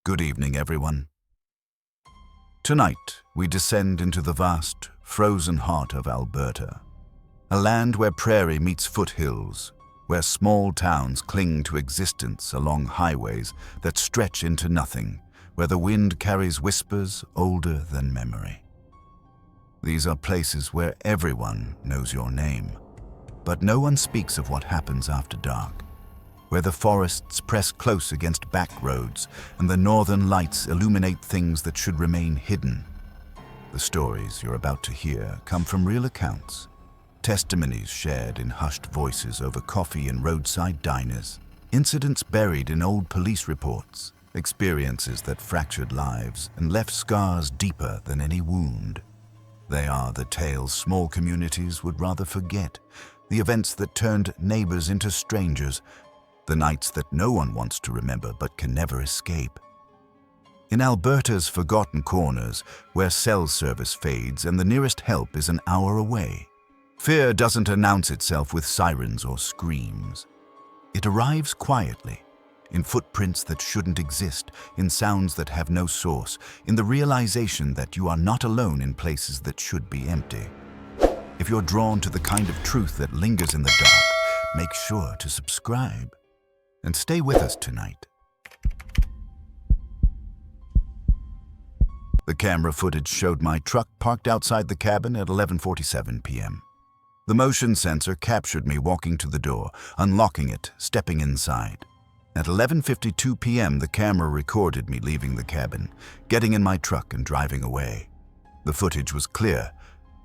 Good evening, everyone. Tonight, we descend into the vast, frozen heart of Alberta, a land where prairie meets foothills, where small towns cling to existence along highways that stretch into nothing, where the wind carries whispers older than memory. These are places where everyone knows your name, but no one speaks of what happens after dark, where the forests press close against backroads and the northern lights illuminate things that should remain hidden. The stories you're about to hear come from real accounts, testimonies shared in hushed voices over coffee in roadside diners, incidents buried in old police reports, experiences that fractured lives and left scars deeper than any wound. They are the tales small communities would rather forget, the events that turned neighbors into strangers, the nights that no one wants to remember but can never escape. In Alberta's forgotten corners, where cell service fades and the nearest help is an hour away, fear doesn't announce itself with sirens or screams. It arrives quietly, in footprints that shouldn't exist, in sounds that have no source, in the realization that you are not alone in places that should be empty. If you're drawn to the kind of truth that lingers in the dark, make sure to subscribe. And stay with us tonight. The camera footage showed my truck parked outside the cabin at 11:47 p.m. The motion sensor captured me walking to the door, unlocking it, stepping inside. At 11:52 p.m., the camera recorded me leaving the cabin, getting in my truck and driving away. The footage was clear,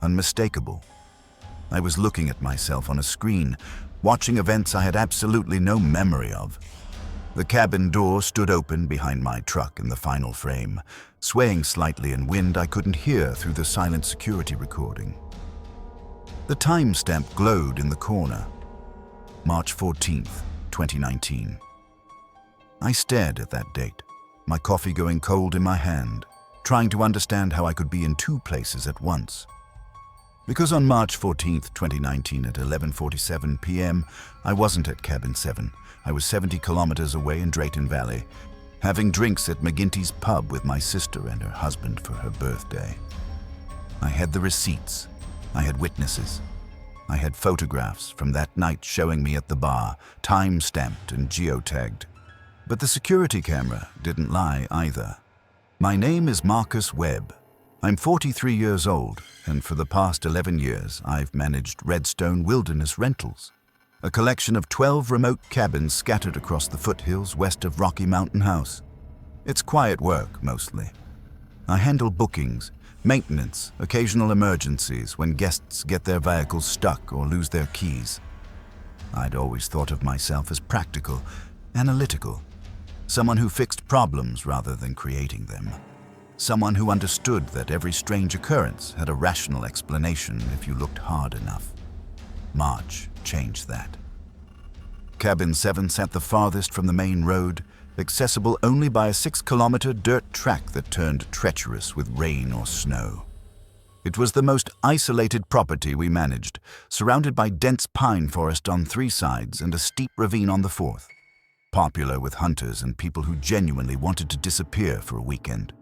unmistakable. I was looking at myself on a screen, watching events I had absolutely no memory of. The cabin door stood open behind my truck in the final frame, swaying slightly in wind I couldn't hear through the silent security recording. The timestamp glowed in the corner, March 14th, 2019. I stared at that date, my coffee going cold in my hand, trying to understand how I could be in two places at once. Because on March 14th, 2019 at 11:47 p.m., I wasn't at Cabin 7. I was 70 kilometers away in Drayton Valley, having drinks at McGinty's pub with my sister and her husband for her birthday. I had the receipts. I had witnesses. I had photographs from that night showing me at the bar, time-stamped and geotagged. But the security camera didn't lie either. My name is Marcus Webb. I'm 43 years old, and for the past 11 years, I've managed Redstone Wilderness Rentals, a collection of 12 remote cabins scattered across the foothills west of Rocky Mountain House. It's quiet work, mostly. I handle bookings, maintenance, occasional emergencies when guests get their vehicles stuck or lose their keys. I'd always thought of myself as practical, analytical, someone who fixed problems rather than creating them. Someone who understood that every strange occurrence had a rational explanation if you looked hard enough. March changed that. Cabin 7 sat the farthest from the main road, accessible only by a 6-kilometer dirt track that turned treacherous with rain or snow. It was the most isolated property we managed, surrounded by dense pine forest on 3 sides and a steep ravine on the 4th. Popular with hunters and people who genuinely wanted to disappear for a weekend.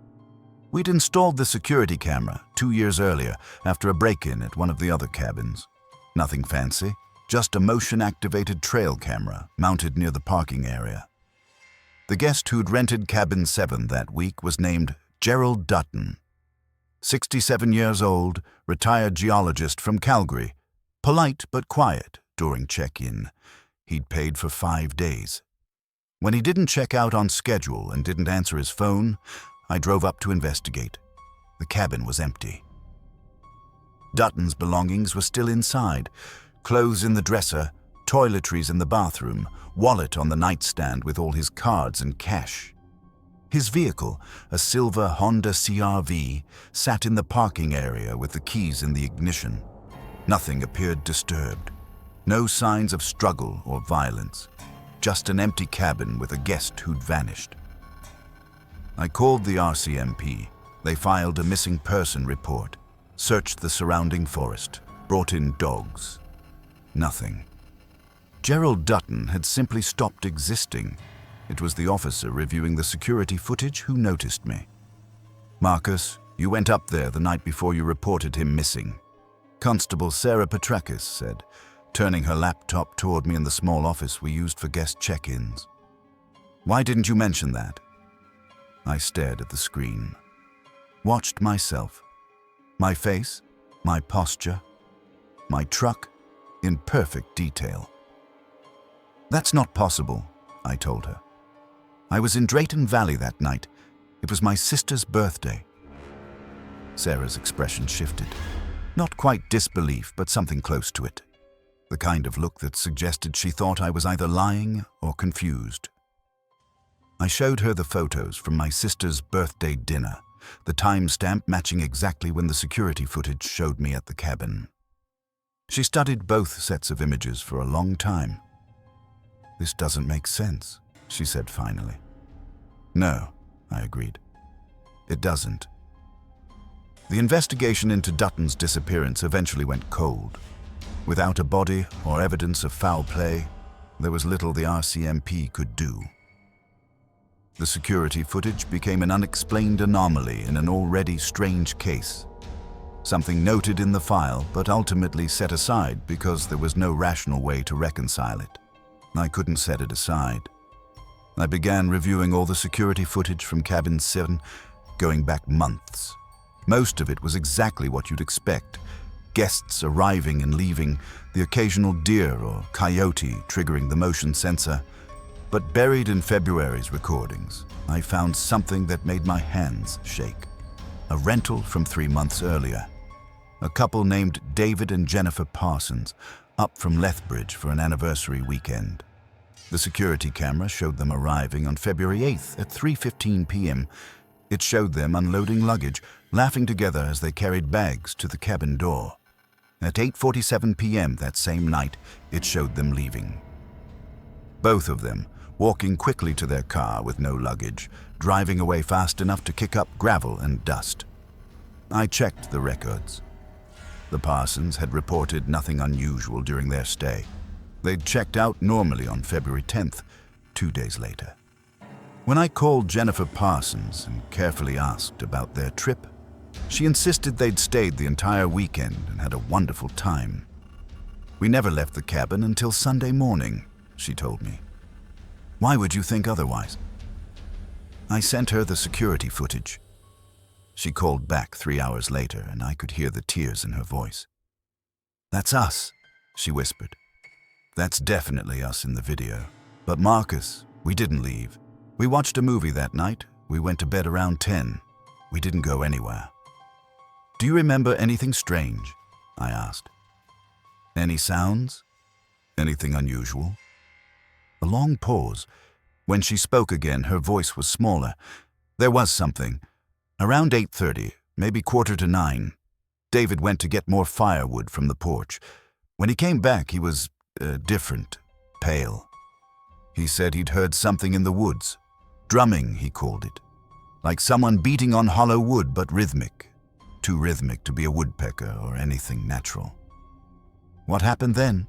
We'd installed the security camera 2 years earlier after a break-in at one of the other cabins. Nothing fancy, just a motion-activated trail camera mounted near the parking area. The guest who'd rented Cabin 7 that week was named Gerald Dutton. 67 years old, retired geologist from Calgary, polite but quiet during check-in. He'd paid for 5 days. When he didn't check out on schedule and didn't answer his phone, I drove up to investigate. The cabin was empty. Dutton's belongings were still inside, clothes in the dresser, toiletries in the bathroom, wallet on the nightstand with all his cards and cash. His vehicle, a silver Honda CR-V, sat in the parking area with the keys in the ignition. Nothing appeared disturbed. No signs of struggle or violence. Just an empty cabin with a guest who'd vanished. I called the RCMP. They filed a missing person report, searched the surrounding forest, brought in dogs. Nothing. Gerald Dutton had simply stopped existing. It was the officer reviewing the security footage who noticed me. "Marcus, you went up there the night before you reported him missing," Constable Sarah Petrakis said, turning her laptop toward me in the small office we used for guest check-ins. "Why didn't you mention that?" I stared at the screen, watched myself, my face, my posture, my truck, in perfect detail. "That's not possible," I told her. "I was in Drayton Valley that night. It was my sister's birthday." Sarah's expression shifted. Not quite disbelief, but something close to it. The kind of look that suggested she thought I was either lying or confused. I showed her the photos from my sister's birthday dinner, the timestamp matching exactly when the security footage showed me at the cabin. She studied both sets of images for a long time. "This doesn't make sense," she said finally. "No," I agreed. "It doesn't." The investigation into Dutton's disappearance eventually went cold. Without a body or evidence of foul play, there was little the RCMP could do. The security footage became an unexplained anomaly in an already strange case. Something noted in the file, but ultimately set aside because there was no rational way to reconcile it. I couldn't set it aside. I began reviewing all the security footage from Cabin 7, going back months. Most of it was exactly what you'd expect. Guests arriving and leaving, the occasional deer or coyote triggering the motion sensor. But buried in February's recordings, I found something that made my hands shake. A rental from 3 months earlier. A couple named David and Jennifer Parsons, up from Lethbridge for an anniversary weekend. The security camera showed them arriving on February 8th at 3:15 p.m. It showed them unloading luggage, laughing together as they carried bags to the cabin door. At 8:47 p.m. that same night, it showed them leaving. Both of them walking quickly to their car with no luggage, driving away fast enough to kick up gravel and dust. I checked the records. The Parsons had reported nothing unusual during their stay. They'd checked out normally on February 10th, 2 days later. When I called Jennifer Parsons and carefully asked about their trip, she insisted they'd stayed the entire weekend and had a wonderful time. "We never left the cabin until Sunday morning," she told me. "Why would you think otherwise?" I sent her the security footage. She called back 3 hours later, and I could hear the tears in her voice. "That's us," she whispered. "That's definitely us in the video. But Marcus, we didn't leave. We watched a movie that night. We went to bed around 10. We didn't go anywhere." "Do you remember anything strange?" I asked. "Any sounds? Anything unusual?" A long pause. When she spoke again, her voice was smaller. "There was something. Around 8:30, maybe 8:45, David went to get more firewood from the porch. When he came back, he was different, pale. He said he'd heard something in the woods. Drumming, he called it. Like someone beating on hollow wood, but rhythmic. Too rhythmic to be a woodpecker or anything natural." "What happened then?"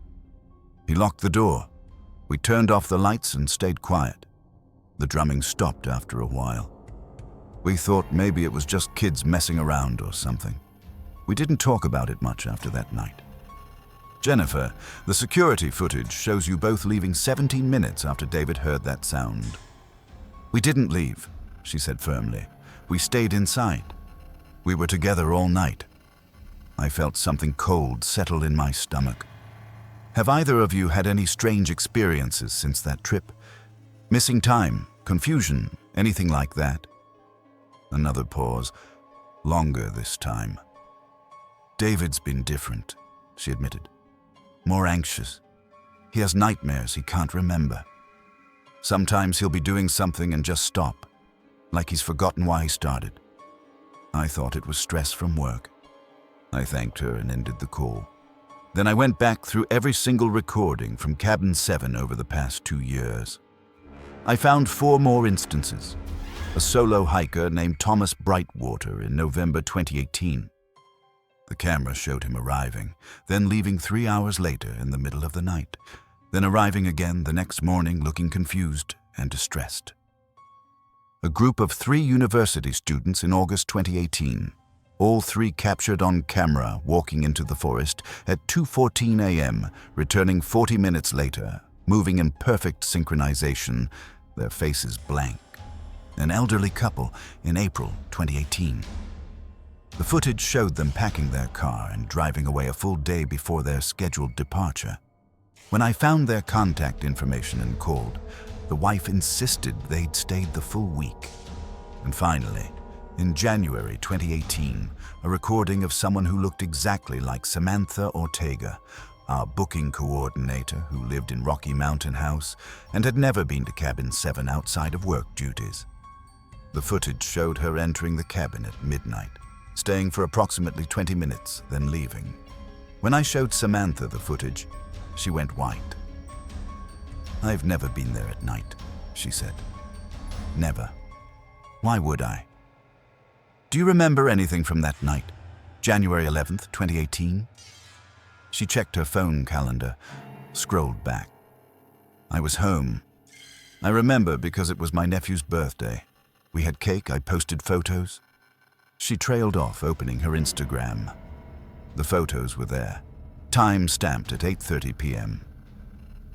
"He locked the door. We turned off the lights and stayed quiet. The drumming stopped after a while. We thought maybe it was just kids messing around or something. We didn't talk about it much after that night." "Jennifer, the security footage shows you both leaving 17 minutes after David heard that sound." "We didn't leave," she said firmly. "We stayed inside. We were together all night." I felt something cold settle in my stomach. "Have either of you had any strange experiences since that trip? Missing time, confusion, anything like that?" Another pause, longer this time. "David's been different," she admitted. "More anxious. He has nightmares he can't remember. Sometimes he'll be doing something and just stop, like he's forgotten why he started." I thought it was stress from work. I thanked her and ended the call. Then I went back through every single recording from Cabin 7 over the past 2 years. I found 4 more instances. A solo hiker named Thomas Brightwater in November 2018. The camera showed him arriving, then leaving 3 hours later in the middle of the night, then arriving again the next morning looking confused, and distressed. A group of 3 university students in August 2018, all 3 captured on camera walking into the forest at 2:14 a.m., returning 40 minutes later, moving in perfect synchronization, their faces blank. An elderly couple in April 2018. The footage showed them packing their car and driving away a full day before their scheduled departure. When I found their contact information and called, the wife insisted they'd stayed the full week. And finally, in January 2018, a recording of someone who looked exactly like Samantha Ortega, our booking coordinator who lived in Rocky Mountain House and had never been to Cabin 7 outside of work duties. The footage showed her entering the cabin at midnight, staying for approximately 20 minutes, then leaving. When I showed Samantha the footage, she went white. "I've never been there at night," she said. "Never. Why would I?" "Do you remember anything from that night, January 11th, 2018? She checked her phone calendar, scrolled back. "I was home. I remember because it was my nephew's birthday. We had cake, I posted photos." She trailed off, opening her Instagram. The photos were there, time stamped at 8:30 p.m.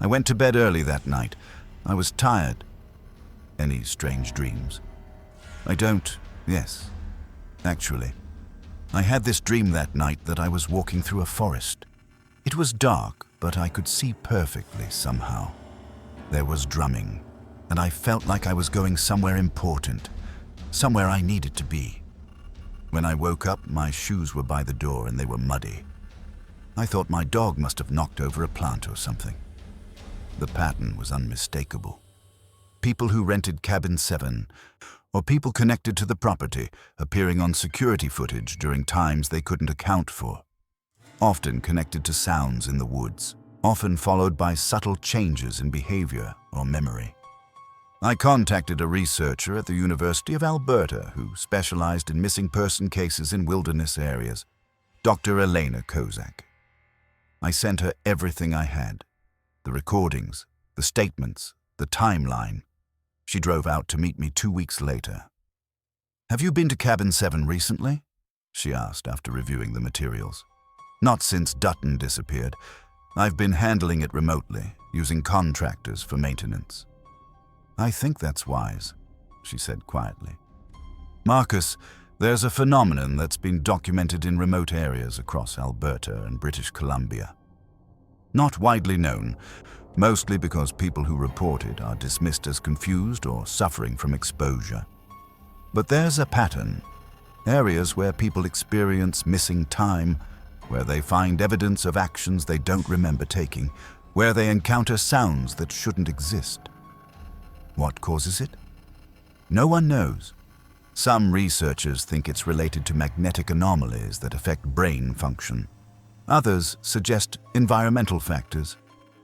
"I went to bed early that night. I was tired." "Any strange dreams?" "I don't. Yes. Actually, I had this dream that night that I was walking through a forest. It was dark, but I could see perfectly somehow. There was drumming, and I felt like I was going somewhere important, somewhere I needed to be. When I woke up, my shoes were by the door and they were muddy. I thought my dog must have knocked over a plant or something. The pattern was unmistakable. People who rented Cabin 7, or people connected to the property, appearing on security footage during times they couldn't account for. Often connected to sounds in the woods, often followed by subtle changes in behavior or memory. I contacted a researcher at the University of Alberta who specialized in missing person cases in wilderness areas, Dr. Elena Kozak. I sent her everything I had, the recordings, the statements, the timeline. She drove out to meet me 2 weeks later. "Have you been to Cabin 7 recently?" she asked after reviewing the materials. "Not since Dutton disappeared. I've been handling it remotely, using contractors for maintenance." "I think that's wise," she said quietly. "Marcus, there's a phenomenon that's been documented in remote areas across Alberta and British Columbia. Not widely known, mostly because people who report it are dismissed as confused or suffering from exposure. But there's a pattern. Areas where people experience missing time, where they find evidence of actions they don't remember taking, where they encounter sounds that shouldn't exist. What causes it? No one knows. Some researchers think it's related to magnetic anomalies that affect brain function. Others suggest environmental factors,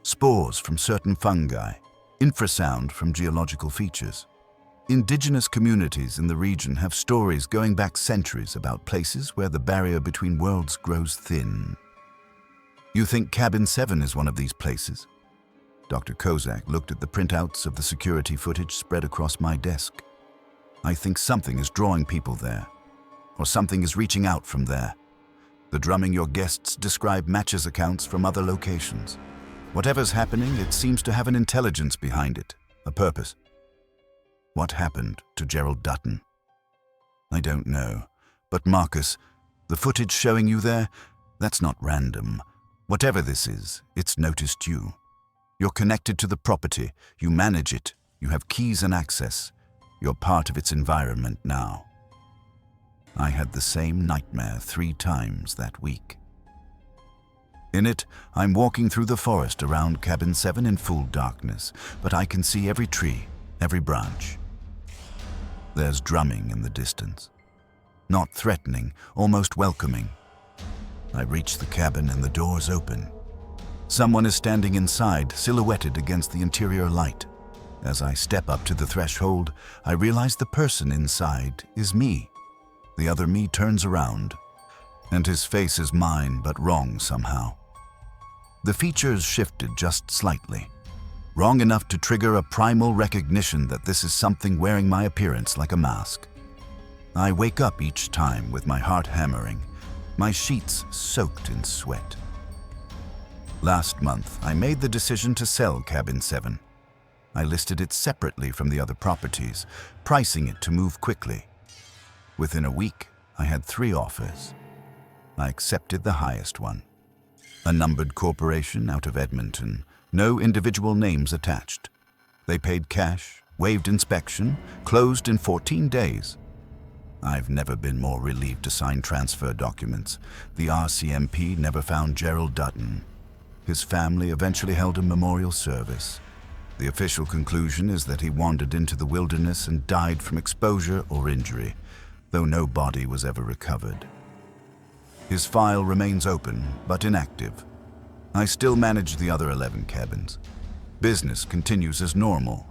spores from certain fungi, infrasound from geological features. Indigenous communities in the region have stories going back centuries about places where the barrier between worlds grows thin. You think Cabin 7 is one of these places? Dr. Kozak looked at the printouts of the security footage spread across my desk. "I think something is drawing people there, or something is reaching out from there. The drumming your guests describe matches accounts from other locations. Whatever's happening, it seems to have an intelligence behind it, a purpose." "What happened to Gerald Dutton?" "I don't know. But Marcus, the footage showing you there, that's not random. Whatever this is, it's noticed you. You're connected to the property, you manage it, you have keys and access. You're part of its environment now." I had the same nightmare 3 times that week. In it, I'm walking through the forest around Cabin 7 in full darkness, but I can see every tree, every branch. There's drumming in the distance. Not threatening, almost welcoming. I reach the cabin and the door's open. Someone is standing inside, silhouetted against the interior light. As I step up to the threshold, I realize the person inside is me. The other me turns around, and his face is mine, but wrong somehow. The features shifted just slightly. Wrong enough to trigger a primal recognition that this is something wearing my appearance like a mask. I wake up each time with my heart hammering, my sheets soaked in sweat. Last month, I made the decision to sell Cabin 7. I listed it separately from the other properties, pricing it to move quickly. Within a week, I had 3 offers. I accepted the highest one. A numbered corporation out of Edmonton, no individual names attached. They paid cash, waived inspection, closed in 14 days. I've never been more relieved to sign transfer documents. The RCMP never found Gerald Dutton. His family eventually held a memorial service. The official conclusion is that he wandered into the wilderness and died from exposure or injury, though no body was ever recovered. His file remains open, but inactive. I still manage the other 11 cabins. Business continues as normal,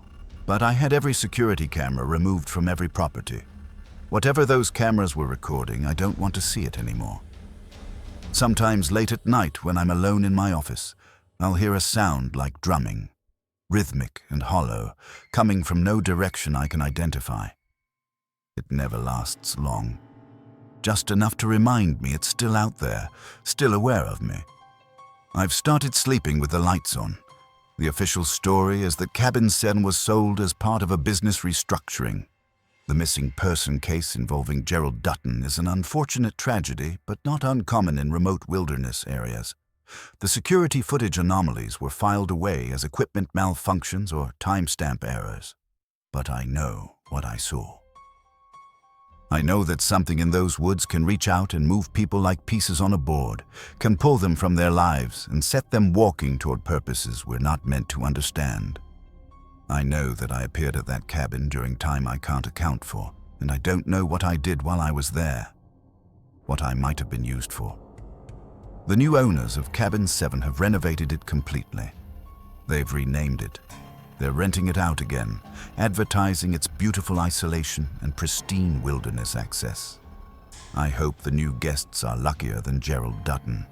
but I had every security camera removed from every property. Whatever those cameras were recording, I don't want to see it anymore. Sometimes late at night when I'm alone in my office, I'll hear a sound like drumming, rhythmic and hollow, coming from no direction I can identify. It never lasts long. Just enough to remind me it's still out there, still aware of me. I've started sleeping with the lights on. The official story is that Cabin 7 was sold as part of a business restructuring. The missing person case involving Gerald Dutton is an unfortunate tragedy, but not uncommon in remote wilderness areas. The security footage anomalies were filed away as equipment malfunctions or timestamp errors. But I know what I saw. I know that something in those woods can reach out and move people like pieces on a board, can pull them from their lives and set them walking toward purposes we're not meant to understand. I know that I appeared at that cabin during time I can't account for, and I don't know what I did while I was there, what I might have been used for. The new owners of Cabin 7 have renovated it completely. They've renamed it. They're renting it out again, advertising its beautiful isolation and pristine wilderness access. I hope the new guests are luckier than Gerald Dutton.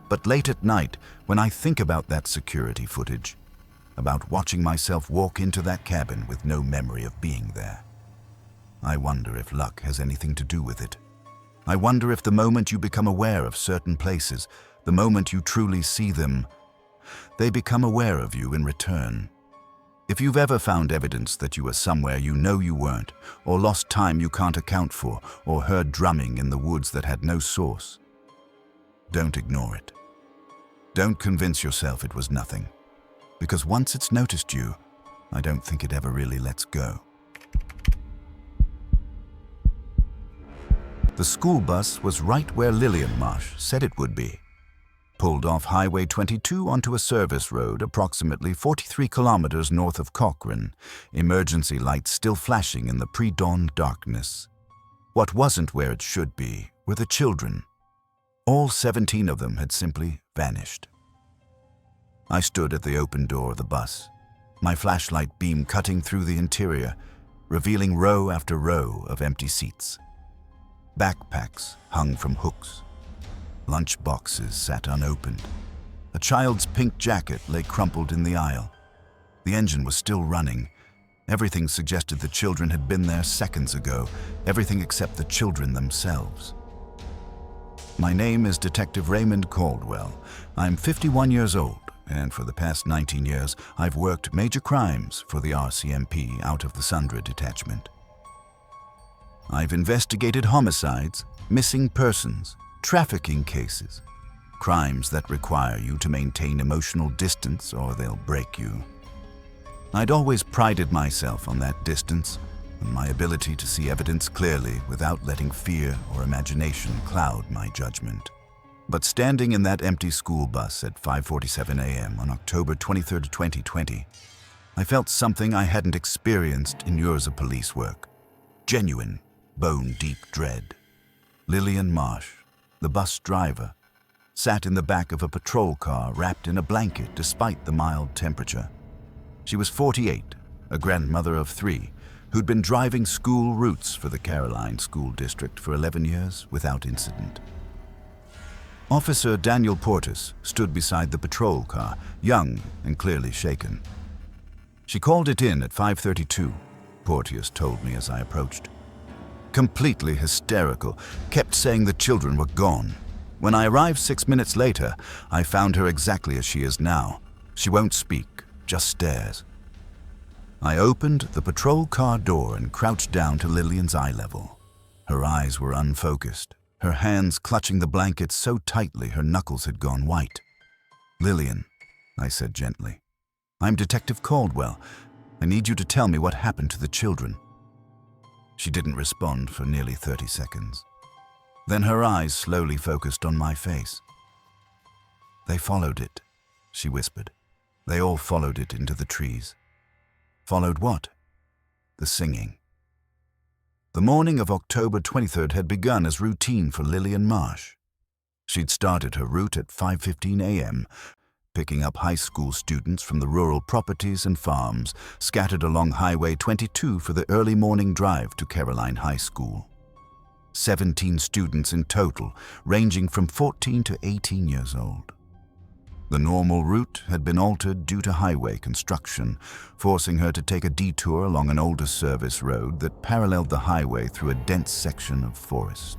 But late at night, when I think about that security footage, about watching myself walk into that cabin with no memory of being there, I wonder if luck has anything to do with it. I wonder if the moment you become aware of certain places, the moment you truly see them, they become aware of you in return. If you've ever found evidence that you were somewhere you know you weren't, or lost time you can't account for, or heard drumming in the woods that had no source, don't ignore it. Don't convince yourself it was nothing, because once it's noticed you, I don't think it ever really lets go. The school bus was right where Lillian Marsh said it would be. Pulled off Highway 22 onto a service road approximately 43 kilometers north of Cochrane, emergency lights still flashing in the pre-dawn darkness. What wasn't where it should be were the children. All 17 of them had simply vanished. I stood at the open door of the bus, my flashlight beam cutting through the interior, revealing row after row of empty seats. Backpacks hung from hooks. Lunch boxes sat unopened. A child's pink jacket lay crumpled in the aisle. The engine was still running. Everything suggested the children had been there seconds ago, everything except the children themselves. My name is Detective Raymond Caldwell. I'm 51 years old, and for the past 19 years, I've worked major crimes for the RCMP out of the Sundra Detachment. I've investigated homicides, missing persons, trafficking cases, crimes that require you to maintain emotional distance or they'll break you. I'd always prided myself on that distance, on my ability to see evidence clearly without letting fear or imagination cloud my judgment. But standing in that empty school bus at 5:47 a.m. on October 23, 2020, I felt something I hadn't experienced in years of police work. Genuine, bone-deep dread. Lillian Marsh, the bus driver, sat in the back of a patrol car wrapped in a blanket despite the mild temperature. She was 48, a grandmother of 3, who'd been driving school routes for the Caroline School District for 11 years without incident. Officer Daniel Portis stood beside the patrol car, young and clearly shaken. "She called it in at 5:32, Porteous told me as I approached. Completely hysterical, kept saying the children were gone. When I arrived 6 minutes later, I found her exactly as she is now. She won't speak, just stares." I opened the patrol car door and crouched down to Lillian's eye level. Her eyes were unfocused, her hands clutching the blankets so tightly her knuckles had gone white. "Lillian," I said gently, "I'm Detective Caldwell. I need you to tell me what happened to the children." She didn't respond for nearly 30 seconds. Then her eyes slowly focused on my face. "They followed it," she whispered. "They all followed it into the trees." "Followed what?" "The singing." The morning of October 23rd had begun as routine for Lillian Marsh. She'd started her route at 5:15 a.m., picking up high school students from the rural properties and farms scattered along Highway 22 for the early morning drive to Caroline High School. 17 students in total, ranging from 14 to 18 years old. The normal route had been altered due to highway construction, forcing her to take a detour along an older service road that paralleled the highway through a dense section of forest.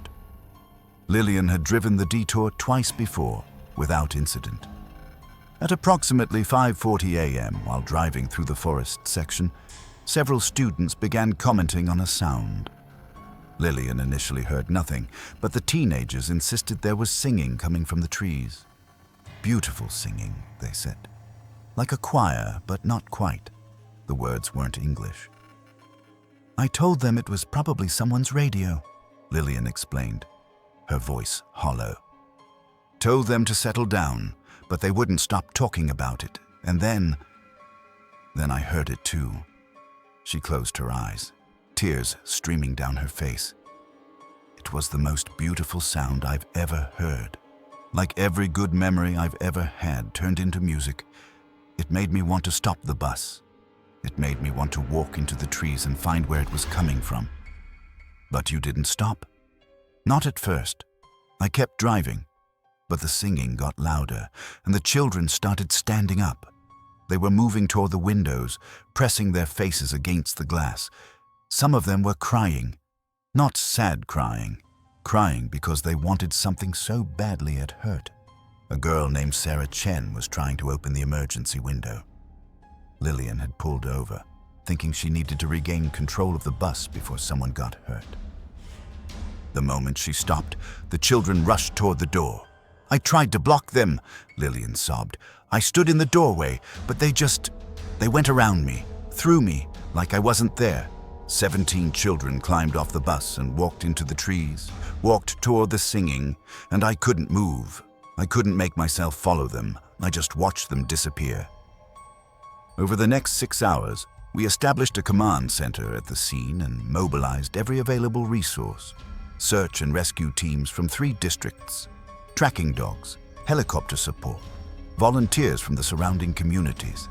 Lillian had driven the detour twice before, without incident. At approximately 5:40 a.m., while driving through the forest section, several students began commenting on a sound. Lillian initially heard nothing, but the teenagers insisted there was singing coming from the trees. "Beautiful singing," they said. "Like a choir, but not quite." The words weren't English. "I told them it was probably someone's radio," Lillian explained, her voice hollow. "Told them to settle down, but they wouldn't stop talking about it. And then I heard it too." She closed her eyes, tears streaming down her face. "It was the most beautiful sound I've ever heard. Like every good memory I've ever had turned into music. It made me want to stop the bus. It made me want to walk into the trees and find where it was coming from." "But you didn't stop?" "Not at first. I kept driving. But the singing got louder, and the children started standing up. They were moving toward the windows, pressing their faces against the glass. Some of them were crying. Not sad crying because they wanted something so badly it hurt. A girl named Sarah Chen was trying to open the emergency window. Lillian had pulled over, thinking she needed to regain control of the bus before someone got hurt. The moment she stopped, the children rushed toward the door. "I tried to block them," Lillian sobbed. "I stood in the doorway, but they went around me, through me, like I wasn't there." 17 children climbed off the bus and walked into the trees, walked toward the singing, and I couldn't move. I couldn't make myself follow them. I just watched them disappear. Over the next 6 hours, we established a command center at the scene and mobilized every available resource. Search and rescue teams from 3 districts, tracking dogs, helicopter support, volunteers from the surrounding communities.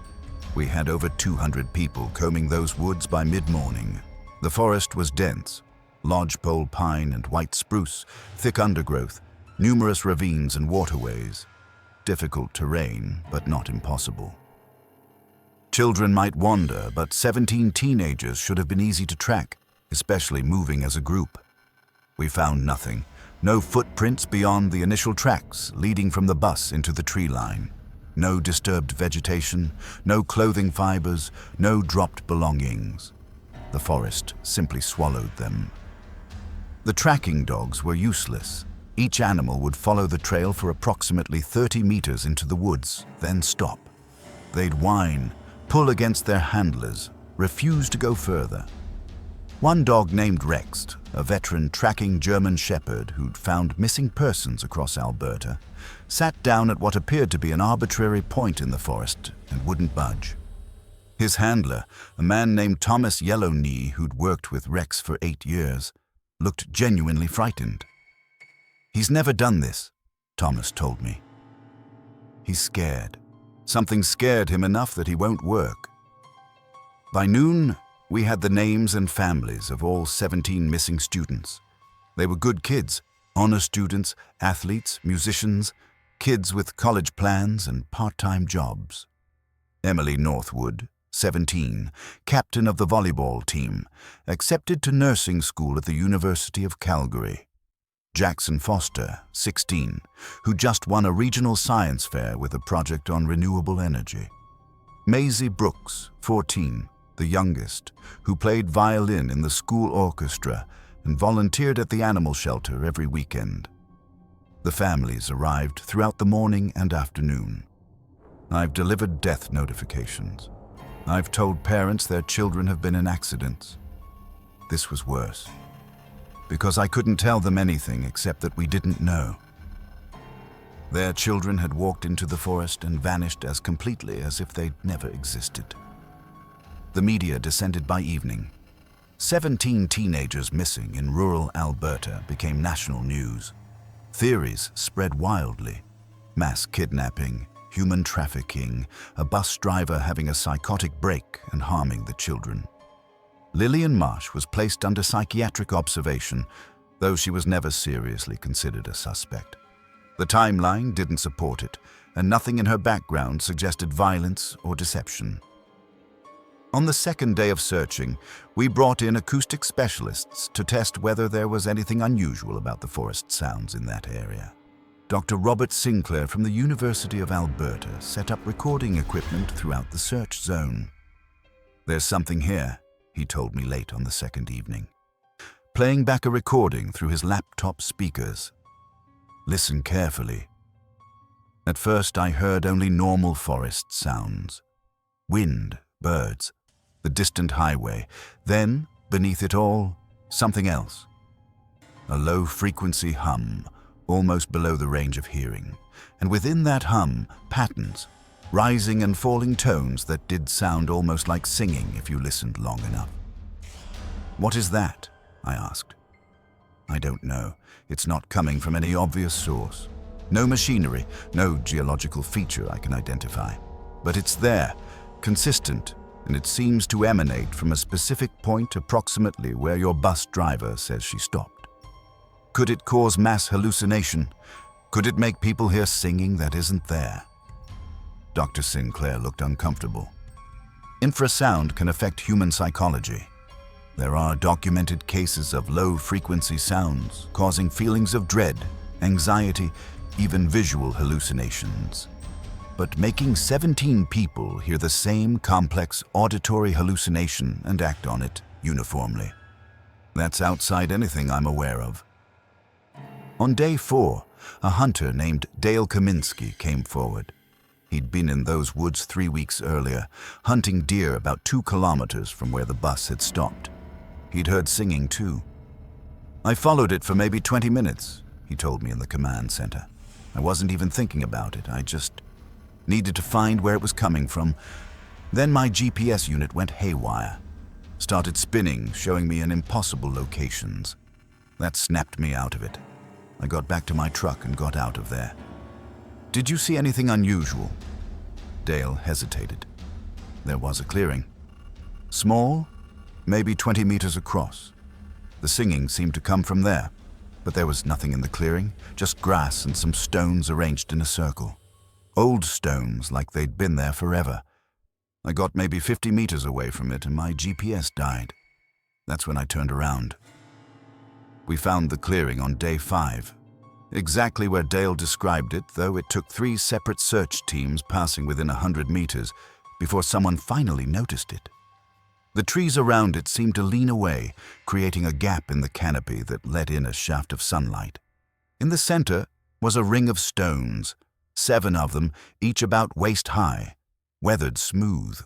We had over 200 people combing those woods by mid-morning. The forest was dense, lodgepole pine and white spruce, thick undergrowth, numerous ravines and waterways. Difficult terrain, but not impossible. Children might wander, but 17 teenagers should have been easy to track, especially moving as a group. We found nothing. No footprints beyond the initial tracks leading from the bus into the tree line. No disturbed vegetation, no clothing fibers, no dropped belongings. The forest simply swallowed them. The tracking dogs were useless. Each animal would follow the trail for approximately 30 meters into the woods, then stop. They'd whine, pull against their handlers, refuse to go further. One dog named Rex, a veteran tracking German shepherd who'd found missing persons across Alberta, sat down at what appeared to be an arbitrary point in the forest and wouldn't budge. His handler, a man named Thomas Yellowknee, who'd worked with Rex for 8 years, looked genuinely frightened. "He's never done this," Thomas told me. "He's scared. Something scared him enough that he won't work." By noon, we had the names and families of all 17 missing students. They were good kids, Honor students, athletes, musicians, kids with college plans and part-time jobs. Emily Northwood, 17, captain of the volleyball team, accepted to nursing school at the University of Calgary. Jackson Foster, 16, who just won a regional science fair with a project on renewable energy. Maisie Brooks, 14, the youngest, who played violin in the school orchestra and volunteered at the animal shelter every weekend. The families arrived throughout the morning and afternoon. I've delivered death notifications. I've told parents their children have been in accidents. This was worse, because I couldn't tell them anything except that we didn't know. Their children had walked into the forest and vanished as completely as if they'd never existed. The media descended by evening. 17 teenagers missing in rural Alberta became national news. Theories spread wildly. Mass kidnapping, human trafficking, a bus driver having a psychotic break and harming the children. Lillian Marsh was placed under psychiatric observation, though she was never seriously considered a suspect. The timeline didn't support it, and nothing in her background suggested violence or deception. On the second day of searching, we brought in acoustic specialists to test whether there was anything unusual about the forest sounds in that area. Dr. Robert Sinclair from the University of Alberta set up recording equipment throughout the search zone. "There's something here," he told me late on the second evening, playing back a recording through his laptop speakers. "Listen carefully." At first I heard only normal forest sounds. Wind, birds, the distant highway. Then, beneath it all, something else. A low-frequency hum, almost below the range of hearing. And within that hum, patterns, rising and falling tones that did sound almost like singing if you listened long enough. "What is that?" I asked. "I don't know. It's not coming from any obvious source. No machinery, no geological feature I can identify. But it's there, consistent, and it seems to emanate from a specific point approximately where your bus driver says she stopped. Could it cause mass hallucination? Could it make people hear singing that isn't there?" Dr. Sinclair looked uncomfortable. "Infrasound can affect human psychology. There are documented cases of low-frequency sounds causing feelings of dread, anxiety, even visual hallucinations. But making 17 people hear the same complex auditory hallucination and act on it uniformly, that's outside anything I'm aware of." On day 4, a hunter named Dale Kaminsky came forward. He'd been in those woods 3 weeks earlier, hunting deer about 2 kilometers from where the bus had stopped. He'd heard singing too. "I followed it for maybe 20 minutes, he told me in the command center. "I wasn't even thinking about it. I just needed to find where it was coming from. Then my GPS unit went haywire. Started spinning, showing me in impossible locations. That snapped me out of it. I got back to my truck and got out of there." "Did you see anything unusual?" Dale hesitated. "There was a clearing. Small, maybe 20 meters across. The singing seemed to come from there, but there was nothing in the clearing, just grass and some stones arranged in a circle. Old stones, like they'd been there forever. I got maybe 50 meters away from it and my GPS died. That's when I turned around." We found the clearing on day 5. Exactly where Dale described it, though it took 3 separate search teams passing within 100 meters before someone finally noticed it. The trees around it seemed to lean away, creating a gap in the canopy that let in a shaft of sunlight. In the center was a ring of stones, 7 of them, each about waist high, weathered smooth.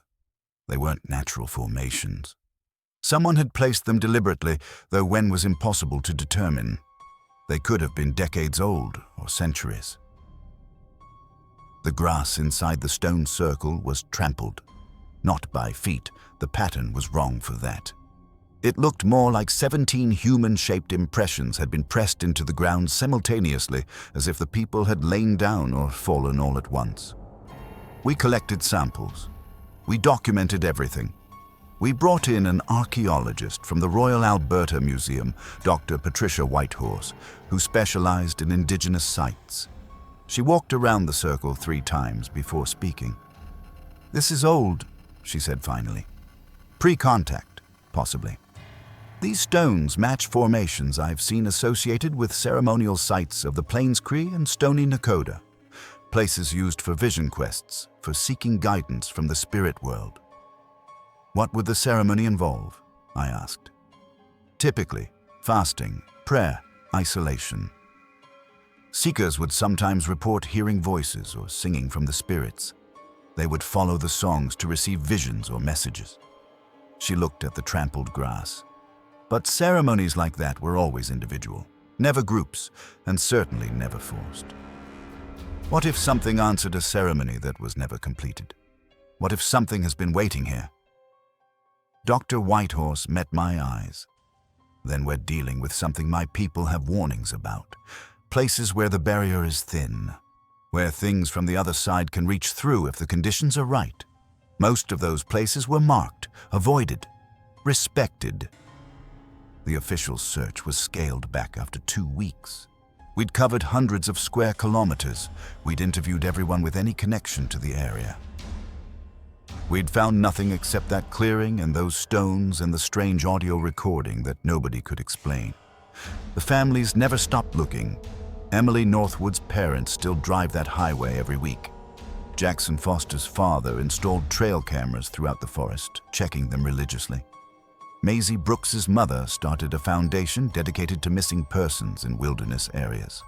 They weren't natural formations. Someone had placed them deliberately, though when was impossible to determine. They could have been decades old or centuries. The grass inside the stone circle was trampled. Not by feet, the pattern was wrong for that. It looked more like 17 human-shaped impressions had been pressed into the ground simultaneously, as if the people had lain down or fallen all at once. We collected samples. We documented everything. We brought in an archaeologist from the Royal Alberta Museum, Dr. Patricia Whitehorse, who specialized in indigenous sites. She walked around the circle 3 times before speaking. "This is old," she said finally. "Pre-contact, possibly. These stones match formations I've seen associated with ceremonial sites of the Plains Cree and Stony Nakoda, places used for vision quests, for seeking guidance from the spirit world." "What would the ceremony involve?" I asked. "Typically, fasting, prayer, isolation. Seekers would sometimes report hearing voices or singing from the spirits. They would follow the songs to receive visions or messages." She looked at the trampled grass. "But ceremonies like that were always individual, never groups, and certainly never forced. What if something answered a ceremony that was never completed? What if something has been waiting here?" Dr. Whitehorse met my eyes. "Then we're dealing with something my people have warnings about. Places where the barrier is thin, where things from the other side can reach through if the conditions are right. Most of those places were marked, avoided, respected. The official search was scaled back after 2 weeks. We'd covered hundreds of square kilometers. We'd interviewed everyone with any connection to the area. We'd found nothing except that clearing and those stones and the strange audio recording that nobody could explain. The families never stopped looking. Emily Northwood's parents still drive that highway every week. Jackson Foster's father installed trail cameras throughout the forest, checking them religiously. Maisie Brooks's mother started a foundation dedicated to missing persons in wilderness areas.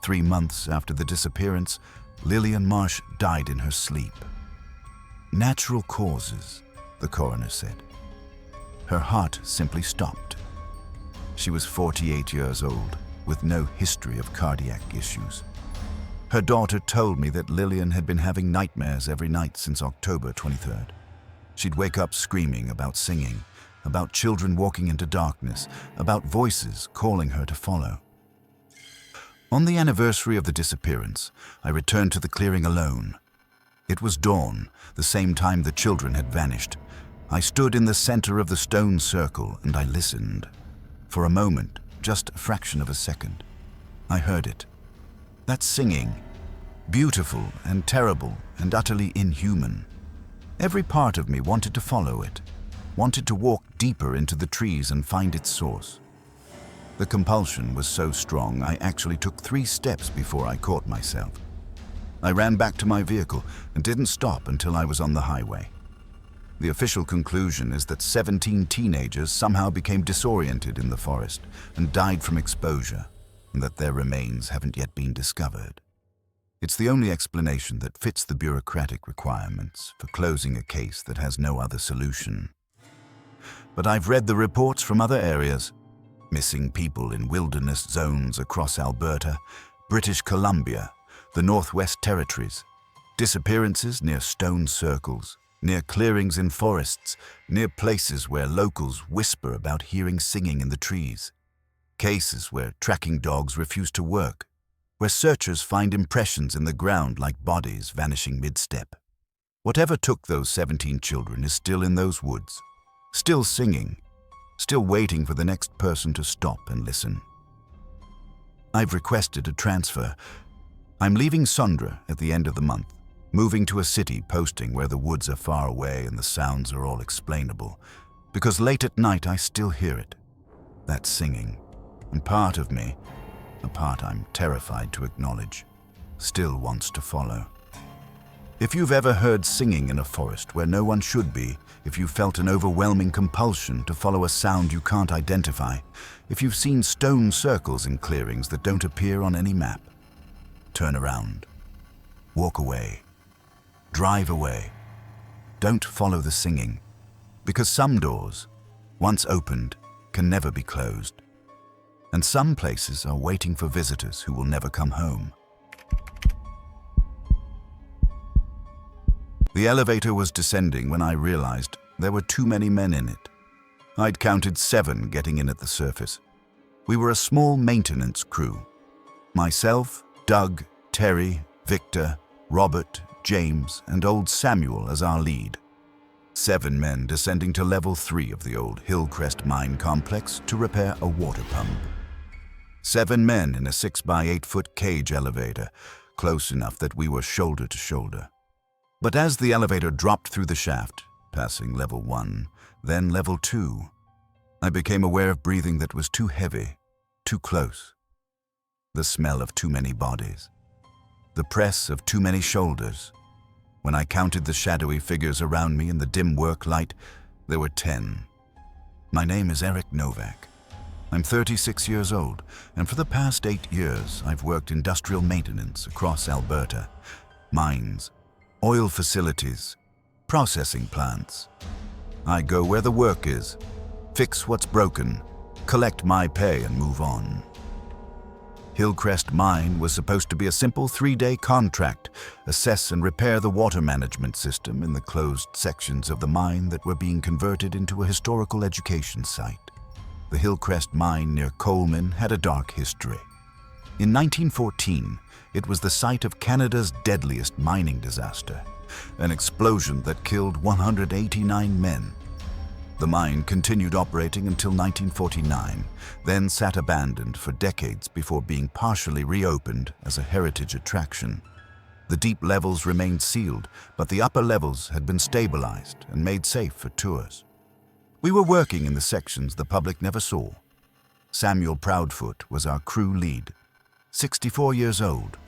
3 months after the disappearance, Lillian Marsh died in her sleep. "Natural causes," the coroner said. Her heart simply stopped. She was 48 years old, with no history of cardiac issues. Her daughter told me that Lillian had been having nightmares every night since October 23rd. She'd wake up screaming about singing, about children walking into darkness, about voices calling her to follow. On the anniversary of the disappearance, I returned to the clearing alone. It was dawn, the same time the children had vanished. I stood in the center of the stone circle and I listened. For a moment, just a fraction of a second, I heard it. That singing, beautiful and terrible and utterly inhuman. Every part of me wanted to follow it, wanted to walk deeper into the trees and find its source. The compulsion was so strong I actually took 3 steps before I caught myself. I ran back to my vehicle and didn't stop until I was on the highway. The official conclusion is that 17 teenagers somehow became disoriented in the forest and died from exposure, and that their remains haven't yet been discovered. It's the only explanation that fits the bureaucratic requirements for closing a case that has no other solution. But I've read the reports from other areas. Missing people in wilderness zones across Alberta, British Columbia, the Northwest Territories, disappearances near stone circles, near clearings in forests, near places where locals whisper about hearing singing in the trees, cases where tracking dogs refuse to work, where searchers find impressions in the ground like bodies vanishing mid-step. Whatever took those 17 children is still in those woods, still singing, still waiting for the next person to stop and listen. I've requested a transfer. I'm leaving Sondra at the end of the month, moving to a city posting where the woods are far away and the sounds are all explainable, because late at night I still hear it, that singing, and part of me, a part I'm terrified to acknowledge, still wants to follow. If you've ever heard singing in a forest where no one should be, if you felt an overwhelming compulsion to follow a sound you can't identify, if you've seen stone circles in clearings that don't appear on any map, turn around, walk away, drive away. Don't follow the singing, because some doors, once opened, can never be closed. And some places are waiting for visitors who will never come home. The elevator was descending when I realized there were too many men in it. I'd counted 7 getting in at the surface. We were a small maintenance crew. Myself, Doug, Terry, Victor, Robert, James, and old Samuel as our lead. 7 men descending to level 3 of the old Hillcrest mine complex to repair a water pump. 7 men in a 6 by 8 foot cage elevator, close enough that we were shoulder to shoulder. But as the elevator dropped through the shaft, passing level 1, then level 2, I became aware of breathing that was too heavy, too close. The smell of too many bodies. The press of too many shoulders. When I counted the shadowy figures around me in the dim work light, there were 10. My name is Eric Novak. I'm 36 years old, and for the past 8 years, I've worked industrial maintenance across Alberta. Mines, oil facilities, processing plants. I go where the work is, fix what's broken, collect my pay and move on. Hillcrest Mine was supposed to be a simple 3-day contract, assess and repair the water management system in the closed sections of the mine that were being converted into a historical education site. The Hillcrest Mine near Coleman had a dark history. In 1914, it was the site of Canada's deadliest mining disaster, an explosion that killed 189 men. The mine continued operating until 1949, then sat abandoned for decades before being partially reopened as a heritage attraction. The deep levels remained sealed, but the upper levels had been stabilized and made safe for tours. We were working in the sections the public never saw. Samuel Proudfoot was our crew lead, 64 years old,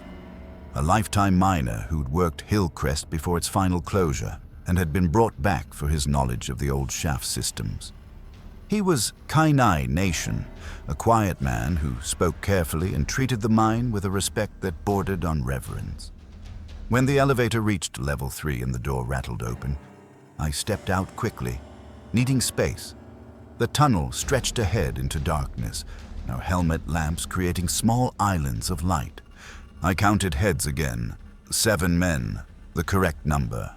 a lifetime miner who'd worked Hillcrest before its final closure and had been brought back for his knowledge of the old shaft systems. He was Kainai Nation, a quiet man who spoke carefully and treated the mine with a respect that bordered on reverence. When the elevator reached level 3 and the door rattled open, I stepped out quickly, needing space. The tunnel stretched ahead into darkness, our helmet lamps creating small islands of light. I counted heads again, 7 men, the correct number.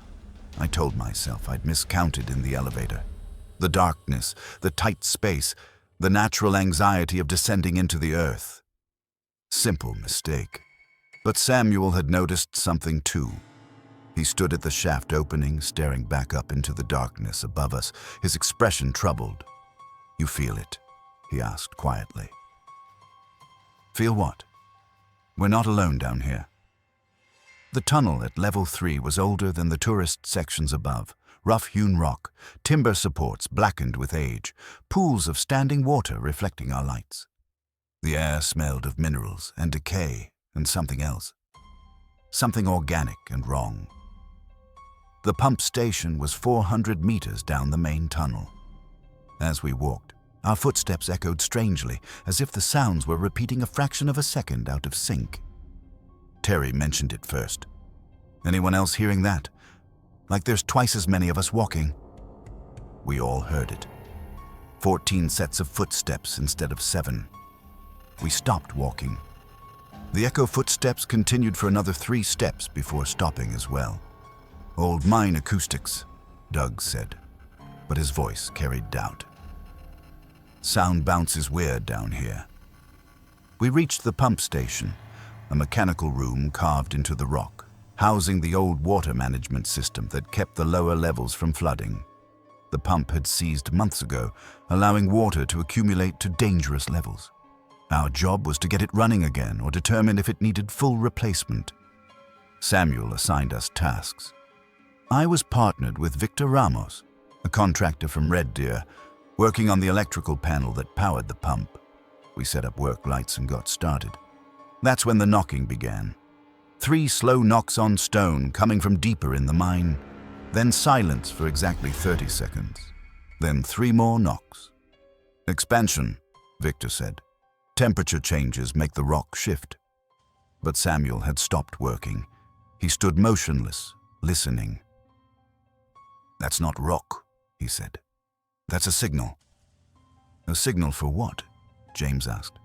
I told myself I'd miscounted in the elevator. The darkness, the tight space, the natural anxiety of descending into the earth. Simple mistake. But Samuel had noticed something too. He stood at the shaft opening, staring back up into the darkness above us, his expression troubled. "You feel it?" he asked quietly. "Feel what?" "We're not alone down here." The tunnel at level 3 was older than the tourist sections above. Rough-hewn rock, timber supports blackened with age, pools of standing water reflecting our lights. The air smelled of minerals and decay and something else. Something organic and wrong. The pump station was 400 meters down the main tunnel. As we walked, our footsteps echoed strangely, as if the sounds were repeating a fraction of a second out of sync. Terry mentioned it first. "Anyone else hearing that? Like there's twice as many of us walking." We all heard it. 14 sets of footsteps instead of 7. We stopped walking. The echo footsteps continued for another 3 steps before stopping as well. "Old mine acoustics," Doug said, but his voice carried doubt. "Sound bounces weird down here." We reached the pump station, a mechanical room carved into the rock, housing the old water management system that kept the lower levels from flooding. The pump had seized months ago, allowing water to accumulate to dangerous levels. Our job was to get it running again or determine if it needed full replacement. Samuel assigned us tasks. I was partnered with Victor Ramos, a contractor from Red Deer, working on the electrical panel that powered the pump. We set up work lights and got started. That's when the knocking began. 3 slow knocks on stone coming from deeper in the mine, then silence for exactly 30 seconds, then 3 more knocks. "Expansion," Victor said. "Temperature changes make the rock shift." But Samuel had stopped working. He stood motionless, listening. "That's not rock," he said. "That's a signal." "A signal for what?" James asked.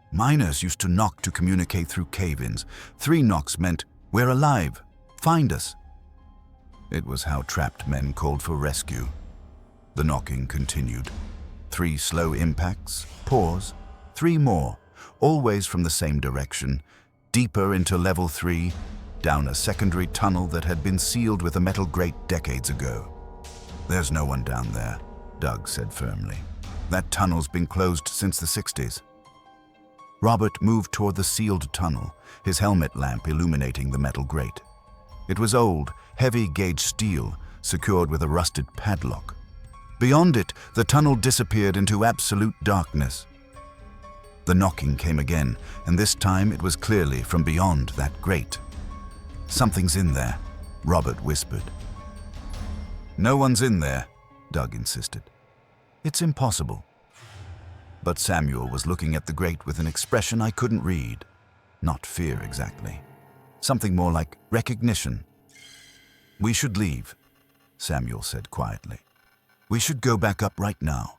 "Miners used to knock to communicate through cave-ins. 3 knocks meant, 'We're alive. Find us.'" It was how trapped men called for rescue. The knocking continued. 3 slow impacts, pause, 3 more, always from the same direction, deeper into level 3, down a secondary tunnel that had been sealed with a metal grate decades ago. "There's no one down there," Doug said firmly. "That tunnel's been closed since the 60s. Robert moved toward the sealed tunnel, his helmet lamp illuminating the metal grate. It was old, heavy-gauge steel, secured with a rusted padlock. Beyond it, the tunnel disappeared into absolute darkness. The knocking came again, and this time it was clearly from beyond that grate. "Something's in there," Robert whispered. "No one's in there," Doug insisted. "It's impossible." But Samuel was looking at the grate with an expression I couldn't read. Not fear exactly. Something more like recognition. "We should leave," Samuel said quietly. "We should go back up right now."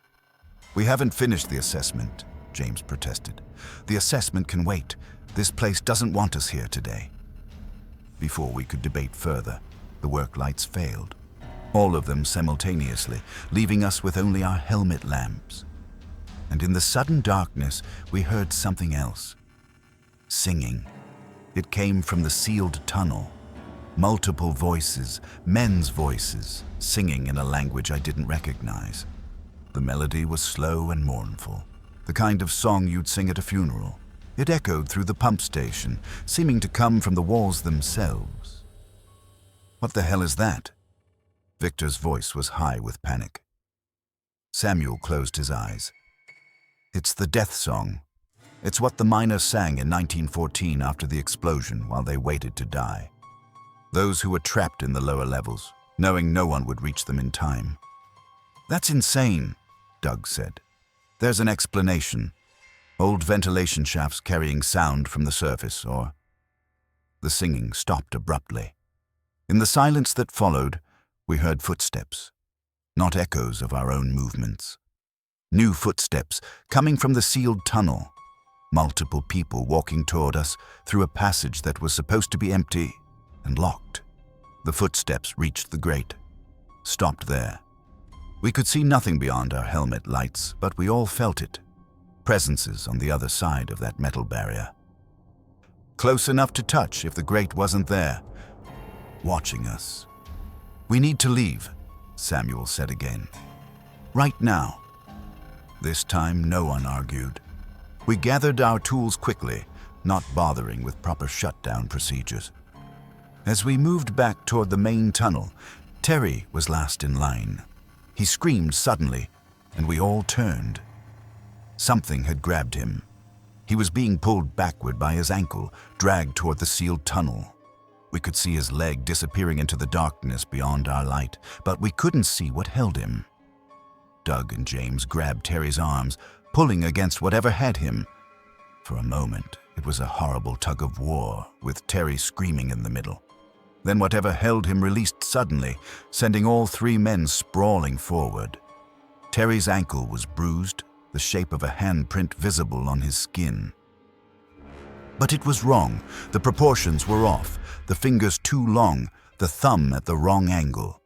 "We haven't finished the assessment," James protested. "The assessment can wait. This place doesn't want us here today." Before we could debate further, the work lights failed. All of them simultaneously, leaving us with only our helmet lamps. And in the sudden darkness, we heard something else. Singing. It came from the sealed tunnel. Multiple voices, men's voices, singing in a language I didn't recognize. The melody was slow and mournful, the kind of song you'd sing at a funeral. It echoed through the pump station, seeming to come from the walls themselves. "What the hell is that?" Victor's voice was high with panic. Samuel closed his eyes. "It's the death song. It's what the miners sang in 1914 after the explosion while they waited to die. Those who were trapped in the lower levels, knowing no one would reach them in time." "That's insane," Doug said. "There's an explanation. Old ventilation shafts carrying sound from the surface, or..." The singing stopped abruptly. In the silence that followed, we heard footsteps, not echoes of our own movements. New footsteps coming from the sealed tunnel. Multiple people walking toward us through a passage that was supposed to be empty and locked. The footsteps reached the grate, stopped there. We could see nothing beyond our helmet lights, but we all felt it. Presences on the other side of that metal barrier. Close enough to touch if the grate wasn't there. Watching us. "We need to leave," Samuel said again. "Right now." This time, no one argued. We gathered our tools quickly, not bothering with proper shutdown procedures. As we moved back toward the main tunnel, Terry was last in line. He screamed suddenly, and we all turned. Something had grabbed him. He was being pulled backward by his ankle, dragged toward the sealed tunnel. We could see his leg disappearing into the darkness beyond our light, but we couldn't see what held him. Doug and James grabbed Terry's arms, pulling against whatever had him. For a moment, it was a horrible tug of war, with Terry screaming in the middle. Then whatever held him released suddenly, sending all three men sprawling forward. Terry's ankle was bruised, the shape of a handprint visible on his skin. But it was wrong. The proportions were off, the fingers too long, the thumb at the wrong angle.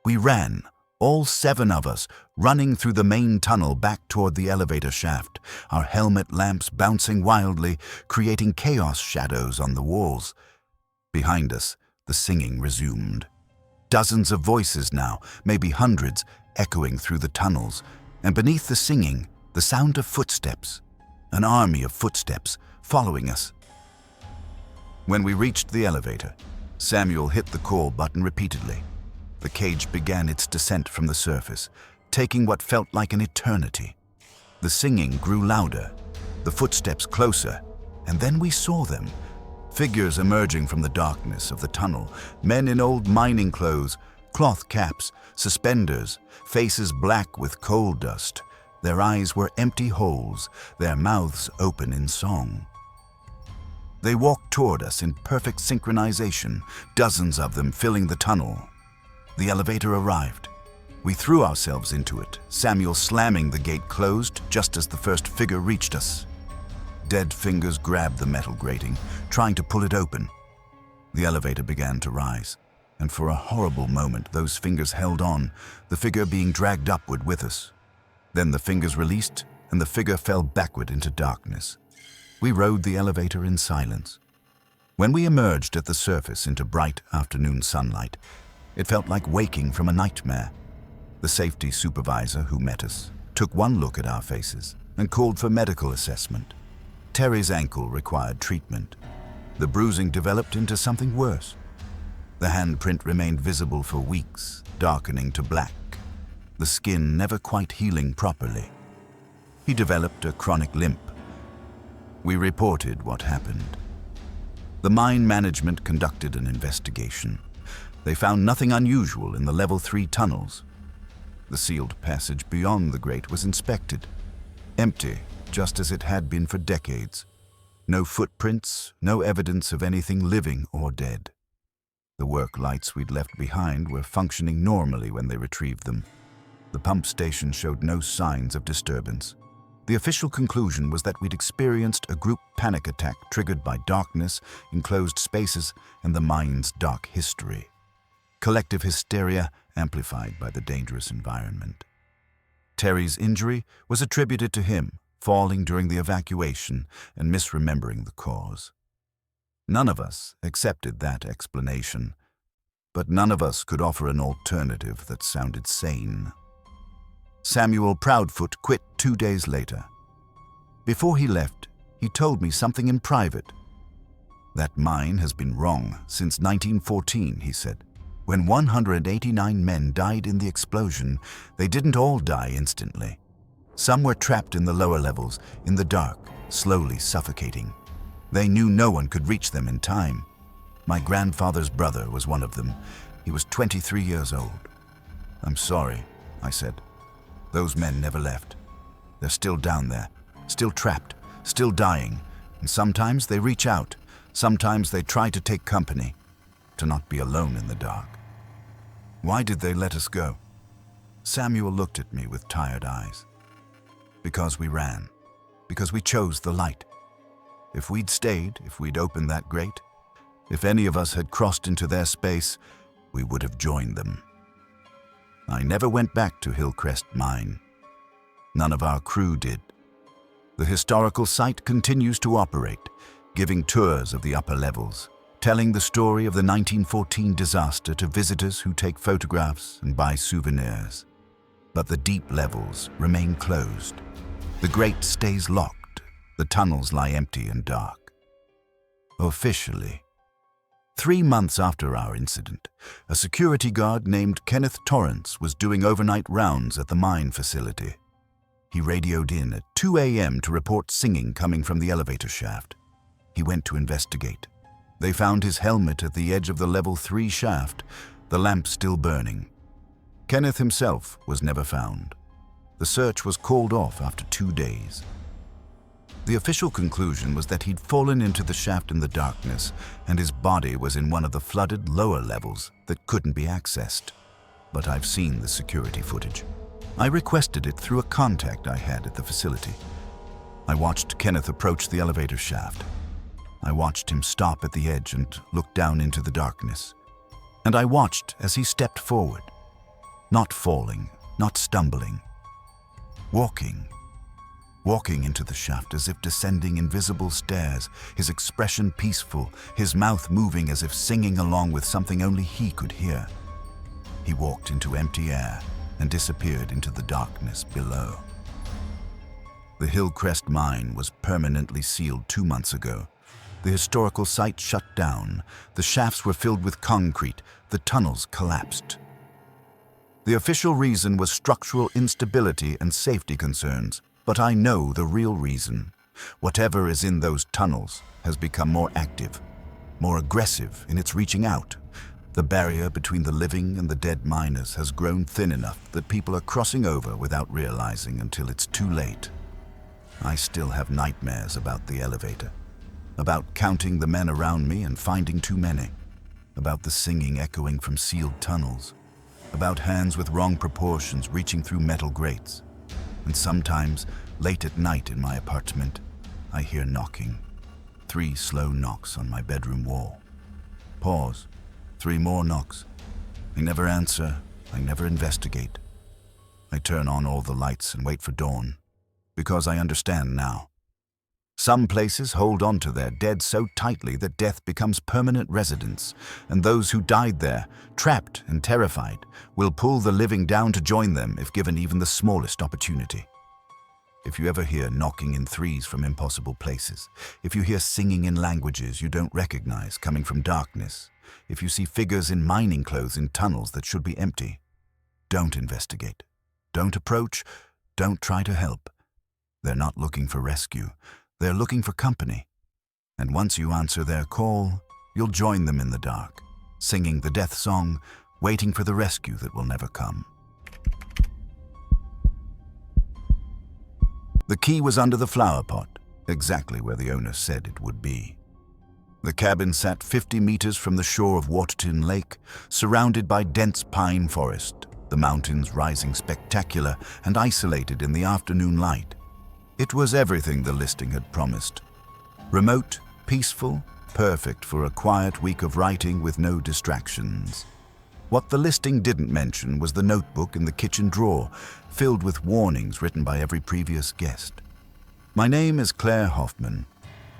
We ran, all 7 of us, running through the main tunnel back toward the elevator shaft, our helmet lamps bouncing wildly, creating chaos shadows on the walls. Behind us, the singing resumed. Dozens of voices now, maybe hundreds, echoing through the tunnels, and beneath the singing, the sound of footsteps, an army of footsteps following us. When we reached the elevator, Samuel hit the call button repeatedly. The cage began its descent from the surface, taking what felt like an eternity. The singing grew louder, the footsteps closer, and then we saw them. Figures emerging from the darkness of the tunnel, men in old mining clothes, cloth caps, suspenders, faces black with coal dust. Their eyes were empty holes, their mouths open in song. They walked toward us in perfect synchronization, dozens of them filling the tunnel. The elevator arrived. We threw ourselves into it, Samuel slamming the gate closed just as the first figure reached us. Dead fingers grabbed the metal grating, trying to pull it open. The elevator began to rise, and for a horrible moment those fingers held on, the figure being dragged upward with us. Then the fingers released, and the figure fell backward into darkness. We rode the elevator in silence. When we emerged at the surface into bright afternoon sunlight, It felt like waking from a nightmare. The safety supervisor who met us took one look at our faces and called for medical assessment. Terry's ankle required treatment. The bruising developed into something worse. The handprint remained visible for weeks, darkening to black, the skin never quite healing properly. He developed a chronic limp. We reported what happened. The mine management conducted an investigation. They found nothing unusual in the level 3 tunnels. The sealed passage beyond the grate was inspected. Empty, just as it had been for decades. No footprints, no evidence of anything living or dead. The work lights we'd left behind were functioning normally when they retrieved them. The pump station showed no signs of disturbance. The official conclusion was that we'd experienced a group panic attack triggered by darkness, enclosed spaces, and the mine's dark history. Collective hysteria amplified by the dangerous environment. Terry's injury was attributed to him falling during the evacuation and misremembering the cause. None of us accepted that explanation, but none of us could offer an alternative that sounded sane. Samuel Proudfoot quit 2 days later. Before he left, he told me something in private. That mine has been wrong since 1914, he said. When 189 men died in the explosion, they didn't all die instantly. Some were trapped in the lower levels, in the dark, slowly suffocating. They knew no one could reach them in time. My grandfather's brother was one of them. He was 23 years old. "I'm sorry," I said. "Those men never left. They're still down there, still trapped, still dying, and sometimes they reach out, sometimes they try to take company, to not be alone in the dark." "Why did they let us go?" Samuel looked at me with tired eyes. "Because we ran. Because we chose the light. If we'd stayed, if we'd opened that grate, if any of us had crossed into their space, we would have joined them." I never went back to Hillcrest Mine. None of our crew did. The historical site continues to operate, giving tours of the upper levels, telling the story of the 1914 disaster to visitors who take photographs and buy souvenirs. But the deep levels remain closed. The grate stays locked. The tunnels lie empty and dark. Officially. 3 months after our incident, a security guard named Kenneth Torrance was doing overnight rounds at the mine facility. He radioed in at 2 a.m. to report singing coming from the elevator shaft. He went to investigate. They found his helmet at the edge of the level 3 shaft, the lamp still burning. Kenneth himself was never found. The search was called off after 2 days. The official conclusion was that he'd fallen into the shaft in the darkness, and his body was in one of the flooded lower levels that couldn't be accessed. But I've seen the security footage. I requested it through a contact I had at the facility. I watched Kenneth approach the elevator shaft. I watched him stop at the edge and look down into the darkness. And I watched as he stepped forward. Not falling, not stumbling. Walking into the shaft as if descending invisible stairs, his expression peaceful, his mouth moving as if singing along with something only he could hear. He walked into empty air and disappeared into the darkness below. The Hillcrest Mine was permanently sealed 2 months ago. The historical site shut down. The shafts were filled with concrete. The tunnels collapsed. The official reason was structural instability and safety concerns. But I know the real reason. Whatever is in those tunnels has become more active, more aggressive in its reaching out. The barrier between the living and the dead miners has grown thin enough that people are crossing over without realizing until it's too late. I still have nightmares about the elevator, about counting the men around me and finding too many, about the singing echoing from sealed tunnels, about hands with wrong proportions reaching through metal grates. And sometimes, late at night in my apartment, I hear knocking. 3 slow knocks on my bedroom wall. Pause. 3 more knocks. I never answer. I never investigate. I turn on all the lights and wait for dawn, because I understand now. Some places hold on to their dead so tightly that death becomes permanent residence, and those who died there, trapped and terrified, will pull the living down to join them if given even the smallest opportunity. If you ever hear knocking in threes from impossible places, if you hear singing in languages you don't recognize coming from darkness, if you see figures in mining clothes in tunnels that should be empty, don't investigate. Don't approach. Don't try to help. They're not looking for rescue. They're looking for company. And once you answer their call, you'll join them in the dark, singing the death song, waiting for the rescue that will never come. The key was under the flower pot, exactly where the owner said it would be. The cabin sat 50 meters from the shore of Waterton Lake, surrounded by dense pine forest, the mountains rising spectacular and isolated in the afternoon light. It was everything the listing had promised. Remote, peaceful, perfect for a quiet week of writing with no distractions. What the listing didn't mention was the notebook in the kitchen drawer, filled with warnings written by every previous guest. My name is Claire Hoffman.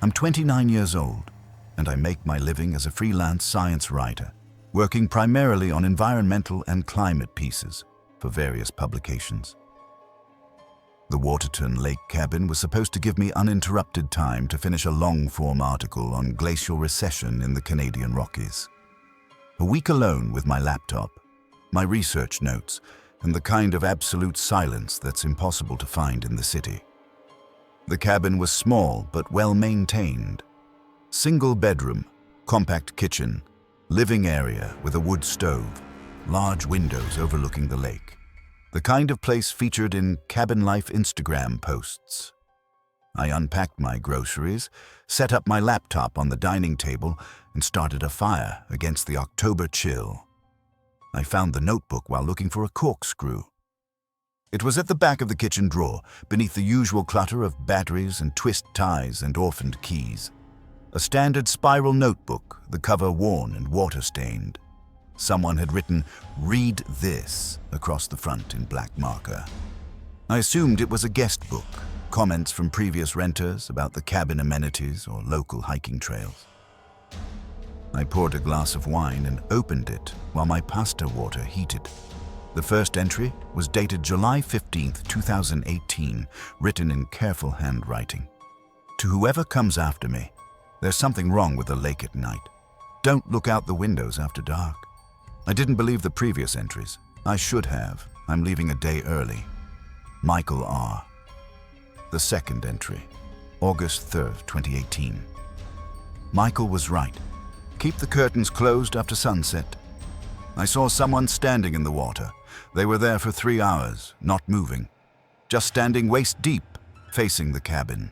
I'm 29 years old, and I make my living as a freelance science writer, working primarily on environmental and climate pieces for various publications. The Waterton Lake cabin was supposed to give me uninterrupted time to finish a long-form article on glacial recession in the Canadian Rockies. A week alone with my laptop, my research notes, and the kind of absolute silence that's impossible to find in the city. The cabin was small but well-maintained. Single bedroom, compact kitchen, living area with a wood stove, large windows overlooking the lake. The kind of place featured in cabin life Instagram posts. I unpacked my groceries, set up my laptop on the dining table, and started a fire against the October chill. I found the notebook while looking for a corkscrew. It was at the back of the kitchen drawer, beneath the usual clutter of batteries and twist ties and orphaned keys. A standard spiral notebook, the cover worn and water-stained. Someone had written, "Read this," across the front in black marker. I assumed it was a guest book, comments from previous renters about the cabin amenities or local hiking trails. I poured a glass of wine and opened it while my pasta water heated. The first entry was dated July 15th, 2018, written in careful handwriting. To whoever comes after me, there's something wrong with the lake at night. Don't look out the windows after dark. I didn't believe the previous entries. I should have. I'm leaving a day early. Michael R. The second entry, August 3rd, 2018. Michael was right. Keep the curtains closed after sunset. I saw someone standing in the water. They were there for 3 hours, not moving. Just standing waist deep, facing the cabin.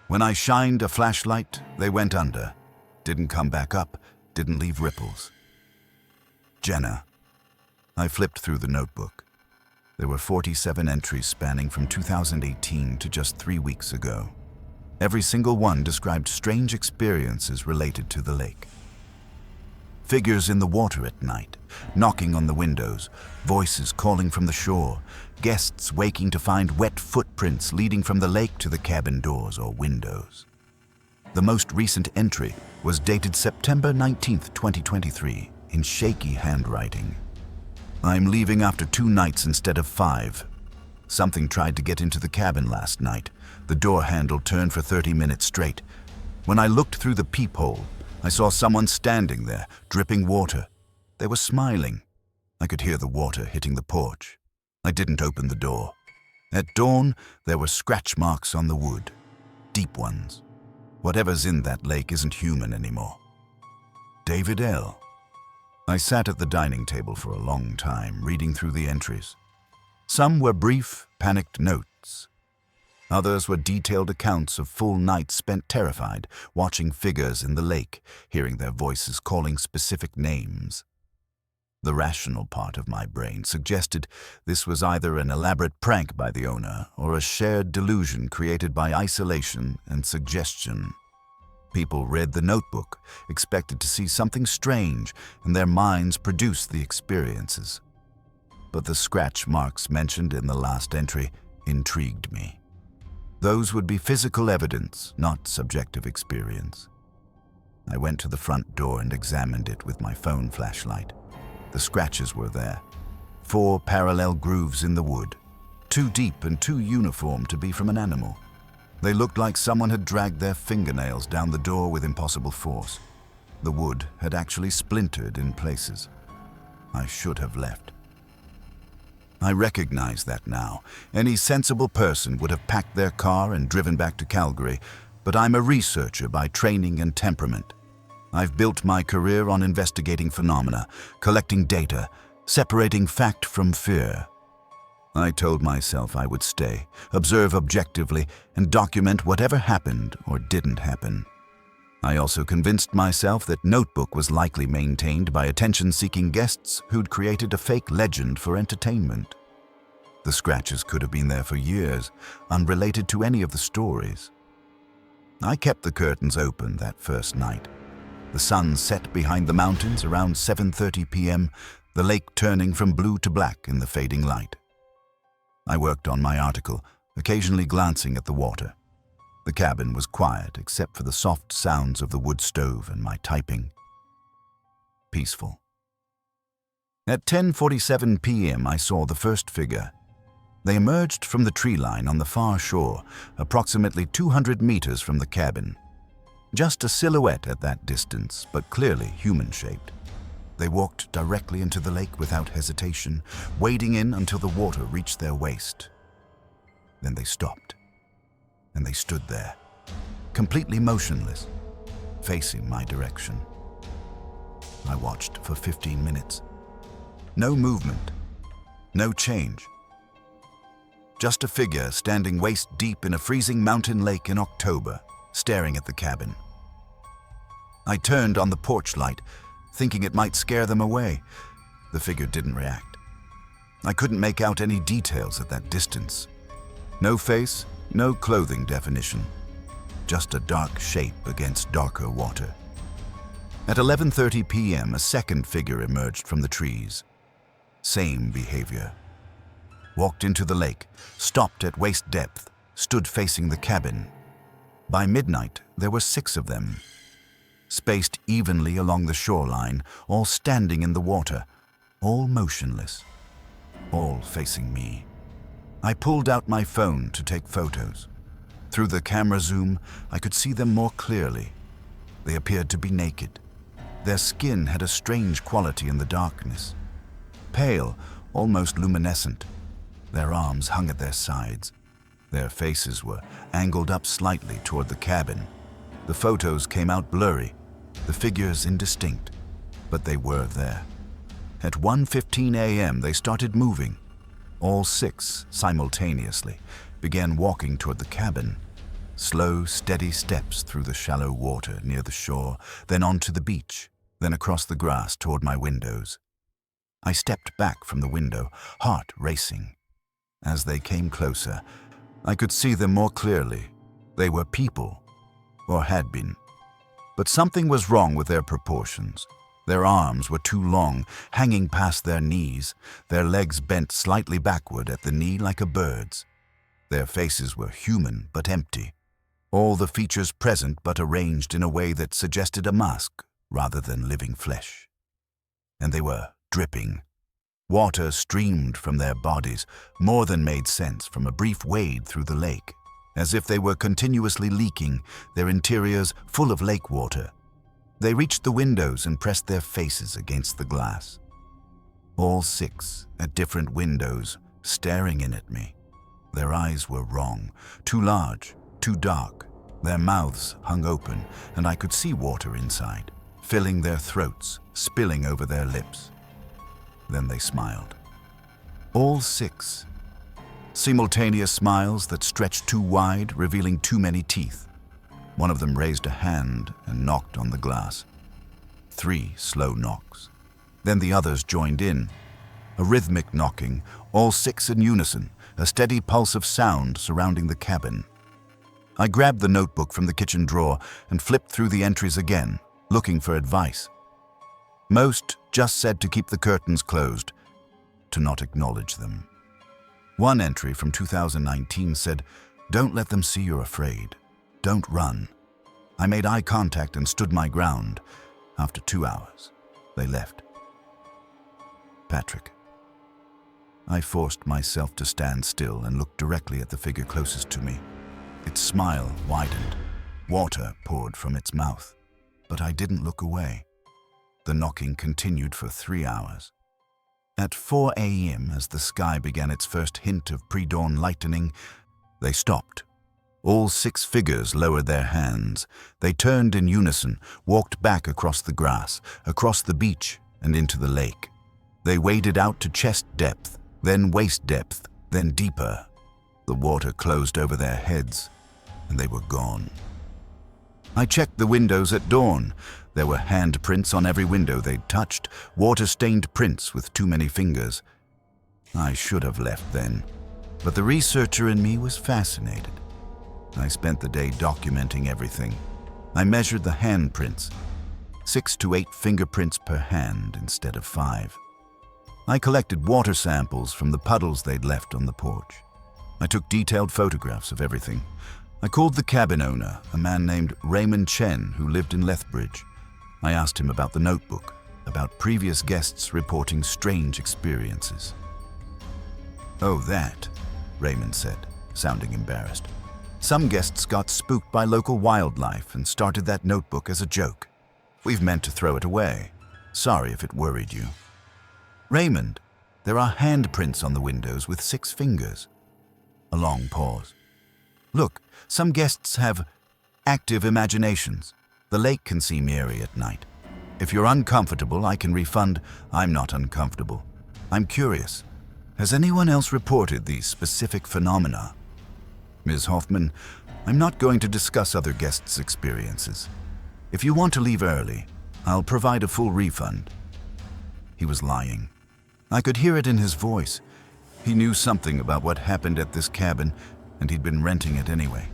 When I shined a flashlight, they went under. Didn't come back up, didn't leave ripples. Jenna. I flipped through the notebook. There were 47 entries spanning from 2018 to just 3 weeks ago. Every single one described strange experiences related to the lake. Figures in the water at night, knocking on the windows, voices calling from the shore, guests waking to find wet footprints leading from the lake to the cabin doors or windows. The most recent entry was dated September 19th, 2023, in shaky handwriting. I'm leaving after 2 nights instead of 5. Something tried to get into the cabin last night. The door handle turned for 30 minutes straight. When I looked through the peephole, I saw someone standing there, dripping water. They were smiling. I could hear the water hitting the porch. I didn't open the door. At dawn, there were scratch marks on the wood. Deep ones. Whatever's in that lake isn't human anymore. David L. I sat at the dining table for a long time, reading through the entries. Some were brief, panicked notes. Others were detailed accounts of full nights spent terrified, watching figures in the lake, hearing their voices calling specific names. The rational part of my brain suggested this was either an elaborate prank by the owner or a shared delusion created by isolation and suggestion. People read the notebook, expected to see something strange, and their minds produced the experiences. But the scratch marks mentioned in the last entry intrigued me. Those would be physical evidence, not subjective experience. I went to the front door and examined it with my phone flashlight. The scratches were there. 4 parallel grooves in the wood, too deep and too uniform to be from an animal. They looked like someone had dragged their fingernails down the door with impossible force. The wood had actually splintered in places. I should have left. I recognize that now. Any sensible person would have packed their car and driven back to Calgary, but I'm a researcher by training and temperament. I've built my career on investigating phenomena, collecting data, separating fact from fear. I told myself I would stay, observe objectively, and document whatever happened or didn't happen. I also convinced myself that Notebook was likely maintained by attention-seeking guests who'd created a fake legend for entertainment. The scratches could have been there for years, unrelated to any of the stories. I kept the curtains open that first night. The sun set behind the mountains around 7:30 p.m., the lake turning from blue to black in the fading light. I worked on my article, occasionally glancing at the water. The cabin was quiet except for the soft sounds of the wood stove and my typing. Peaceful. At 10:47 p.m. I saw the first figure. They emerged from the tree line on the far shore, approximately 200 meters from the cabin. Just a silhouette at that distance, but clearly human-shaped. They walked directly into the lake without hesitation, wading in until the water reached their waist. Then they stopped, and they stood there, completely motionless, facing my direction. I watched for 15 minutes. No movement, no change. Just a figure standing waist-deep in a freezing mountain lake in October, staring at the cabin. I turned on the porch light, thinking it might scare them away. The figure didn't react. I couldn't make out any details at that distance. No face, no clothing definition. Just a dark shape against darker water. At 11:30 p.m., a second figure emerged from the trees. Same behavior. Walked into the lake, stopped at waist depth, stood facing the cabin. By midnight, there were 6 of them, spaced evenly along the shoreline, all standing in the water, all motionless, all facing me. I pulled out my phone to take photos. Through the camera zoom, I could see them more clearly. They appeared to be naked. Their skin had a strange quality in the darkness. Pale, almost luminescent. Their arms hung at their sides. Their faces were angled up slightly toward the cabin. The photos came out blurry, the figures indistinct, but they were there. At 1:15 a.m., they started moving. All 6, simultaneously, began walking toward the cabin. Slow, steady steps through the shallow water near the shore, then onto the beach, then across the grass toward my windows. I stepped back from the window, heart racing. As they came closer, I could see them more clearly. They were people, or had been. But something was wrong with their proportions. Their arms were too long, hanging past their knees, their legs bent slightly backward at the knee like a bird's. Their faces were human but empty, all the features present but arranged in a way that suggested a mask rather than living flesh. And they were dripping. Water streamed from their bodies, more than made sense from a brief wade through the lake, as if they were continuously leaking, their interiors full of lake water. They reached the windows and pressed their faces against the glass. All 6, at different windows, staring in at me. Their eyes were wrong, too large, too dark. Their mouths hung open, and I could see water inside, filling their throats, spilling over their lips. Then they smiled. All 6. Simultaneous smiles that stretched too wide, revealing too many teeth. One of them raised a hand and knocked on the glass. 3 slow knocks. Then the others joined in. A rhythmic knocking, all 6 in unison, a steady pulse of sound surrounding the cabin. I grabbed the notebook from the kitchen drawer and flipped through the entries again, looking for advice. Most just said to keep the curtains closed, to not acknowledge them. One entry from 2019 said, Don't let them see you're afraid. Don't run. I made eye contact and stood my ground. After 2 hours, they left. Patrick. I forced myself to stand still and look directly at the figure closest to me. Its smile widened. Water poured from its mouth. But I didn't look away. The knocking continued for 3 hours. At 4 a.m., as the sky began its first hint of pre-dawn lightening, they stopped. All 6 figures lowered their hands. They turned in unison, walked back across the grass, across the beach, and into the lake. They waded out to chest depth, then waist depth, then deeper. The water closed over their heads, and they were gone. I checked the windows at dawn. There were handprints on every window they'd touched, water-stained prints with too many fingers. I should have left then, but the researcher in me was fascinated. I spent the day documenting everything. I measured the handprints, 6 to 8 fingerprints per hand instead of 5. I collected water samples from the puddles they'd left on the porch. I took detailed photographs of everything. I called the cabin owner, a man named Raymond Chen, who lived in Lethbridge. I asked him about the notebook, about previous guests reporting strange experiences. "Oh, that," Raymond said, sounding embarrassed. "Some guests got spooked by local wildlife and started that notebook as a joke. We've meant to throw it away. Sorry if it worried you." "Raymond, there are handprints on the windows with 6 fingers." A long pause. "Look, some guests have active imaginations. The lake can seem eerie at night. If you're uncomfortable, I can refund." "I'm not uncomfortable. I'm curious. Has anyone else reported these specific phenomena?" "Ms. Hoffman, I'm not going to discuss other guests' experiences. If you want to leave early, I'll provide a full refund." He was lying. I could hear it in his voice. He knew something about what happened at this cabin, and he'd been renting it anyway.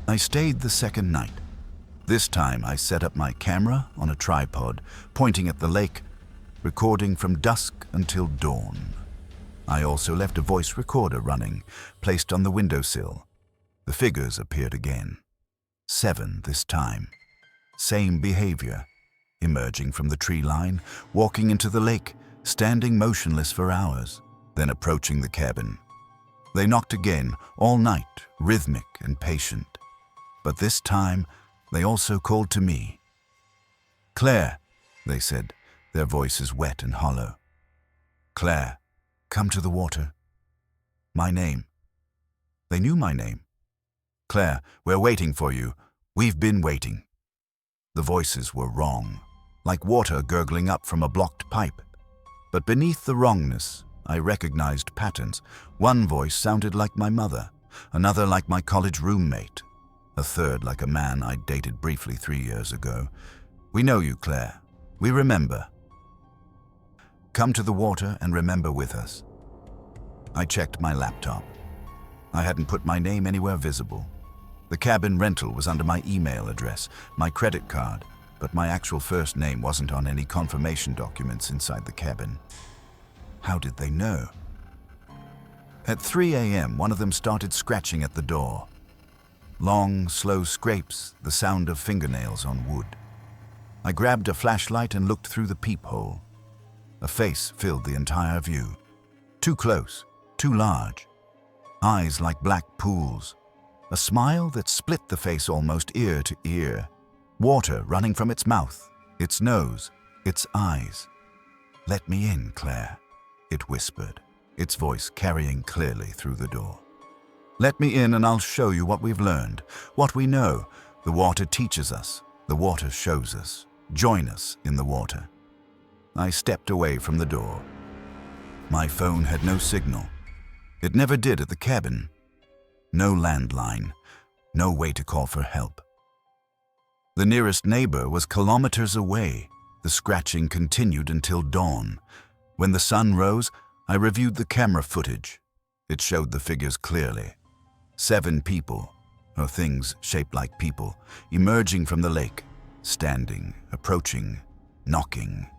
I stayed the second night. This time I set up my camera on a tripod, pointing at the lake, recording from dusk until dawn. I also left a voice recorder running, placed on the windowsill. The figures appeared again. 7 this time. Same behavior. Emerging from the tree line, walking into the lake, standing motionless for hours, then approaching the cabin. They knocked again, all night, rhythmic and patient. But this time, they also called to me. "Claire," they said, their voices wet and hollow. "Claire, come to the water." My name. They knew my name. "Claire, we're waiting for you. We've been waiting." The voices were wrong, like water gurgling up from a blocked pipe. But beneath the wrongness, I recognized patterns. One voice sounded like my mother, another like my college roommate, a third like a man I'd dated briefly 3 years ago. "We know you, Claire. We remember. Come to the water and remember with us." I checked my laptop. I hadn't put my name anywhere visible. The cabin rental was under my email address, my credit card, but my actual first name wasn't on any confirmation documents inside the cabin. How did they know? At 3 a.m., one of them started scratching at the door. Long, slow scrapes, the sound of fingernails on wood. I grabbed a flashlight and looked through the peephole. A face filled the entire view. Too close, too large. Eyes like black pools. A smile that split the face almost ear to ear. Water running from its mouth, its nose, its eyes. "Let me in, Claire," it whispered, its voice carrying clearly through the door. "Let me in and I'll show you what we've learned, what we know. The water teaches us. The water shows us. Join us in the water." I stepped away from the door. My phone had no signal. It never did at the cabin. No landline, no way to call for help. The nearest neighbor was kilometers away. The scratching continued until dawn. When the sun rose, I reviewed the camera footage. It showed the figures clearly. 7 people, or things shaped like people, emerging from the lake, standing, approaching, knocking.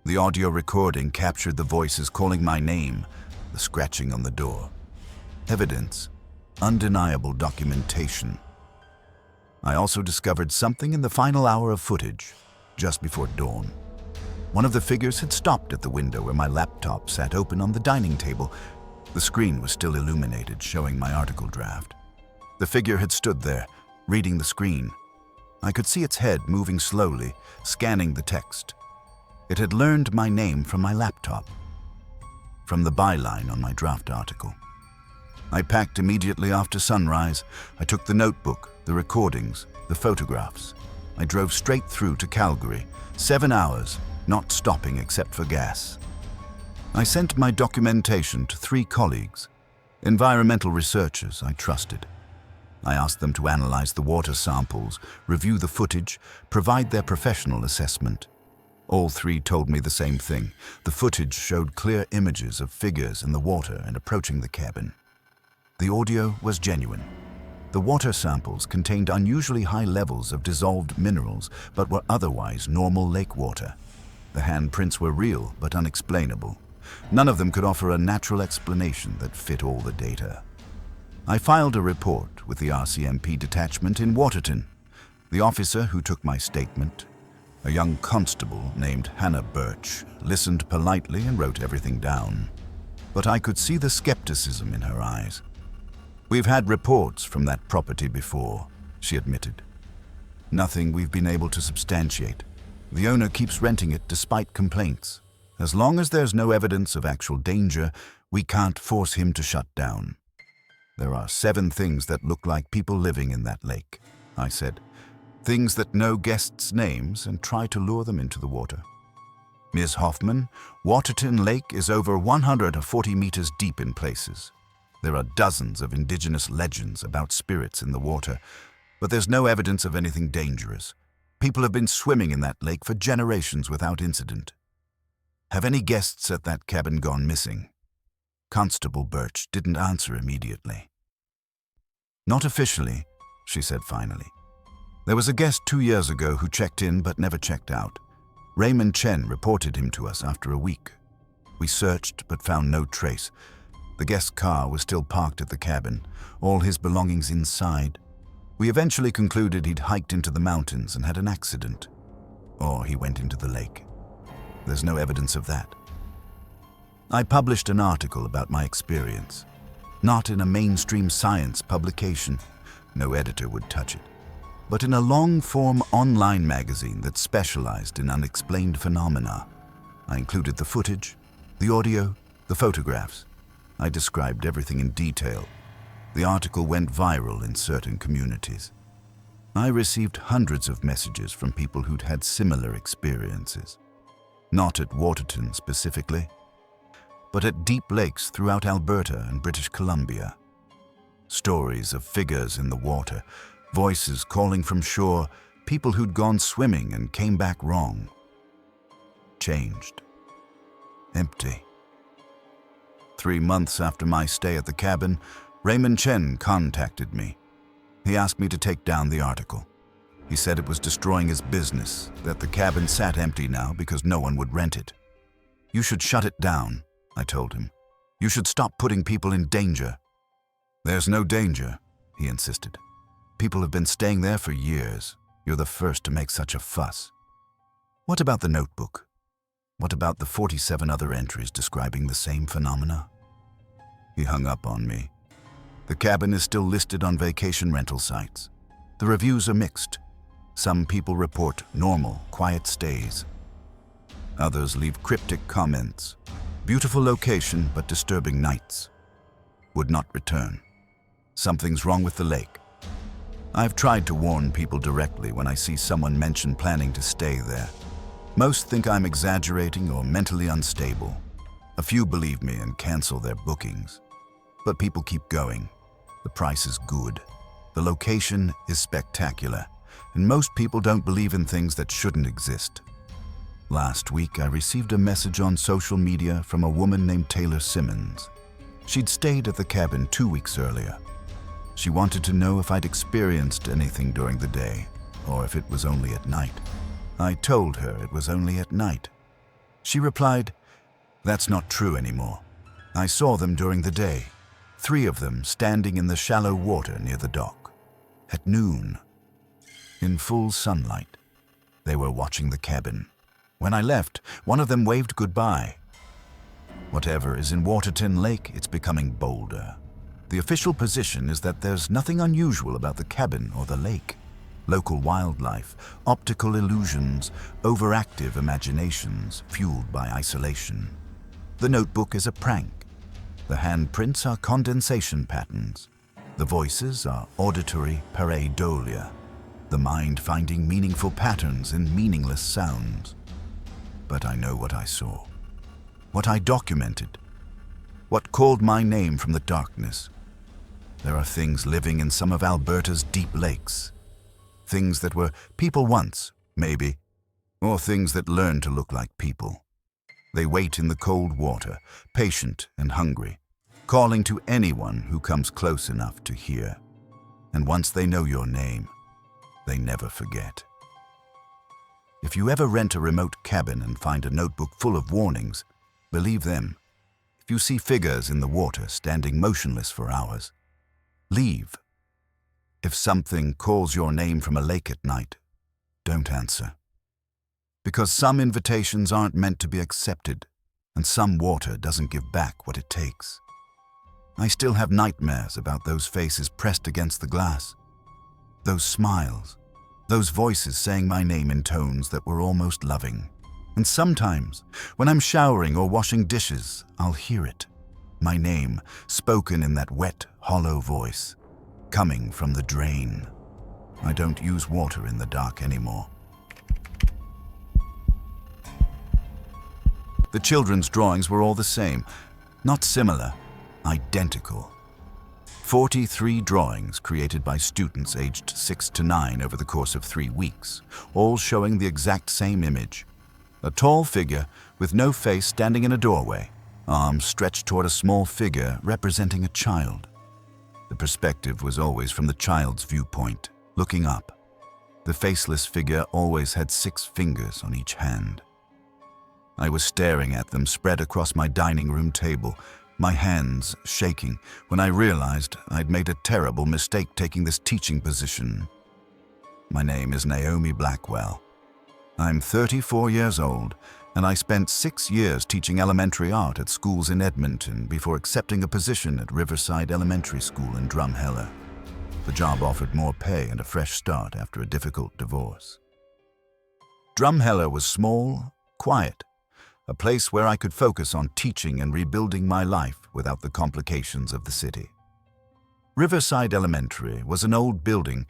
The audio recording captured the voices calling my name, the scratching on the door. Evidence, undeniable documentation. I also discovered something in the final hour of footage, just before dawn. One of the figures had stopped at the window where my laptop sat open on the dining table. The screen was still illuminated, showing my article draft. The figure had stood there, reading the screen. I could see its head moving slowly, scanning the text. It had learned my name from my laptop, from the byline on my draft article. I packed immediately after sunrise. I took the notebook, the recordings, the photographs. I drove straight through to Calgary, 7 hours, not stopping except for gas. I sent my documentation to 3 colleagues, environmental researchers I trusted. I asked them to analyze the water samples, review the footage, provide their professional assessment. All 3 told me the same thing. The footage showed clear images of figures in the water and approaching the cabin. The audio was genuine. The water samples contained unusually high levels of dissolved minerals, but were otherwise normal lake water. The handprints were real, but unexplainable. None of them could offer a natural explanation that fit all the data. I filed a report with the RCMP detachment in Waterton. The officer who took my statement, a young constable named Hannah Birch, listened politely and wrote everything down. But I could see the skepticism in her eyes. "We've had reports from that property before," she admitted. "Nothing we've been able to substantiate. The owner keeps renting it despite complaints. As long as there's no evidence of actual danger, we can't force him to shut down." "There are 7 things that look like people living in that lake," I said. "Things that know guests' names and try to lure them into the water." "Ms. Hoffman, Waterton Lake is over 140 meters deep in places. There are dozens of indigenous legends about spirits in the water, but there's no evidence of anything dangerous. People have been swimming in that lake for generations without incident." "Have any guests at that cabin gone missing?" Constable Birch didn't answer immediately. "Not officially," she said finally. "There was a guest 2 years ago who checked in but never checked out. Raymond Chen reported him to us after a week. We searched but found no trace. The guest's car was still parked at the cabin, all his belongings inside. We eventually concluded he'd hiked into the mountains and had an accident. Or he went into the lake. There's no evidence of that." I published an article about my experience, not in a mainstream science publication. No editor would touch it, but in a long-form online magazine that specialized in unexplained phenomena. I included the footage, the audio, the photographs. I described everything in detail. The article went viral in certain communities. I received hundreds of messages from people who'd had similar experiences. Not at Waterton specifically, but at deep lakes throughout Alberta and British Columbia. Stories of figures in the water, voices calling from shore, people who'd gone swimming and came back wrong. Changed. Empty. 3 months after my stay at the cabin, Raymond Chen contacted me. He asked me to take down the article. He said it was destroying his business, that the cabin sat empty now because no one would rent it. "You should shut it down," I told him. "You should stop putting people in danger." "There's no danger," he insisted. "People have been staying there for years. You're the first to make such a fuss." "What about the notebook? What about the 47 other entries describing the same phenomena?" He hung up on me. "The cabin is still listed on vacation rental sites. The reviews are mixed. Some people report normal, quiet stays. Others leave cryptic comments. Beautiful location, but disturbing nights. Would not return. Something's wrong with the lake. I've tried to warn people directly when I see someone mention planning to stay there. Most think I'm exaggerating or mentally unstable. A few believe me and cancel their bookings. But people keep going. The price is good. The location is spectacular. And most people don't believe in things that shouldn't exist. Last week, I received a message on social media from a woman named Taylor Simmons. She'd stayed at the cabin 2 weeks earlier. She wanted to know if I'd experienced anything during the day, or if it was only at night. I told her it was only at night. She replied, "That's not true anymore. I saw them during the day. 3 of them standing in the shallow water near the dock. At noon, in full sunlight, they were watching the cabin. When I left, one of them waved goodbye. Whatever is in Waterton Lake, it's becoming bolder. The official position is that there's nothing unusual about the cabin or the lake. Local wildlife, optical illusions, overactive imaginations fueled by isolation. The notebook is a prank. The handprints are condensation patterns. The voices are auditory pareidolia. The mind finding meaningful patterns in meaningless sounds. But I know what I saw. What I documented. What called my name from the darkness. There are things living in some of Alberta's deep lakes. Things that were people once, maybe, or things that learned to look like people. They wait in the cold water, patient and hungry, calling to anyone who comes close enough to hear. And once they know your name, they never forget. If you ever rent a remote cabin and find a notebook full of warnings, believe them. If you see figures in the water standing motionless for hours, leave. If something calls your name from a lake at night, don't answer. Because some invitations aren't meant to be accepted, and some water doesn't give back what it takes. I still have nightmares about those faces pressed against the glass. Those smiles, those voices saying my name in tones that were almost loving. And sometimes, when I'm showering or washing dishes, I'll hear it. My name, spoken in that wet, hollow voice, coming from the drain. I don't use water in the dark anymore. The children's drawings were all the same, not similar, identical. 43 drawings created by students aged 6 to 9 over the course of 3 weeks, all showing the exact same image. A tall figure with no face standing in a doorway, arms stretched toward a small figure representing a child. The perspective was always from the child's viewpoint, looking up. The faceless figure always had 6 fingers on each hand. I was staring at them spread across my dining room table, my hands shaking, when I realized I'd made a terrible mistake taking this teaching position. My name is Naomi Blackwell. I'm 34 years old, and I spent 6 years teaching elementary art at schools in Edmonton before accepting a position at Riverside Elementary School in Drumheller. The job offered more pay and a fresh start after a difficult divorce. Drumheller was small, quiet, a place where I could focus on teaching and rebuilding my life without the complications of the city. Riverside Elementary was an old building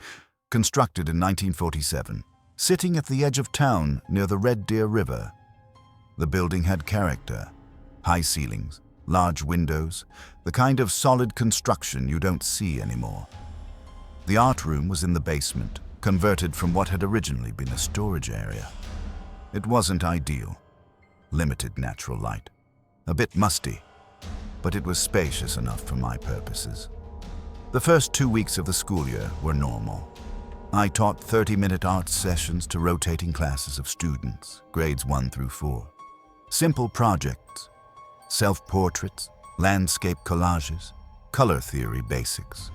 constructed in 1947, sitting at the edge of town near the Red Deer River. The building had character, high ceilings, large windows, the kind of solid construction you don't see anymore. The art room was in the basement, converted from what had originally been a storage area. It wasn't ideal. Limited natural light, a bit musty, but it was spacious enough for my purposes. The first 2 weeks of the school year were normal. I taught 30-minute art sessions to rotating classes of students, grades 1 through 4. Simple projects, self-portraits, landscape collages, color theory basics.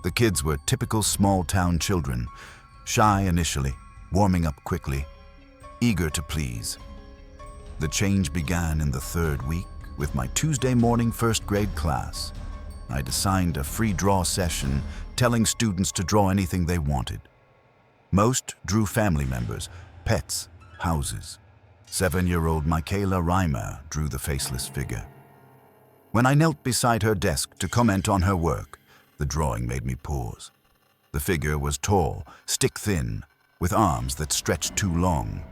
The kids were typical small-town children, shy initially, warming up quickly, eager to please. The change began in the 3rd week with my Tuesday morning 1st grade class. I'd assigned a free draw session telling students to draw anything they wanted. Most drew family members, pets, houses. 7-year-old Michaela Reimer drew the faceless figure. When I knelt beside her desk to comment on her work, the drawing made me pause. The figure was tall, stick-thin, with arms that stretched too long.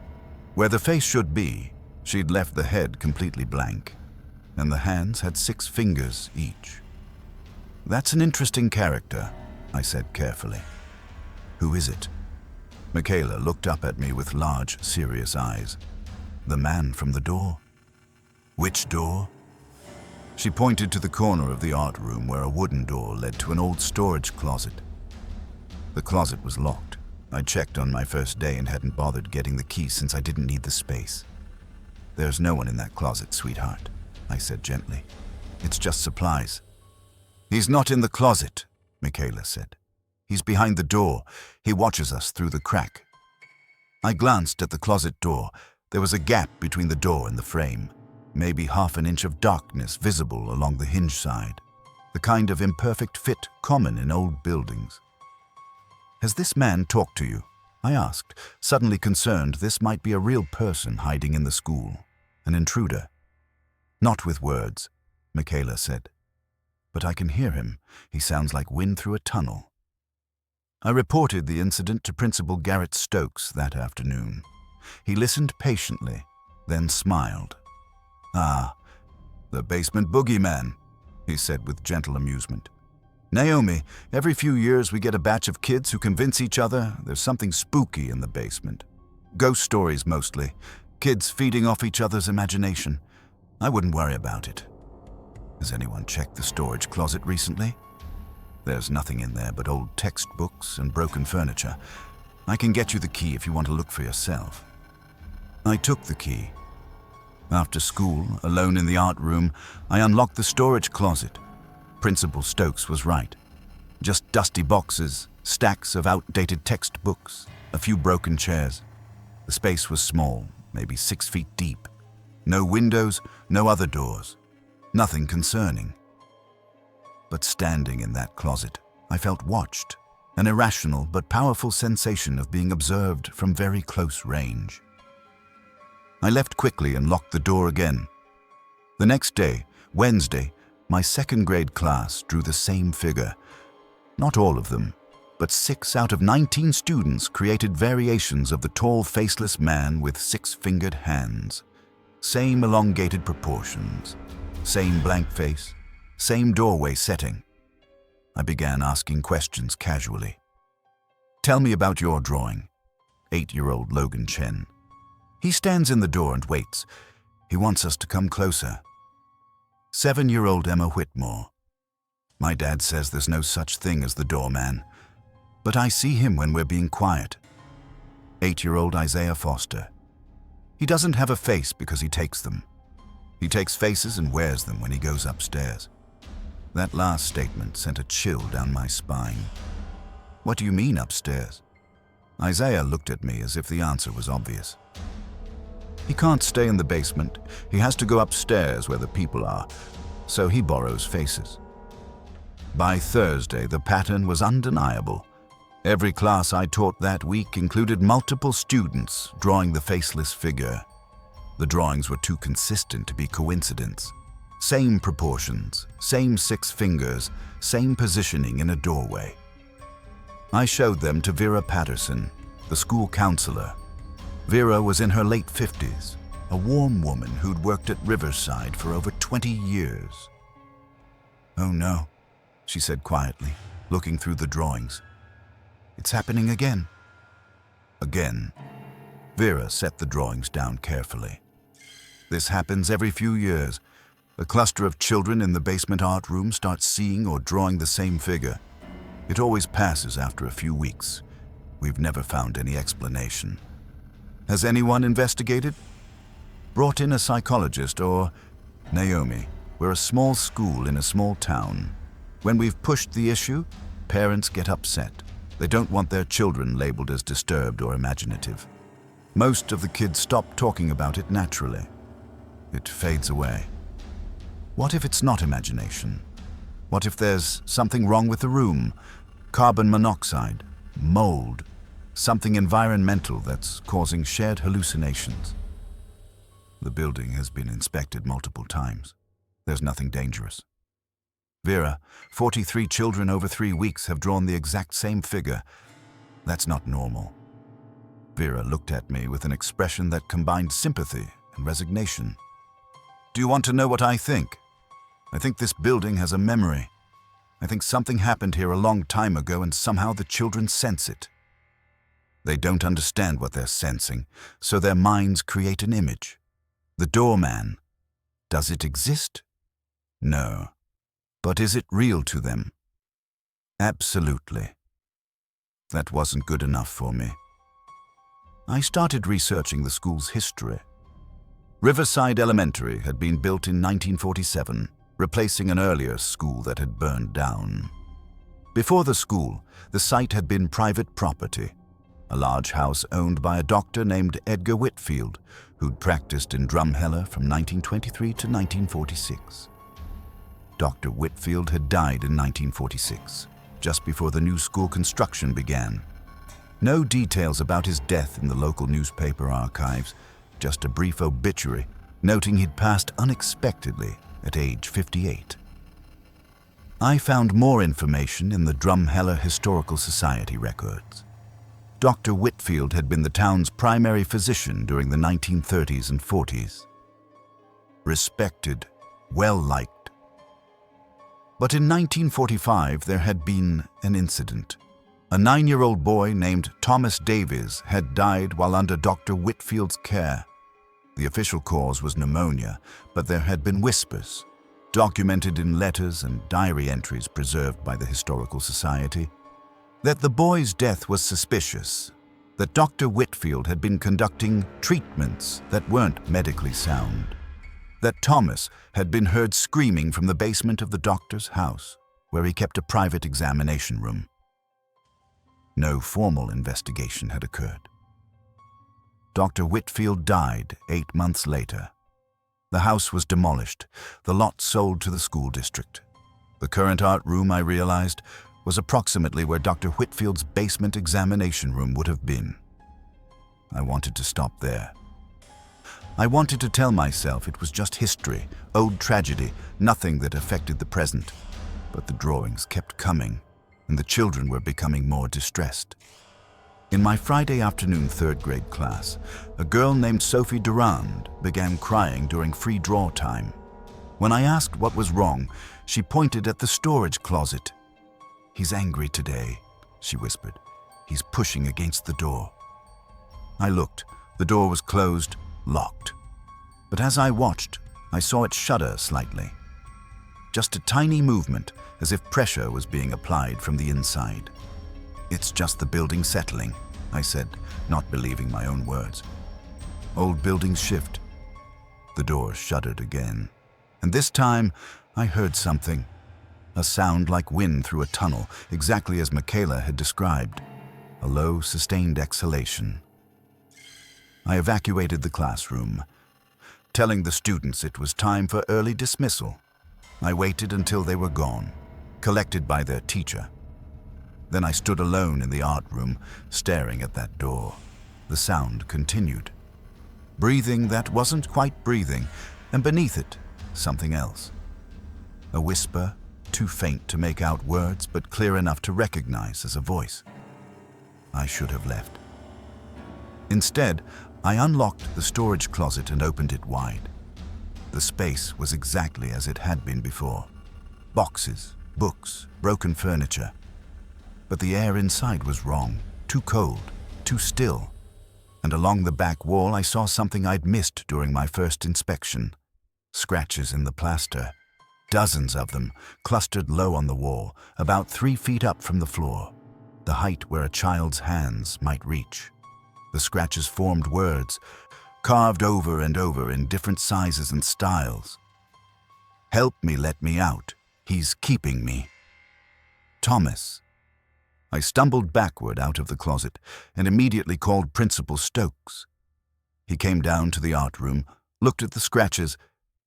Where the face should be, she'd left the head completely blank, and the hands had 6 fingers each. "That's an interesting character," I said carefully. "Who is it?" Michaela looked up at me with large, serious eyes. "The man from the door." "Which door?" She pointed to the corner of the art room where a wooden door led to an old storage closet. The closet was locked. I checked on my first day and hadn't bothered getting the key since I didn't need the space. "There's no one in that closet, sweetheart," I said gently. "It's just supplies." "He's not in the closet," Michaela said. "He's behind the door. He watches us through the crack." I glanced at the closet door. There was a gap between the door and the frame, maybe half an inch of darkness visible along the hinge side, the kind of imperfect fit common in old buildings. "Has this man talked to you?" I asked, suddenly concerned this might be a real person hiding in the school, an intruder. "Not with words," Michaela said. "But I can hear him. He sounds like wind through a tunnel." I reported the incident to Principal Garrett Stokes that afternoon. He listened patiently, then smiled. "Ah, the basement boogeyman," he said with gentle amusement. "Naomi, every few years we get a batch of kids who convince each other there's something spooky in the basement. Ghost stories mostly, kids feeding off each other's imagination. I wouldn't worry about it. Has anyone checked the storage closet recently? There's nothing in there but old textbooks and broken furniture. I can get you the key if you want to look for yourself." I took the key. After school, alone in the art room, I unlocked the storage closet. Principal Stokes was right. Just dusty boxes, stacks of outdated textbooks, a few broken chairs. The space was small, maybe 6 feet deep. No windows, no other doors. Nothing concerning. But standing in that closet, I felt watched, an irrational but powerful sensation of being observed from very close range. I left quickly and locked the door again. The next day, Wednesday, my second grade class drew the same figure. Not all of them, but 6 out of 19 students created variations of the tall, faceless man with 6-fingered hands. Same elongated proportions, same blank face, same doorway setting. I began asking questions casually. "Tell me about your drawing." 8-year-old Logan Chen. He stands in the door and waits. He wants us to come closer. 7-year-old Emma Whitmore. My dad says there's no such thing as the doorman, but I see him when we're being quiet. 8-year-old Isaiah Foster. He doesn't have a face because he takes them. He takes faces and wears them when he goes upstairs. That last statement sent a chill down my spine. "What do you mean upstairs?" Isaiah looked at me as if the answer was obvious. "He can't stay in the basement. He has to go upstairs where the people are, so he borrows faces." By Thursday, the pattern was undeniable. Every class I taught that week included multiple students drawing the faceless figure. The drawings were too consistent to be coincidence. Same proportions, same 6 fingers, same positioning in a doorway. I showed them to Vera Patterson, the school counselor. Vera was in her late 50s, a warm woman who'd worked at Riverside for over 20 years. "Oh no," she said quietly, looking through the drawings. "It's happening again." Again. Vera set the drawings down carefully. "This happens every few years. A cluster of children in the basement art room starts seeing or drawing the same figure. It always passes after a few weeks. We've never found any explanation." "Has anyone investigated? Brought in a psychologist or—" "Naomi, we're a small school in a small town. When we've pushed the issue, parents get upset. They don't want their children labeled as disturbed or imaginative. Most of the kids stop talking about it naturally. It fades away. What if it's not imagination? What if there's something wrong with the room? Carbon monoxide, mold, something environmental that's causing shared hallucinations?" "The building has been inspected multiple times. There's nothing dangerous." "Vera, 43 children over 3 weeks have drawn the exact same figure. That's not normal." Vera looked at me with an expression that combined sympathy and resignation. "Do you want to know what I think? I think this building has a memory. I think something happened here a long time ago and somehow the children sense it. They don't understand what they're sensing, so their minds create an image. The doorman. Does it exist? No. But is it real to them? Absolutely." That wasn't good enough for me. I started researching the school's history. Riverside Elementary had been built in 1947. replacing an earlier school that had burned down. Before the school, the site had been private property, a large house owned by a doctor named Edgar Whitfield, who'd practiced in Drumheller from 1923 to 1946. Dr. Whitfield had died in 1946, just before the new school construction began. No details about his death in the local newspaper archives, just a brief obituary noting he'd passed unexpectedly at age 58. I found more information in the Drumheller Historical Society records. Dr. Whitfield had been the town's primary physician during the 1930s and 40s. Respected, well-liked. But in 1945, there had been an incident. A 9-year-old boy named Thomas Davies had died while under Dr. Whitfield's care. The official cause was pneumonia, but there had been whispers, documented in letters and diary entries preserved by the Historical Society, that the boy's death was suspicious, that Dr. Whitfield had been conducting treatments that weren't medically sound, that Thomas had been heard screaming from the basement of the doctor's house, where he kept a private examination room. No formal investigation had occurred. Dr. Whitfield died 8 months later. The house was demolished, the lot sold to the school district. The current art room, I realized, was approximately where Dr. Whitfield's basement examination room would have been. I wanted to stop there. I wanted to tell myself it was just history, old tragedy, nothing that affected the present. But the drawings kept coming, and the children were becoming more distressed. In my Friday afternoon 3rd grade class, a girl named Sophie Durand began crying during free draw time. When I asked what was wrong, she pointed at the storage closet. "He's angry today," she whispered. "He's pushing against the door." I looked. The door was closed, locked. But as I watched, I saw it shudder slightly. Just a tiny movement, as if pressure was being applied from the inside. "It's just the building settling," I said, not believing my own words. "Old buildings shift." The door shuddered again, and this time I heard something. A sound like wind through a tunnel, exactly as Michaela had described. A low, sustained exhalation. I evacuated the classroom, telling the students it was time for early dismissal. I waited until they were gone, collected by their teacher. Then I stood alone in the art room, staring at that door. The sound continued. Breathing that wasn't quite breathing, and beneath it, something else. A whisper, too faint to make out words, but clear enough to recognize as a voice. I should have left. Instead, I unlocked the storage closet and opened it wide. The space was exactly as it had been before. Boxes, books, broken furniture. But the air inside was wrong, too cold, too still. And along the back wall I saw something I'd missed during my first inspection. Scratches in the plaster. Dozens of them, clustered low on the wall, about 3 feet up from the floor, the height where a child's hands might reach. The scratches formed words, carved over and over in different sizes and styles. "Help me let me out. He's keeping me. Thomas." I stumbled backward out of the closet and immediately called Principal Stokes. He came down to the art room, looked at the scratches,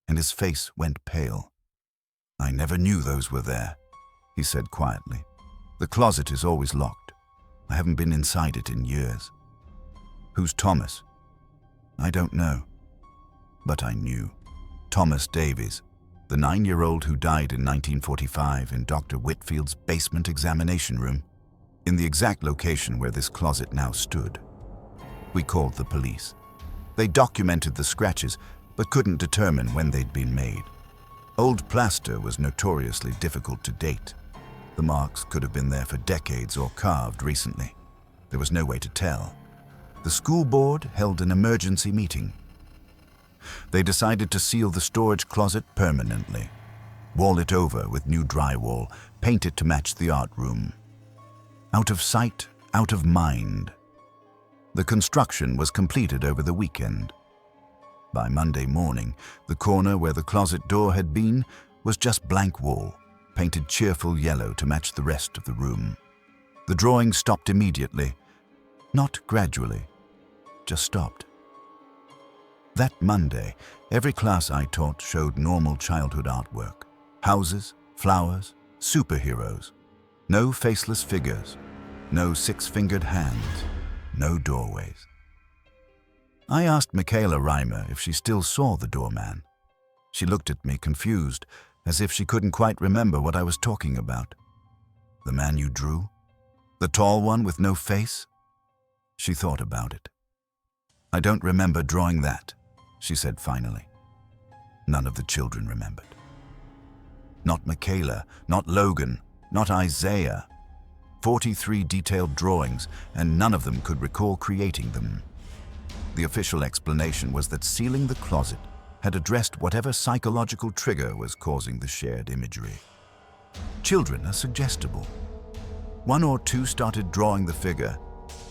and his face went pale. "I never knew those were there," he said quietly. "The closet is always locked. I haven't been inside it in years." "Who's Thomas?" "I don't know." But I knew. Thomas Davies, the 9-year-old who died in 1945 in Dr. Whitfield's basement examination room, in the exact location where this closet now stood. We called the police. They documented the scratches, but couldn't determine when they'd been made. Old plaster was notoriously difficult to date. The marks could have been there for decades or carved recently. There was no way to tell. The school board held an emergency meeting. They decided to seal the storage closet permanently, wall it over with new drywall, paint it to match the art room. Out of sight, out of mind. The construction was completed over the weekend. By Monday morning, the corner where the closet door had been was just blank wall, painted cheerful yellow to match the rest of the room. The drawing stopped immediately, not gradually, just stopped. That Monday, every class I taught showed normal childhood artwork. Houses, flowers, superheroes. No faceless figures, no six-fingered hands, no doorways. I asked Michaela Reimer if she still saw the doorman. She looked at me confused, as if she couldn't quite remember what I was talking about. The man you drew? The tall one with no face? She thought about it. I don't remember drawing that, she said finally. None of the children remembered. Not Michaela, not Logan, not Isaiah. 43 detailed drawings, and none of them could recall creating them. The official explanation was that sealing the closet had addressed whatever psychological trigger was causing the shared imagery. Children are suggestible. One or two started drawing the figure,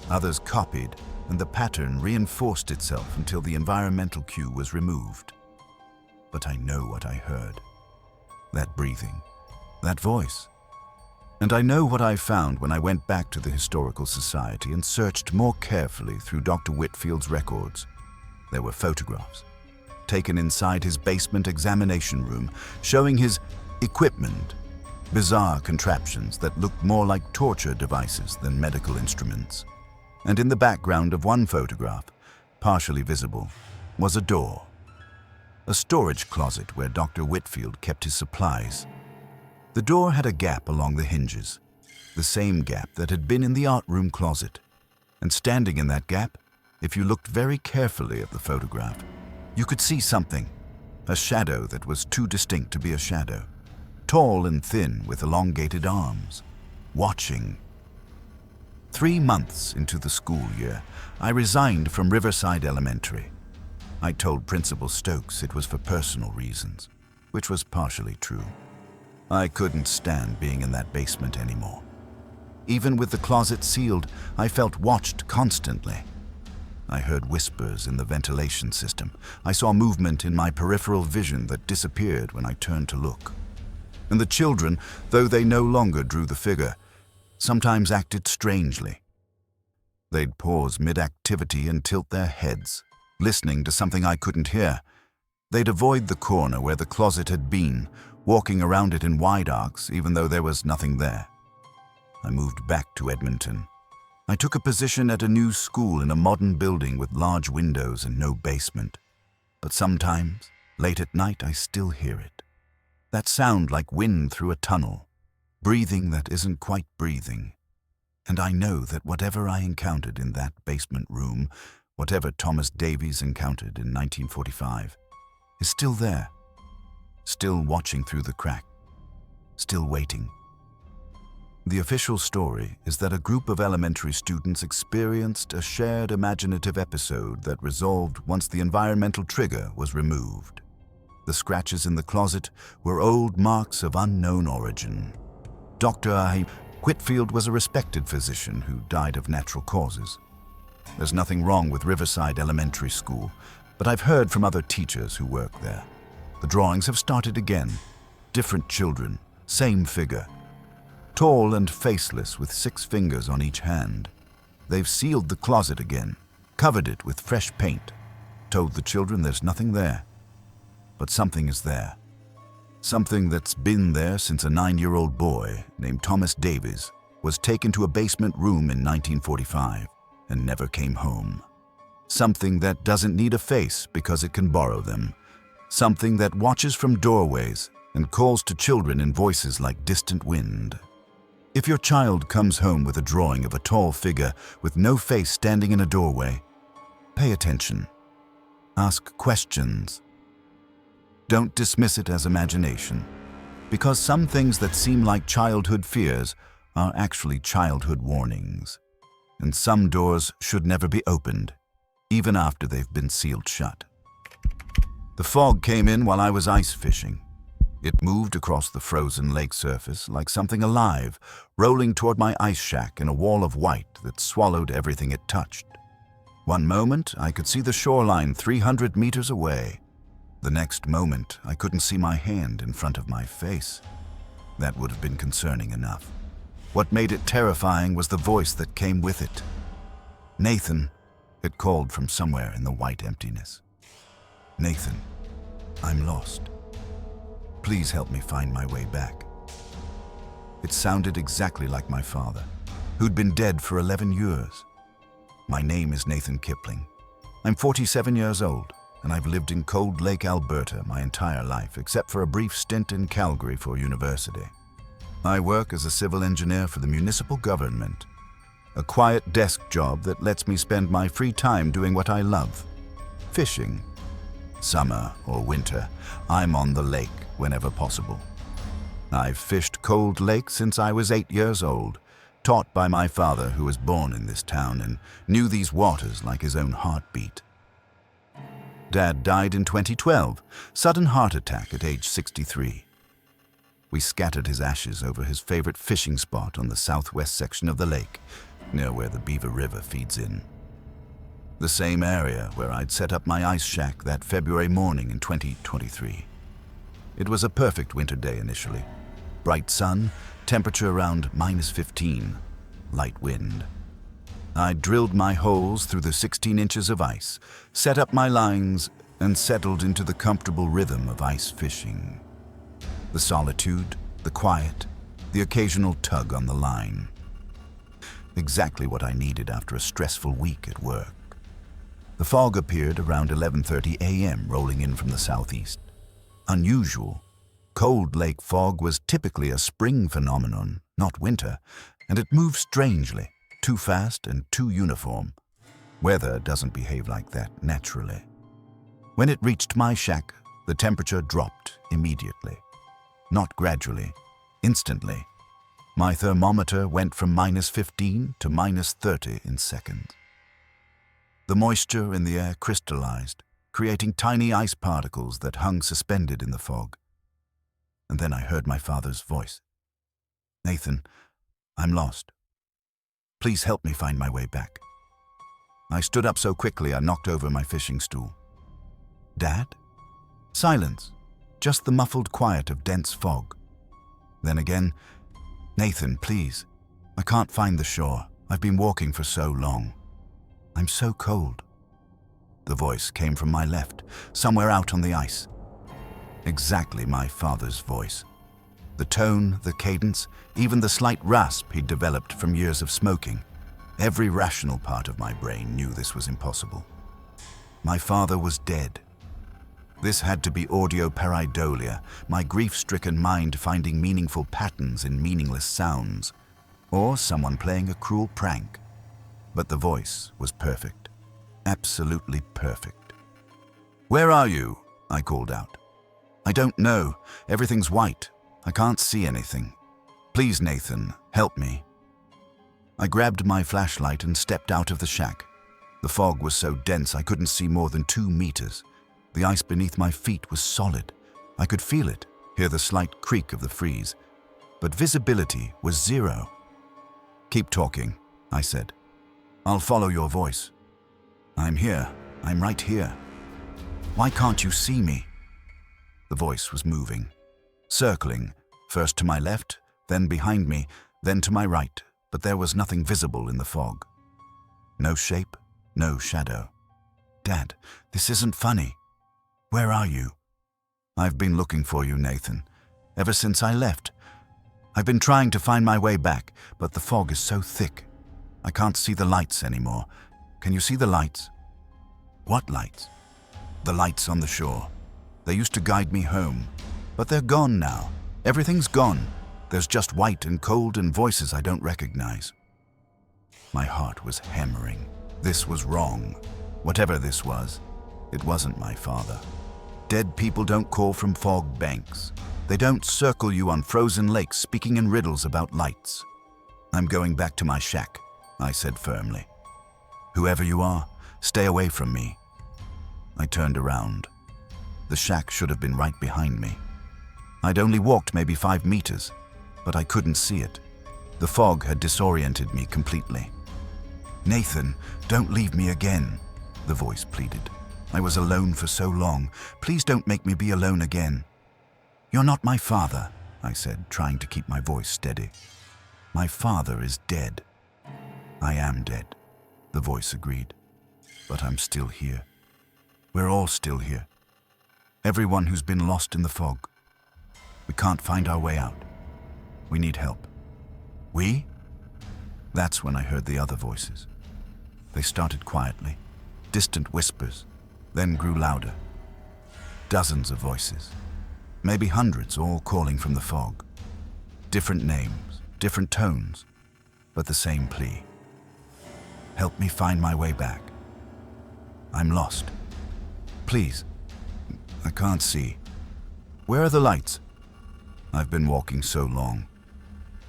others copied, and the pattern reinforced itself until the environmental cue was removed. But I know what I heard. That breathing, that voice. And I know what I found when I went back to the Historical Society and searched more carefully through Dr. Whitfield's records. There were photographs, taken inside his basement examination room, showing his equipment, bizarre contraptions that looked more like torture devices than medical instruments. And in the background of one photograph, partially visible, was a door. A storage closet where Dr. Whitfield kept his supplies. The door had a gap along the hinges, the same gap that had been in the art room closet. And standing in that gap, if you looked very carefully at the photograph, you could see something, a shadow that was too distinct to be a shadow, tall and thin with elongated arms, watching. 3 months into the school year, I resigned from Riverside Elementary. I told Principal Stokes it was for personal reasons, which was partially true. I couldn't stand being in that basement anymore. Even with the closet sealed, I felt watched constantly. I heard whispers in the ventilation system. I saw movement in my peripheral vision that disappeared when I turned to look. And the children, though they no longer drew the figure, sometimes acted strangely. They'd pause mid-activity and tilt their heads, listening to something I couldn't hear. They'd avoid the corner where the closet had been, walking around it in wide arcs even though there was nothing there. I moved back to Edmonton. I took a position at a new school in a modern building with large windows and no basement. But sometimes, late at night, I still hear it. That sound like wind through a tunnel, breathing that isn't quite breathing. And I know that whatever I encountered in that basement room, whatever Thomas Davies encountered in 1945, is still there, still watching through the crack, still waiting. The official story is that a group of elementary students experienced a shared imaginative episode that resolved once the environmental trigger was removed. The scratches in the closet were old marks of unknown origin. Dr. Whitfield was a respected physician who died of natural causes. There's nothing wrong with Riverside Elementary School, but I've heard from other teachers who work there. The drawings have started again. Different children, same figure. Tall and faceless with 6 fingers on each hand. They've sealed the closet again, covered it with fresh paint, told the children there's nothing there. But something is there. Something that's been there since a 9-year-old boy named Thomas Davies was taken to a basement room in 1945 and never came home. Something that doesn't need a face because it can borrow them. Something that watches from doorways and calls to children in voices like distant wind. If your child comes home with a drawing of a tall figure with no face standing in a doorway, pay attention. Ask questions. Don't dismiss it as imagination, because some things that seem like childhood fears are actually childhood warnings. And some doors should never be opened, even after they've been sealed shut. The fog came in while I was ice fishing. It moved across the frozen lake surface like something alive, rolling toward my ice shack in a wall of white that swallowed everything it touched. One moment, I could see the shoreline 300 meters away. The next moment, I couldn't see my hand in front of my face. That would have been concerning enough. What made it terrifying was the voice that came with it. "Nathan," it called from somewhere in the white emptiness. "Nathan, I'm lost. Please help me find my way back." It sounded exactly like my father, who'd been dead for 11 years. "My name is Nathan Kipling. I'm 47 years old, and I've lived in Cold Lake, Alberta my entire life, except for a brief stint in Calgary for university. I work as a civil engineer for the municipal government, a quiet desk job that lets me spend my free time doing what I love, fishing. Summer or winter, I'm on the lake whenever possible. I've fished Cold Lake since I was 8 years old, taught by my father, who was born in this town and knew these waters like his own heartbeat. Dad died in 2012, sudden heart attack at age 63. We scattered his ashes over his favorite fishing spot on the southwest section of the lake, near where the Beaver River feeds in. The same area where I'd set up my ice shack that February morning in 2023. It was a perfect winter day initially. Bright sun, temperature around -15, light wind. I drilled my holes through the 16 inches of ice, set up my lines, and settled into the comfortable rhythm of ice fishing. The solitude, the quiet, the occasional tug on the line. Exactly what I needed after a stressful week at work. The fog appeared around 11:30 a.m., rolling in from the southeast. Unusual. Cold Lake fog was typically a spring phenomenon, not winter, and it moved strangely, too fast and too uniform. Weather doesn't behave like that naturally. When it reached my shack, the temperature dropped immediately. Not gradually, instantly. My thermometer went from -15 to -30 in seconds. The moisture in the air crystallized, creating tiny ice particles that hung suspended in the fog. And then I heard my father's voice. "Nathan, I'm lost. Please help me find my way back." I stood up so quickly I knocked over my fishing stool. "Dad?" Silence, just the muffled quiet of dense fog. Then again, "Nathan, please. I can't find the shore. I've been walking for so long. I'm so cold." The voice came from my left, somewhere out on the ice. Exactly my father's voice. The tone, the cadence, even the slight rasp he'd developed from years of smoking. Every rational part of my brain knew this was impossible. My father was dead. This had to be audio pareidolia, my grief-stricken mind finding meaningful patterns in meaningless sounds, or someone playing a cruel prank. But the voice was perfect. Absolutely perfect. "Where are you?" I called out. "I don't know. Everything's white. I can't see anything. Please, Nathan, help me." I grabbed my flashlight and stepped out of the shack. The fog was so dense I couldn't see more than 2 meters. The ice beneath my feet was solid. I could feel it, hear the slight creak of the freeze. But visibility was 0. "Keep talking," I said. "I'll follow your voice." "I'm here. I'm right here." "Why can't you see me?" The voice was moving, circling, first to my left, then behind me, then to my right, but there was nothing visible in the fog. No shape, no shadow. "Dad, this isn't funny. Where are you?" "I've been looking for you, Nathan, ever since I left. I've been trying to find my way back, but the fog is so thick. I can't see the lights anymore. Can you see the lights?" "What lights?" "The lights on the shore. They used to guide me home, but they're gone now. Everything's gone. There's just white and cold and voices I don't recognize." My heart was hammering. This was wrong. Whatever this was, it wasn't my father. Dead people don't call from fog banks. They don't circle you on frozen lakes speaking in riddles about lights. "I'm going back to my shack," I said firmly. "Whoever you are, stay away from me." I turned around. The shack should have been right behind me. I'd only walked maybe 5 meters, but I couldn't see it. The fog had disoriented me completely. "Nathan, don't leave me again," the voice pleaded. I was alone for so long. Please don't make me be alone again. You're not my father, I said, trying to keep my voice steady. My father is dead. I am dead, the voice agreed. But I'm still here. We're all still here. Everyone who's been lost in the fog. We can't find our way out. We need help. We? That's when I heard the other voices. They started quietly, distant whispers, then grew louder. Dozens of voices, maybe hundreds, all calling from the fog. Different names, different tones, but the same plea. Help me find my way back. I'm lost. Please. I can't see. Where are the lights? I've been walking so long.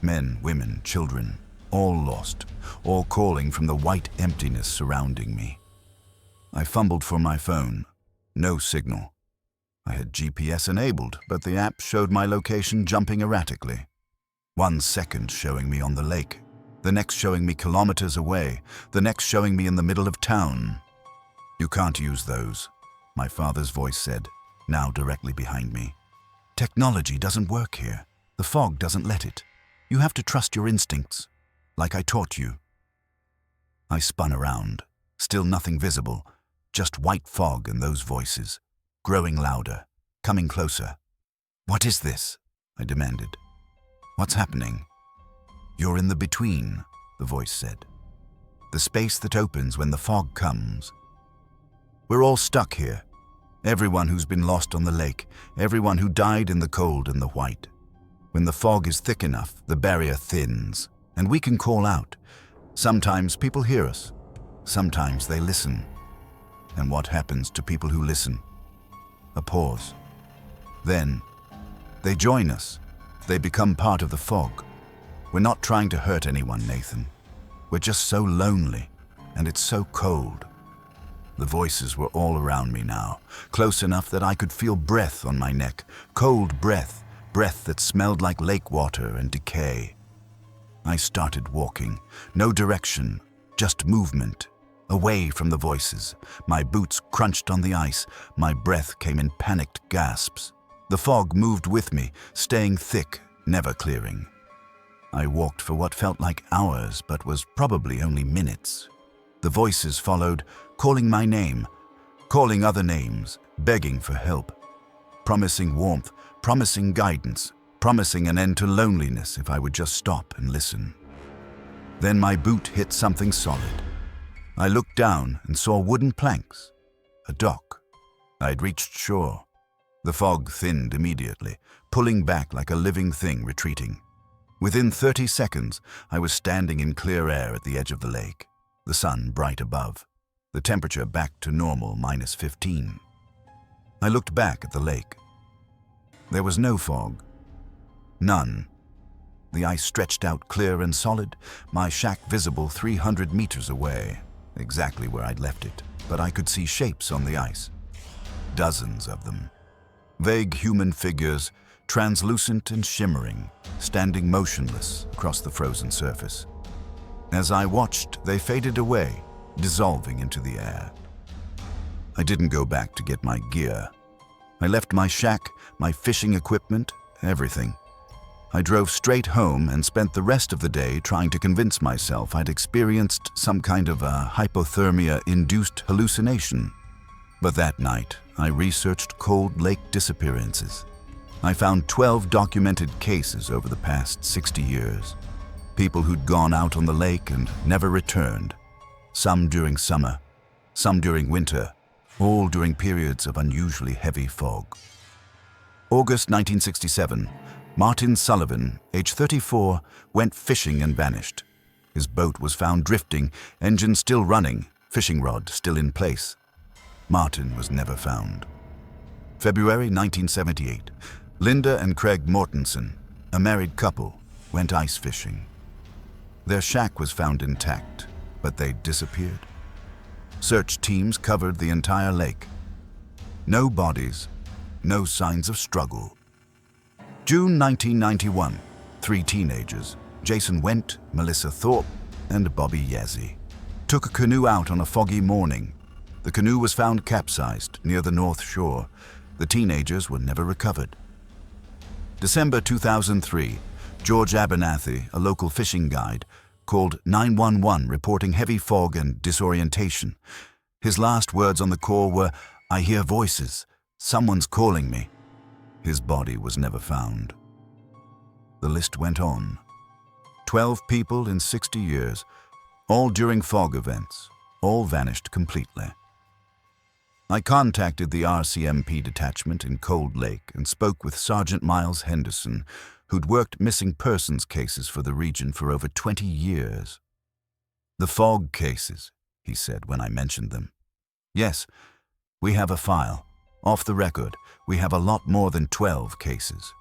Men, women, children, all lost, all calling from the white emptiness surrounding me. I fumbled for my phone. No signal. I had GPS enabled, but the app showed my location jumping erratically. 1 second showing me on the lake, the next showing me kilometers away, the next showing me in the middle of town. You can't use those, my father's voice said, now directly behind me. Technology doesn't work here. The fog doesn't let it. You have to trust your instincts, like I taught you. I spun around, still nothing visible, just white fog and those voices, growing louder, coming closer. What is this? I demanded. What's happening? You're in the between, the voice said. The space that opens when the fog comes. We're all stuck here. Everyone who's been lost on the lake, everyone who died in the cold and the white. When the fog is thick enough, the barrier thins, and we can call out. Sometimes people hear us. Sometimes they listen. And what happens to people who listen? A pause. Then, they join us. They become part of the fog. We're not trying to hurt anyone, Nathan. We're just so lonely, and it's so cold. The voices were all around me now, close enough that I could feel breath on my neck, cold breath, breath that smelled like lake water and decay. I started walking, no direction, just movement, away from the voices. My boots crunched on the ice, my breath came in panicked gasps. The fog moved with me, staying thick, never clearing. I walked for what felt like hours, but was probably only minutes. The voices followed, calling my name, calling other names, begging for help, promising warmth, promising guidance, promising an end to loneliness if I would just stop and listen. Then my boot hit something solid. I looked down and saw wooden planks, a dock. I'd reached shore. The fog thinned immediately, pulling back like a living thing retreating. Within 30 seconds, I was standing in clear air at the edge of the lake, the sun bright above, the temperature back to normal -15. I looked back at the lake. There was no fog. None. The ice stretched out clear and solid, my shack visible 300 meters away, exactly where I'd left it, but I could see shapes on the ice. Dozens of them. Vague human figures, translucent and shimmering, standing motionless across the frozen surface. As I watched, they faded away, dissolving into the air. I didn't go back to get my gear. I left my shack, my fishing equipment, everything. I drove straight home and spent the rest of the day trying to convince myself I'd experienced some kind of a hypothermia-induced hallucination. But that night, I researched cold lake disappearances. I found 12 documented cases over the past 60 years. People who'd gone out on the lake and never returned. Some during summer, some during winter, all during periods of unusually heavy fog. August 1967, Martin Sullivan, age 34, went fishing and vanished. His boat was found drifting, engine still running, fishing rod still in place. Martin was never found. February 1978, Linda and Craig Mortensen, a married couple, went ice fishing. Their shack was found intact, but they'd disappeared. Search teams covered the entire lake. No bodies, no signs of struggle. June 1991, 3 teenagers, Jason Wendt, Melissa Thorpe, and Bobby Yazzie, took a canoe out on a foggy morning. The canoe was found capsized near the North Shore. The teenagers were never recovered. December 2003, George Abernathy, a local fishing guide, called 911 reporting heavy fog and disorientation. His last words on the call were, "I hear voices. Someone's calling me." His body was never found. The list went on. 12 people in 60 years, all during fog events, all vanished completely. I contacted the RCMP detachment in Cold Lake and spoke with Sergeant Miles Henderson, who'd worked missing persons cases for the region for over 20 years. "The fog cases," he said when I mentioned them. "Yes, we have a file. Off the record, we have a lot more than 12 cases.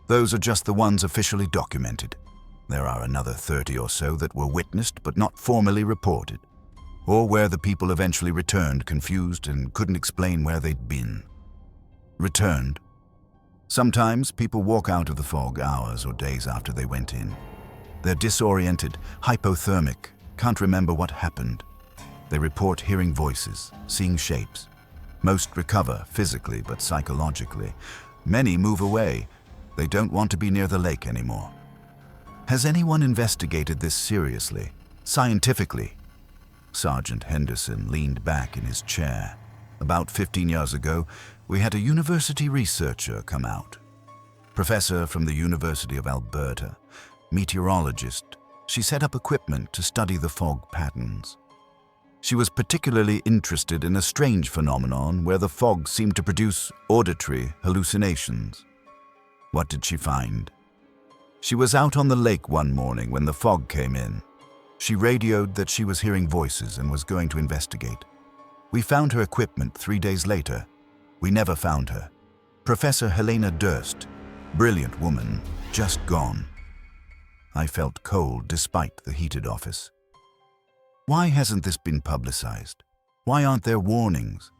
Those are just the ones officially documented. There are another 30 or so that were witnessed but not formally reported, or where the people eventually returned confused and couldn't explain where they'd been." Returned. Sometimes people walk out of the fog hours or days after they went in. They're disoriented, hypothermic, can't remember what happened. They report hearing voices, seeing shapes. Most recover physically but psychologically. Many move away. They don't want to be near the lake anymore. Has anyone investigated this seriously, scientifically? Sergeant Henderson leaned back in his chair. About 15 years ago, we had a university researcher come out. Professor from the University of Alberta, meteorologist. She set up equipment to study the fog patterns. She was particularly interested in a strange phenomenon where the fog seemed to produce auditory hallucinations. What did she find? She was out on the lake one morning when the fog came in. She radioed that she was hearing voices and was going to investigate. We found her equipment 3 days later. We never found her. Professor Helena Durst, brilliant woman, just gone. I felt cold despite the heated office. Why hasn't this been publicized? Why aren't there warnings?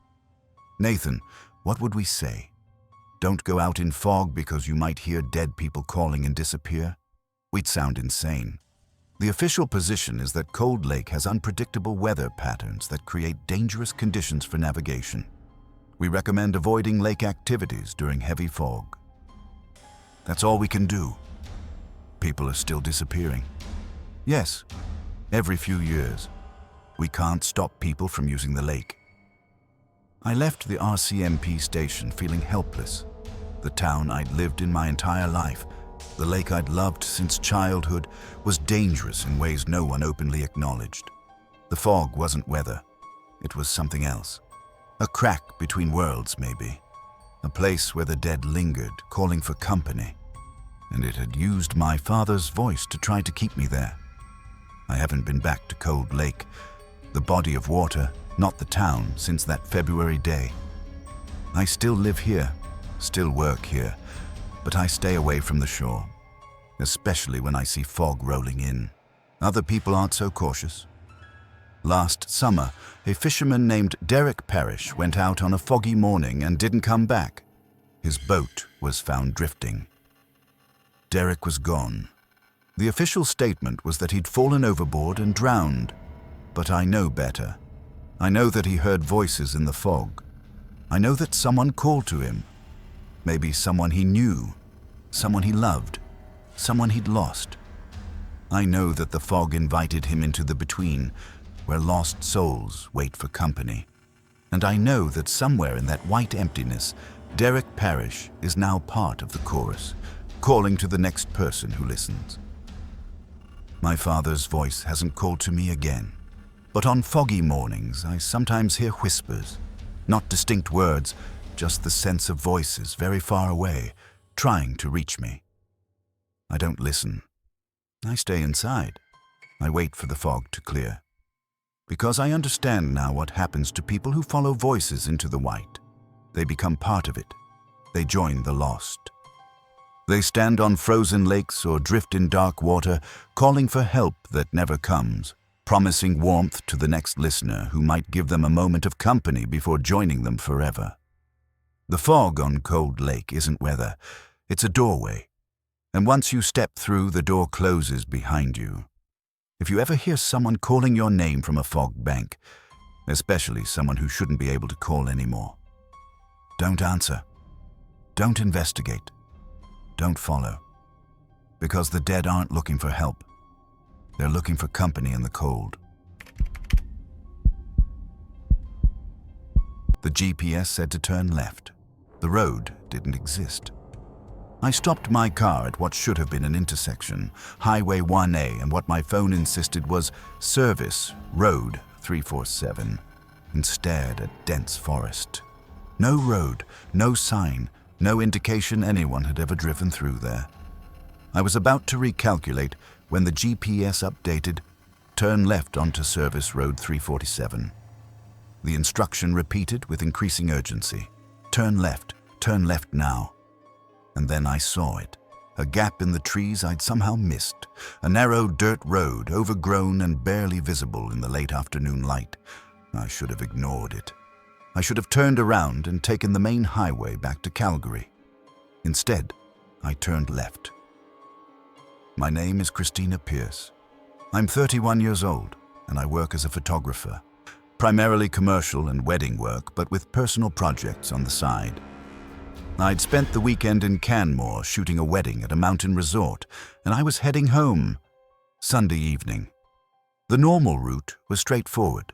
Nathan, what would we say? Don't go out in fog because you might hear dead people calling and disappear? We'd sound insane. The official position is that Cold Lake has unpredictable weather patterns that create dangerous conditions for navigation. We recommend avoiding lake activities during heavy fog. That's all we can do. People are still disappearing. Yes, every few years. We can't stop people from using the lake. I left the RCMP station feeling helpless. The town I'd lived in my entire life, the lake I'd loved since childhood, was dangerous in ways no one openly acknowledged. The fog wasn't weather. It was something else. A crack between worlds, maybe. A place where the dead lingered, calling for company. And it had used my father's voice to try to keep me there. I haven't been back to Cold Lake, the body of water, not the town, since that February day. I still live here, still work here, but I stay away from the shore, especially when I see fog rolling in. Other people aren't so cautious. Last summer, a fisherman named Derek Parrish went out on a foggy morning and didn't come back. His boat was found drifting. Derek was gone. The official statement was that he'd fallen overboard and drowned. But I know better. I know that he heard voices in the fog. I know that someone called to him. Maybe someone he knew, someone he loved, someone he'd lost. I know that the fog invited him into the between, where lost souls wait for company. And I know that somewhere in that white emptiness, Derek Parrish is now part of the chorus, calling to the next person who listens. My father's voice hasn't called to me again. But on foggy mornings, I sometimes hear whispers, not distinct words, just the sense of voices very far away, trying to reach me. I don't listen. I stay inside. I wait for the fog to clear. Because I understand now what happens to people who follow voices into the white. They become part of it. They join the lost. They stand on frozen lakes or drift in dark water, calling for help that never comes, promising warmth to the next listener who might give them a moment of company before joining them forever. The fog on Cold Lake isn't weather. It's a doorway. And once you step through, the door closes behind you. If you ever hear someone calling your name from a fog bank, especially someone who shouldn't be able to call anymore. Don't answer. Don't investigate. Don't follow. Because the dead aren't looking for help. They're looking for company in the cold. The GPS said to turn left. The road didn't exist. I stopped my car at what should have been an intersection, Highway 1A, and what my phone insisted was Service Road 347, and stared at dense forest. No road, no sign, no indication anyone had ever driven through there. I was about to recalculate when the GPS updated, turn left onto Service Road 347. The instruction repeated with increasing urgency. Turn left now. And then I saw it. A gap in the trees I'd somehow missed. A narrow dirt road, overgrown and barely visible in the late afternoon light. I should have ignored it. I should have turned around and taken the main highway back to Calgary. Instead, I turned left. My name is Christina Pierce. I'm 31 years old, and I work as a photographer. Primarily commercial and wedding work, but with personal projects on the side. I'd spent the weekend in Canmore shooting a wedding at a mountain resort, and I was heading home Sunday evening. The normal route was straightforward.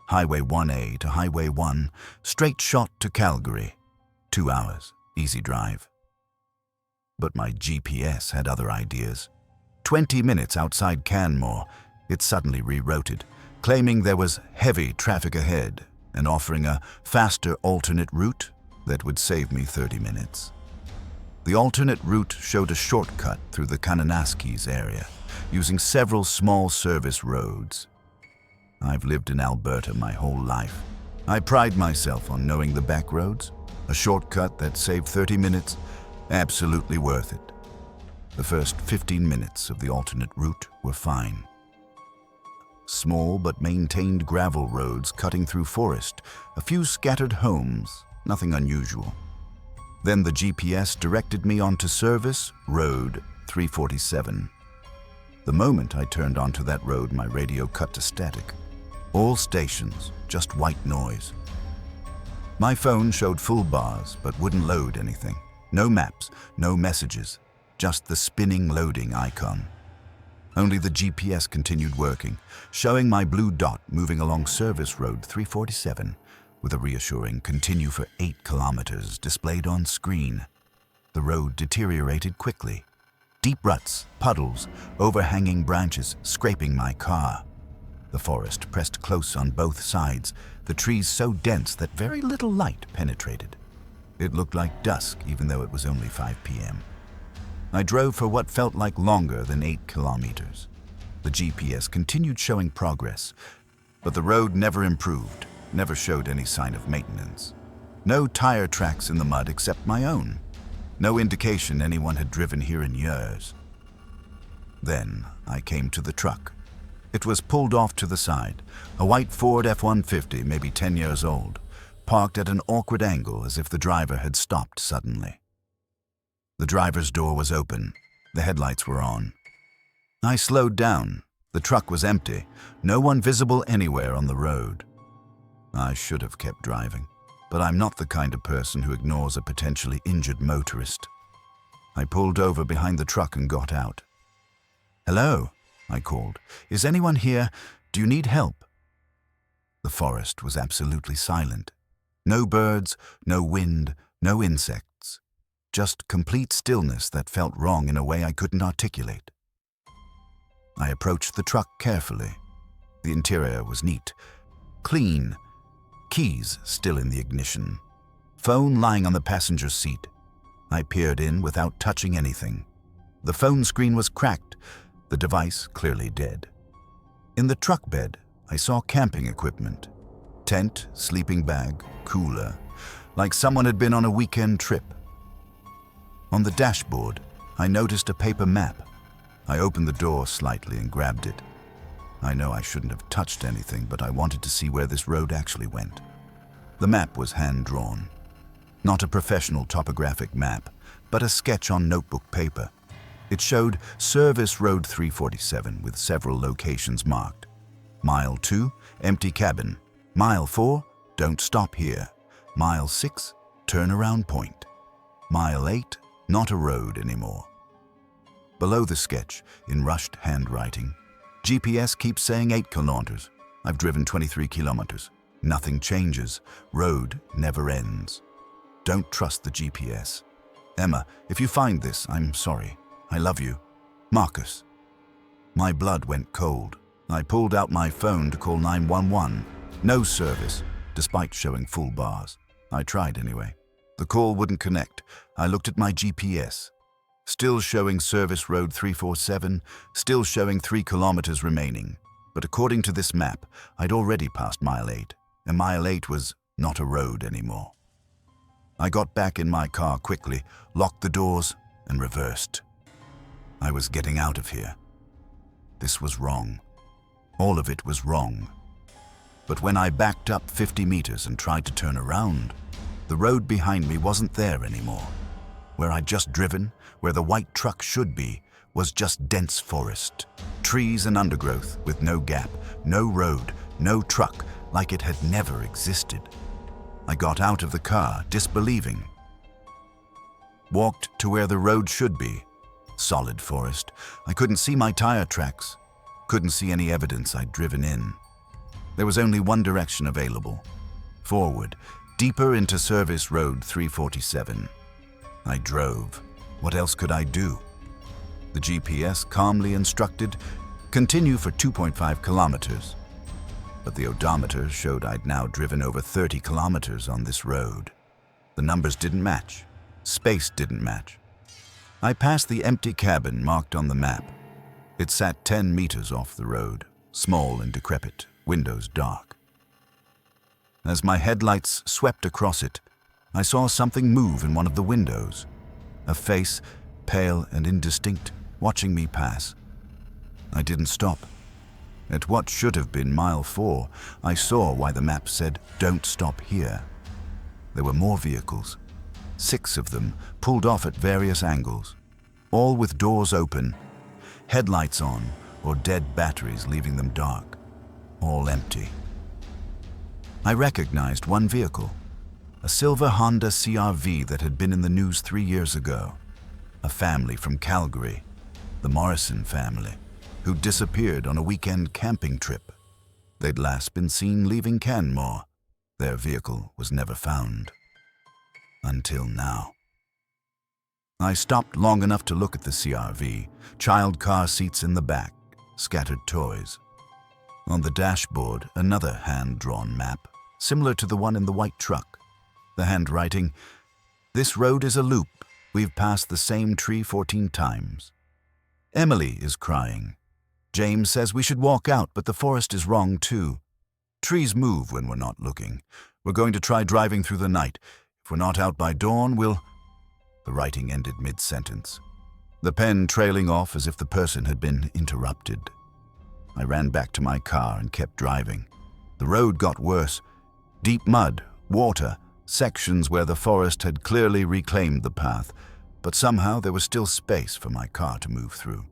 Highway 1A to Highway 1, straight shot to Calgary. 2 hours, easy drive. But my GPS had other ideas. 20 minutes outside Canmore, it suddenly rerouted, claiming there was heavy traffic ahead and offering a faster alternate route that would save me 30 minutes. The alternate route showed a shortcut through the Kananaskis area, using several small service roads. I've lived in Alberta my whole life. I pride myself on knowing the backroads. A shortcut that saved 30 minutes, absolutely worth it. The first 15 minutes of the alternate route were fine. Small but maintained gravel roads cutting through forest, a few scattered homes, nothing unusual. Then the GPS directed me onto Service Road 347. The moment I turned onto that road, my radio cut to static. All stations, just white noise. My phone showed full bars, but wouldn't load anything. No maps, no messages, just the spinning loading icon. Only the GPS continued working, showing my blue dot moving along Service Road 347, with a reassuring continue for 8 kilometers displayed on screen. The road deteriorated quickly. Deep ruts, puddles, overhanging branches scraping my car. The forest pressed close on both sides, the trees so dense that very little light penetrated. It looked like dusk, even though it was only 5 p.m. I drove for what felt like longer than 8 kilometers. The GPS continued showing progress, but the road never improved, never showed any sign of maintenance. No tire tracks in the mud except my own. No indication anyone had driven here in years. Then I came to the truck. It was pulled off to the side, a white Ford F-150, maybe 10 years old, parked at an awkward angle as if the driver had stopped suddenly. The driver's door was open. The headlights were on. I slowed down. The truck was empty, no one visible anywhere on the road. I should have kept driving, but I'm not the kind of person who ignores a potentially injured motorist. I pulled over behind the truck and got out. "Hello," I called. "Is anyone here? Do you need help?" The forest was absolutely silent. No birds, no wind, no insects. Just complete stillness that felt wrong in a way I couldn't articulate. I approached the truck carefully. The interior was neat, clean, keys still in the ignition, phone lying on the passenger seat. I peered in without touching anything. The phone screen was cracked, the device clearly dead. In the truck bed, I saw camping equipment. Tent, sleeping bag, cooler, like someone had been on a weekend trip. On the dashboard, I noticed a paper map. I opened the door slightly and grabbed it. I know I shouldn't have touched anything, but I wanted to see where this road actually went. The map was hand-drawn. Not a professional topographic map, but a sketch on notebook paper. It showed Service Road 347 with several locations marked. Mile 2, empty cabin. Mile 4, don't stop here. Mile 6, turnaround point. Mile 8, not a road anymore. Below the sketch, in rushed handwriting, GPS keeps saying 8 kilometers. I've driven 23 kilometers. Nothing changes. Road never ends. Don't trust the GPS. Emma, if you find this, I'm sorry. I love you. Marcus. My blood went cold. I pulled out my phone to call 911. No service, despite showing full bars. I tried anyway. The call wouldn't connect. I looked at my GPS. Still showing service road 347, still showing 3 kilometers remaining. But according to this map, I'd already passed mile 8, and mile 8 was not a road anymore. I got back in my car quickly, locked the doors, and reversed. I was getting out of here. This was wrong. All of it was wrong. But when I backed up 50 meters and tried to turn around, the road behind me wasn't there anymore. Where I'd just driven, where the white truck should be, was just dense forest. Trees and undergrowth with no gap, no road, no truck, like it had never existed. I got out of the car, disbelieving. Walked to where the road should be. Solid forest. I couldn't see my tire tracks. Couldn't see any evidence I'd driven in. There was only one direction available. Forward, deeper into Service Road 347. I drove. What else could I do? The GPS calmly instructed, continue for 2.5 kilometers. But the odometer showed I'd now driven over 30 kilometers on this road. The numbers didn't match. Space didn't match. I passed the empty cabin marked on the map. It sat 10 meters off the road, small and decrepit, windows dark. As my headlights swept across it, I saw something move in one of the windows. A face, pale and indistinct, watching me pass. I didn't stop. At what should have been mile 4, I saw why the map said, "Don't stop here." There were more vehicles. 6 of them pulled off at various angles, all with doors open, headlights on, or dead batteries leaving them dark, all empty. I recognized one vehicle, a silver Honda CR-V that had been in the news 3 years ago. A family from Calgary, the Morrison family, who disappeared on a weekend camping trip. They'd last been seen leaving Canmore. Their vehicle was never found. Until now. I stopped long enough to look at the CR-V, child car seats in the back, scattered toys. On the dashboard, another hand-drawn map, similar to the one in the white truck. The handwriting, "This road is a loop. We've passed the same tree 14 times. Emily is crying. James says we should walk out, but the forest is wrong too. Trees move when we're not looking. We're going to try driving through the night. If we're not out by dawn, we'll..." The writing ended mid-sentence, the pen trailing off as if the person had been interrupted. I ran back to my car and kept driving. The road got worse. Deep mud, water, sections where the forest had clearly reclaimed the path, but somehow there was still space for my car to move through.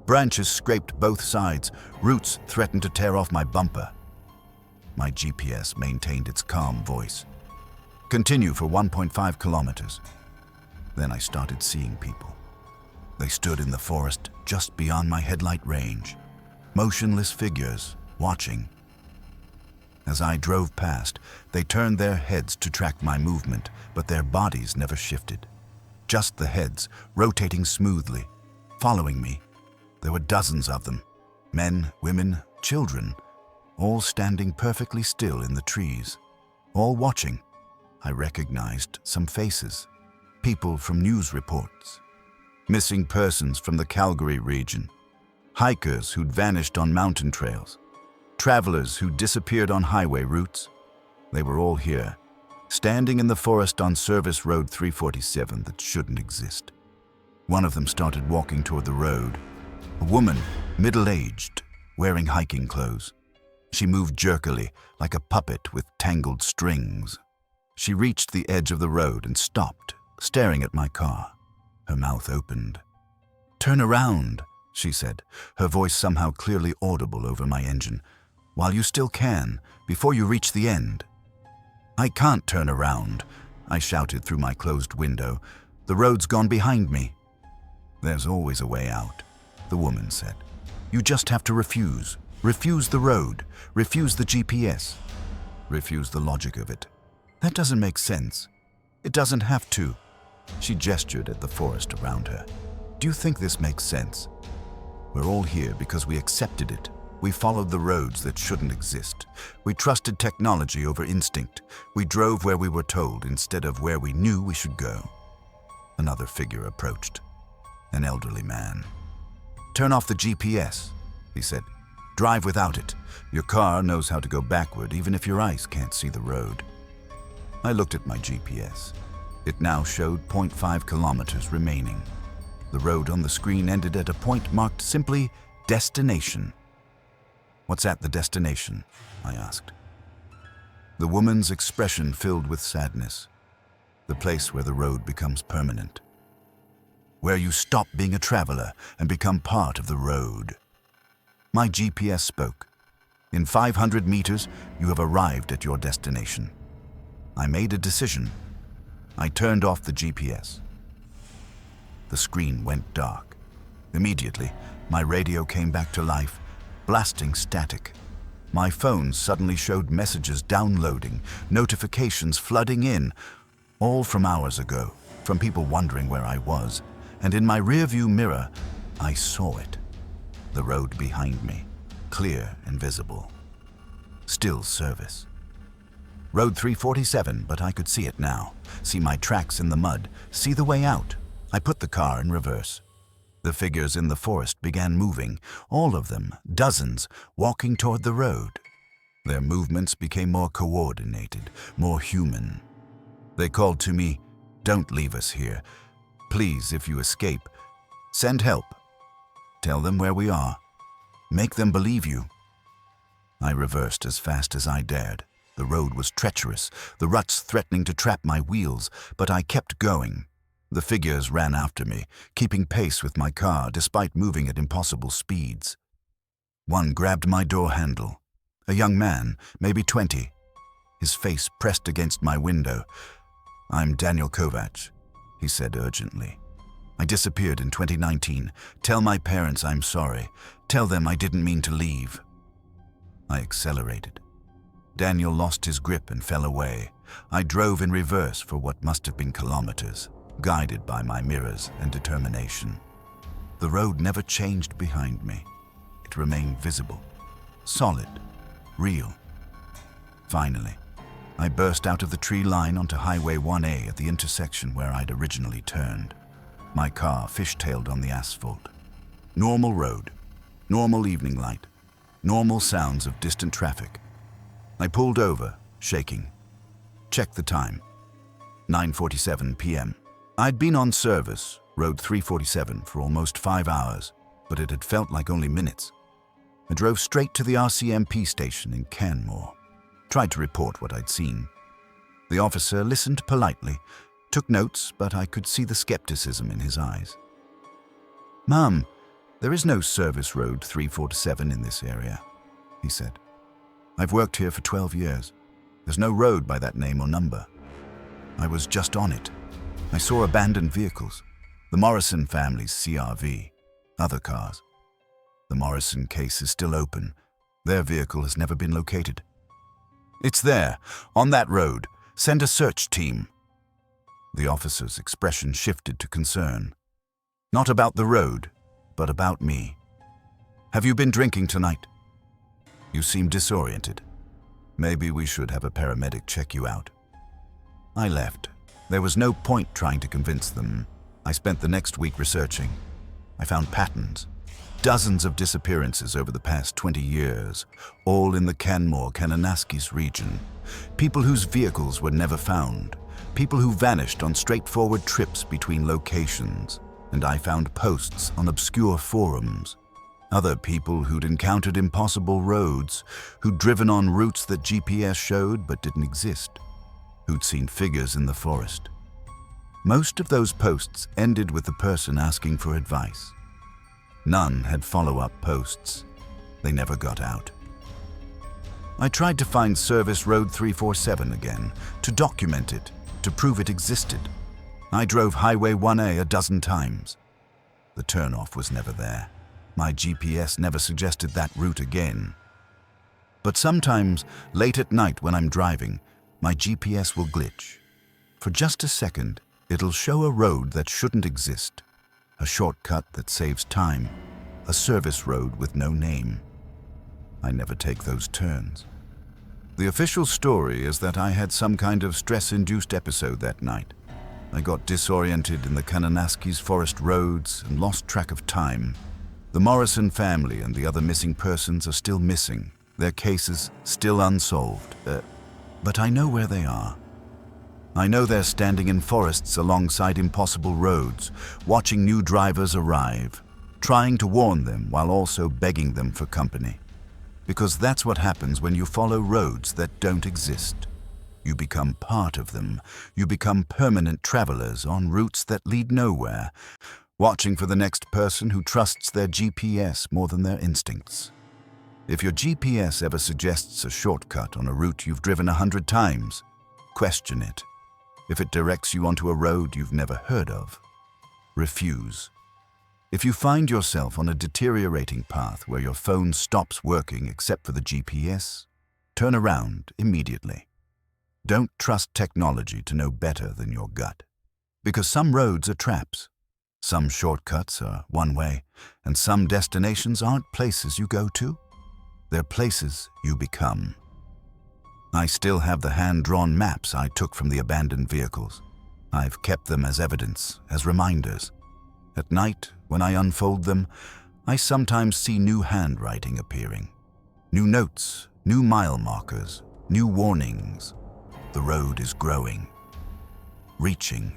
Branches scraped both sides, roots threatened to tear off my bumper. My GPS maintained its calm voice. Continue for 1.5 kilometers. Then I started seeing people. They stood in the forest just beyond my headlight range, motionless figures, watching. As I drove past, they turned their heads to track my movement, but their bodies never shifted. Just the heads, rotating smoothly, following me. There were dozens of them, men, women, children, all standing perfectly still in the trees, all watching. I recognized some faces, people from news reports, missing persons from the Calgary region, hikers who'd vanished on mountain trails, travelers who disappeared on highway routes. They were all here, standing in the forest on Service Road 347 that shouldn't exist. One of them started walking toward the road, a woman, middle-aged, wearing hiking clothes. She moved jerkily, like a puppet with tangled strings. She reached the edge of the road and stopped, staring at my car. Her mouth opened. "Turn around," she said, her voice somehow clearly audible over my engine. while you still can, before you reach the end." "I can't turn around," I shouted through my closed window. "The road's gone behind me." "There's always a way out," the woman said. "You just have to refuse. Refuse the road. Refuse the GPS. Refuse the logic of it." "That doesn't make sense." "It doesn't have to." She gestured at the forest around her. "Do you think this makes sense? We're all here because we accepted it. We followed the roads that shouldn't exist. We trusted technology over instinct. We drove where we were told instead of where we knew we should go." Another figure approached. An elderly man. "Turn off the GPS," he said. "Drive without it. Your car knows how to go backward even if your eyes can't see the road." I looked at my GPS. It now showed 0.5 kilometers remaining. The road on the screen ended at a point marked simply destination. "What's at the destination?" I asked. The woman's expression filled with sadness. "The place where the road becomes permanent. Where you stop being a traveler and become part of the road." My GPS spoke. "In 500 meters, you have arrived at your destination." I made a decision. I turned off the GPS. The screen went dark. Immediately, my radio came back to life, blasting static. My phone suddenly showed messages downloading, notifications flooding in, all from hours ago, from people wondering where I was. And in my rearview mirror, I saw it. The road behind me, clear and visible. Still service. Road 347, but I could see it now. See my tracks in the mud. See the way out. I put the car in reverse. The figures in the forest began moving, all of them, dozens, walking toward the road. Their movements became more coordinated, more human. They called to me, "Don't leave us here. Please, if you escape, send help. Tell them where we are. Make them believe you." I reversed as fast as I dared. The road was treacherous, the ruts threatening to trap my wheels, but I kept going. The figures ran after me, keeping pace with my car despite moving at impossible speeds. One grabbed my door handle. A young man, maybe 20. His face pressed against my window. "I'm Daniel Kovac," he said urgently. "I disappeared in 2019. Tell my parents I'm sorry. Tell them I didn't mean to leave." I accelerated. Daniel lost his grip and fell away. I drove in reverse for what must have been kilometers, guided by my mirrors and determination. The road never changed behind me. It remained visible, solid, real. Finally, I burst out of the tree line onto Highway 1A at the intersection where I'd originally turned. My car fishtailed on the asphalt. Normal road, normal evening light, normal sounds of distant traffic. I pulled over, shaking. Checked the time. 9:47 p.m. I'd been on service, Road 347, for almost 5 hours, but it had felt like only minutes. I drove straight to the RCMP station in Canmore. Tried to report what I'd seen. The officer listened politely, took notes, but I could see the skepticism in his eyes. "Ma'am, there is no service road 347 in this area," he said. "I've worked here for 12 years. There's no road by that name or number. I was just on it. I saw abandoned vehicles. The Morrison family's CRV. Other cars. The Morrison case is still open. Their vehicle has never been located." "It's there, on that road. Send a search team." The officer's expression shifted to concern. Not about the road, but about me. "Have you been drinking tonight? You seem disoriented. Maybe we should have a paramedic check you out." I left. There was no point trying to convince them. I spent the next week researching. I found patterns. Dozens of disappearances over the past 20 years, all in the Canmore-Kananaskis region. People whose vehicles were never found. People who vanished on straightforward trips between locations. And I found posts on obscure forums. Other people who'd encountered impossible roads, who'd driven on routes that GPS showed but didn't exist, who'd seen figures in the forest. Most of those posts ended with the person asking for advice. None had follow-up posts. They never got out. I tried to find Service Road 347 again, to document it, to prove it existed. I drove Highway 1A a dozen times. The turnoff was never there. My GPS never suggested that route again. But sometimes, late at night when I'm driving, my GPS will glitch. For just a second, it'll show a road that shouldn't exist, a shortcut that saves time, a service road with no name. I never take those turns. The official story is that I had some kind of stress-induced episode that night. I got disoriented in the Kananaskis forest roads and lost track of time. The Morrison family and the other missing persons are still missing, their cases still unsolved. But I know where they are. I know they're standing in forests alongside impossible roads, watching new drivers arrive, trying to warn them while also begging them for company. Because that's what happens when you follow roads that don't exist. You become part of them. You become permanent travelers on routes that lead nowhere, watching for the next person who trusts their GPS more than their instincts. If your GPS ever suggests a shortcut on a route you've driven 100 times, question it. If it directs you onto a road you've never heard of, refuse. If you find yourself on a deteriorating path where your phone stops working except for the GPS, turn around immediately. Don't trust technology to know better than your gut. Because some roads are traps, some shortcuts are one way, and some destinations aren't places you go to. They're places you become. I still have the hand-drawn maps I took from the abandoned vehicles. I've kept them as evidence, as reminders. At night, when I unfold them, I sometimes see new handwriting appearing. New notes, new mile markers, new warnings. The road is growing, reaching,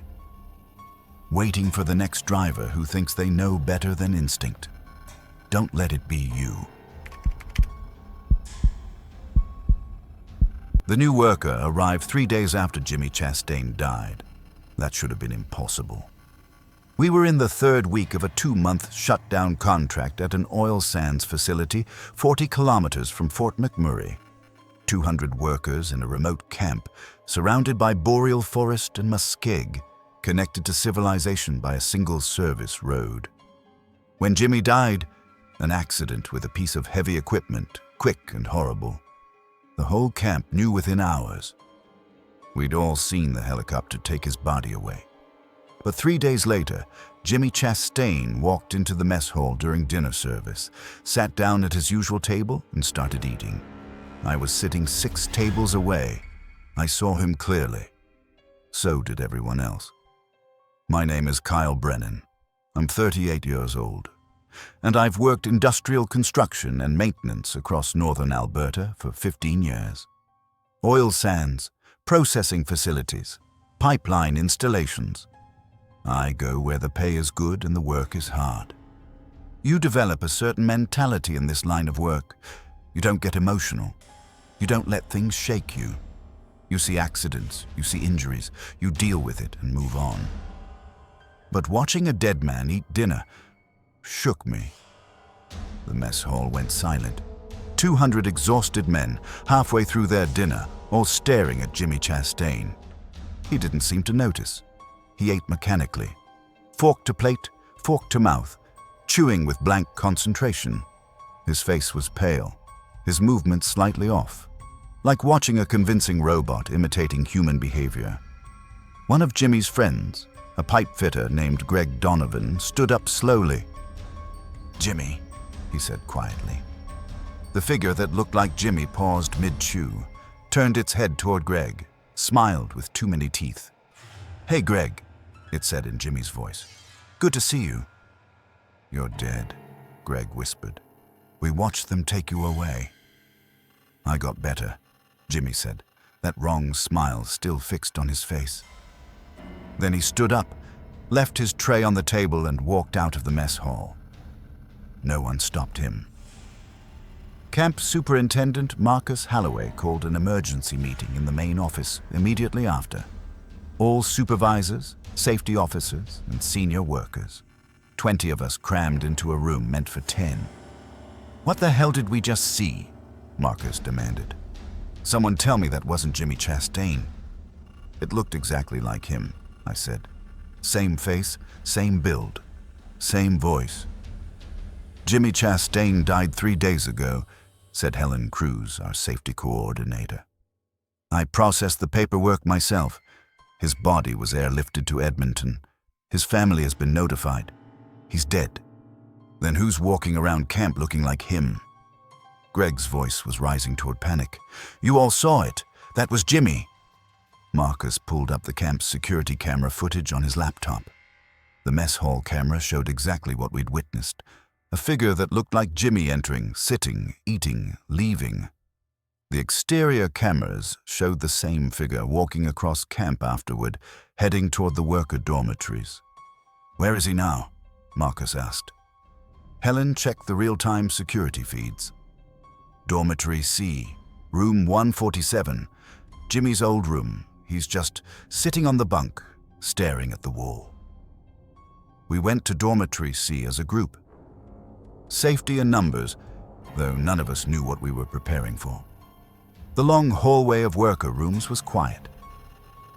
waiting for the next driver who thinks they know better than instinct. Don't let it be you. The new worker arrived 3 days after Jimmy Chastain died. That should have been impossible. We were in the third week of a 2-month shutdown contract at an oil sands facility 40 kilometers from Fort McMurray. 200 workers in a remote camp, surrounded by boreal forest and muskeg, connected to civilization by a single service road. When Jimmy died, an accident with a piece of heavy equipment, quick and horrible. The whole camp knew within hours. We'd all seen the helicopter take his body away. But 3 days later, Jimmy Chastain walked into the mess hall during dinner service, sat down at his usual table and started eating. I was sitting 6 tables away. I saw him clearly. So did everyone else. My name is Kyle Brennan. I'm 38 years old, and I've worked industrial construction and maintenance across northern Alberta for 15 years. Oil sands, processing facilities, pipeline installations. I go where the pay is good and the work is hard. You develop a certain mentality in this line of work. You don't get emotional. You don't let things shake you. You see accidents, you see injuries, you deal with it and move on. But watching a dead man eat dinner shook me. The mess hall went silent. 200 exhausted men, halfway through their dinner, all staring at Jimmy Chastain. He didn't seem to notice. He ate mechanically, fork to plate, fork to mouth, chewing with blank concentration. His face was pale, his movements slightly off, like watching a convincing robot imitating human behavior. One of Jimmy's friends, a pipe fitter named Greg Donovan, stood up slowly. "Jimmy," he said quietly. The figure that looked like Jimmy paused mid-chew, turned its head toward Greg, smiled with too many teeth. "Hey, Greg," it said in Jimmy's voice. "Good to see you." "You're dead," Greg whispered. "We watched them take you away." "I got better," Jimmy said, that wrong smile still fixed on his face. Then he stood up, left his tray on the table and walked out of the mess hall. No one stopped him. Camp Superintendent Marcus Halloway called an emergency meeting in the main office immediately after. All supervisors, safety officers, and senior workers. 20 of us crammed into a room meant for 10. "What the hell did we just see?" Marcus demanded. Someone tell me that wasn't Jimmy Chastain. It looked exactly like him, I said. Same face, same build, same voice. Jimmy Chastain died 3 days ago, said Helen Cruz, our safety coordinator. I processed the paperwork myself. His body was airlifted to Edmonton. His family has been notified. He's dead. Then who's walking around camp looking like him? Greg's voice was rising toward panic. You all saw it. That was Jimmy. Marcus pulled up the camp's security camera footage on his laptop. The mess hall camera showed exactly what we'd witnessed. A figure that looked like Jimmy entering, sitting, eating, leaving. The exterior cameras showed the same figure walking across camp afterward, heading toward the worker dormitories. Where is he now? Marcus asked. Helen checked the real-time security feeds. Dormitory C, room 147, Jimmy's old room. He's just sitting on the bunk, staring at the wall. We went to Dormitory C as a group. Safety in numbers, though none of us knew what we were preparing for. The long hallway of worker rooms was quiet.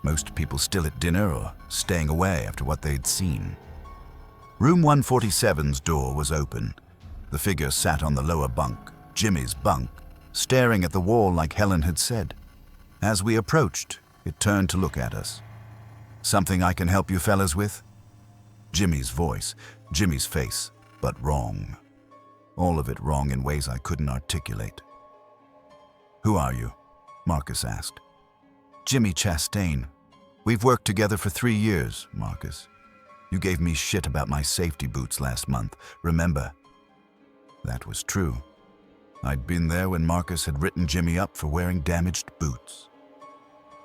Most people still at dinner or staying away after what they'd seen. Room 147's door was open. The figure sat on the lower bunk, Jimmy's bunk, staring at the wall like Helen had said. As we approached, it turned to look at us. Something I can help you fellas with? Jimmy's voice, Jimmy's face, but wrong. All of it wrong in ways I couldn't articulate. Who are you? Marcus asked. Jimmy Chastain. We've worked together for 3 years, Marcus. You gave me shit about my safety boots last month, remember? That was true. I'd been there when Marcus had written Jimmy up for wearing damaged boots.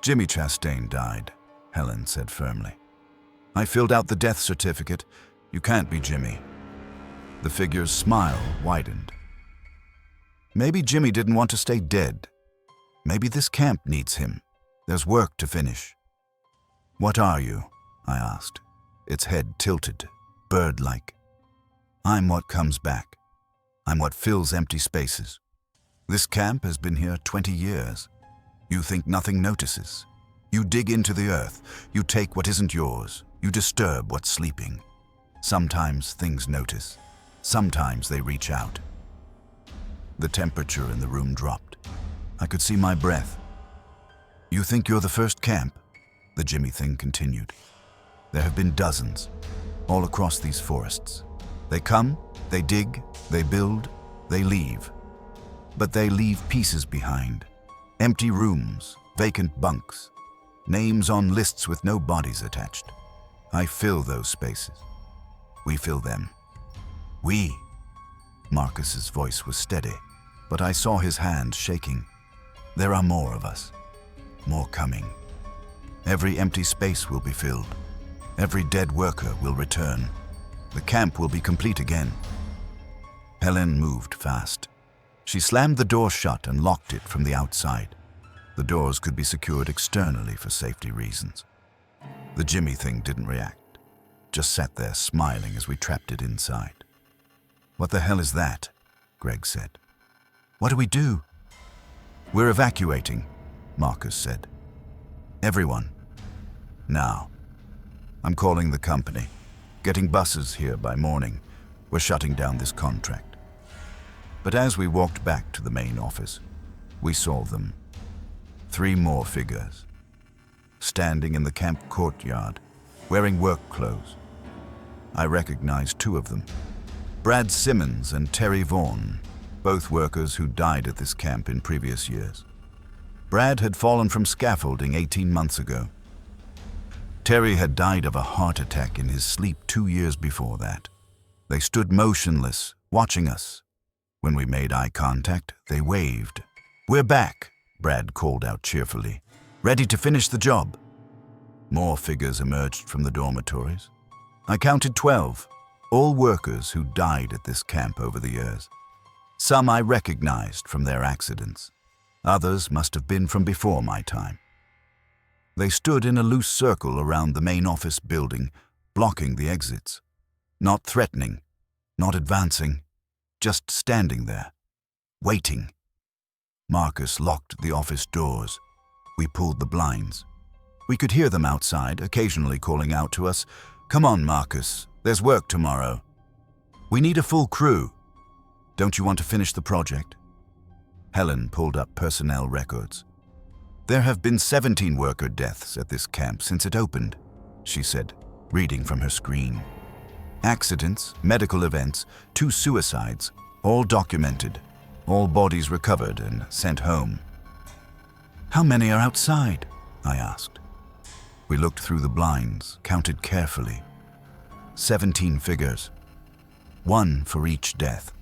Jimmy Chastain died, Helen said firmly. I filled out the death certificate. You can't be Jimmy. The figure's smile widened. Maybe Jimmy didn't want to stay dead. Maybe this camp needs him. There's work to finish. What are you? I asked, its head tilted, bird-like. I'm what comes back. I'm what fills empty spaces. This camp has been here 20 years. You think nothing notices. You dig into the earth. You take what isn't yours. You disturb what's sleeping. Sometimes things notice. Sometimes they reach out. The temperature in the room dropped. I could see my breath. You think you're the first camp? The Jimmy thing continued. There have been dozens, all across these forests. They come, they dig, they build, they leave. But they leave pieces behind. Empty rooms, vacant bunks, names on lists with no bodies attached. I fill those spaces. We fill them. We. Marcus's voice was steady, but I saw his hand shaking. There are more of us. More coming. Every empty space will be filled. Every dead worker will return. The camp will be complete again. Helen moved fast. She slammed the door shut and locked it from the outside. The doors could be secured externally for safety reasons. The Jimmy thing didn't react, just sat there smiling as we trapped it inside. What the hell is that? Greg said. What do we do? We're evacuating, Marcus said. Everyone. Now. I'm calling the company. Getting buses here by morning. We're shutting down this contract. But as we walked back to the main office, we saw them. 3 more figures. Standing in the camp courtyard, wearing work clothes. I recognized 2 of them. Brad Simmons and Terry Vaughan, both workers who died at this camp in previous years. Brad had fallen from scaffolding 18 months ago. Terry had died of a heart attack in his sleep 2 years before that. They stood motionless, watching us. When we made eye contact, they waved. We're back, Brad called out cheerfully. Ready to finish the job. More figures emerged from the dormitories. I counted 12, all workers who died at this camp over the years. Some I recognized from their accidents. Others must have been from before my time. They stood in a loose circle around the main office building, blocking the exits. Not threatening, not advancing, just standing there, waiting. Marcus locked the office doors. We pulled the blinds. We could hear them outside, occasionally calling out to us, "Come on, Marcus, there's work tomorrow. We need a full crew. Don't you want to finish the project?" Helen pulled up personnel records. "There have been 17 worker deaths at this camp since it opened," she said, reading from her screen. "Accidents, medical events, 2 suicides, all documented, all bodies recovered and sent home." "How many are outside?" I asked. We looked through the blinds, counted carefully. 17 figures. 1 for each death.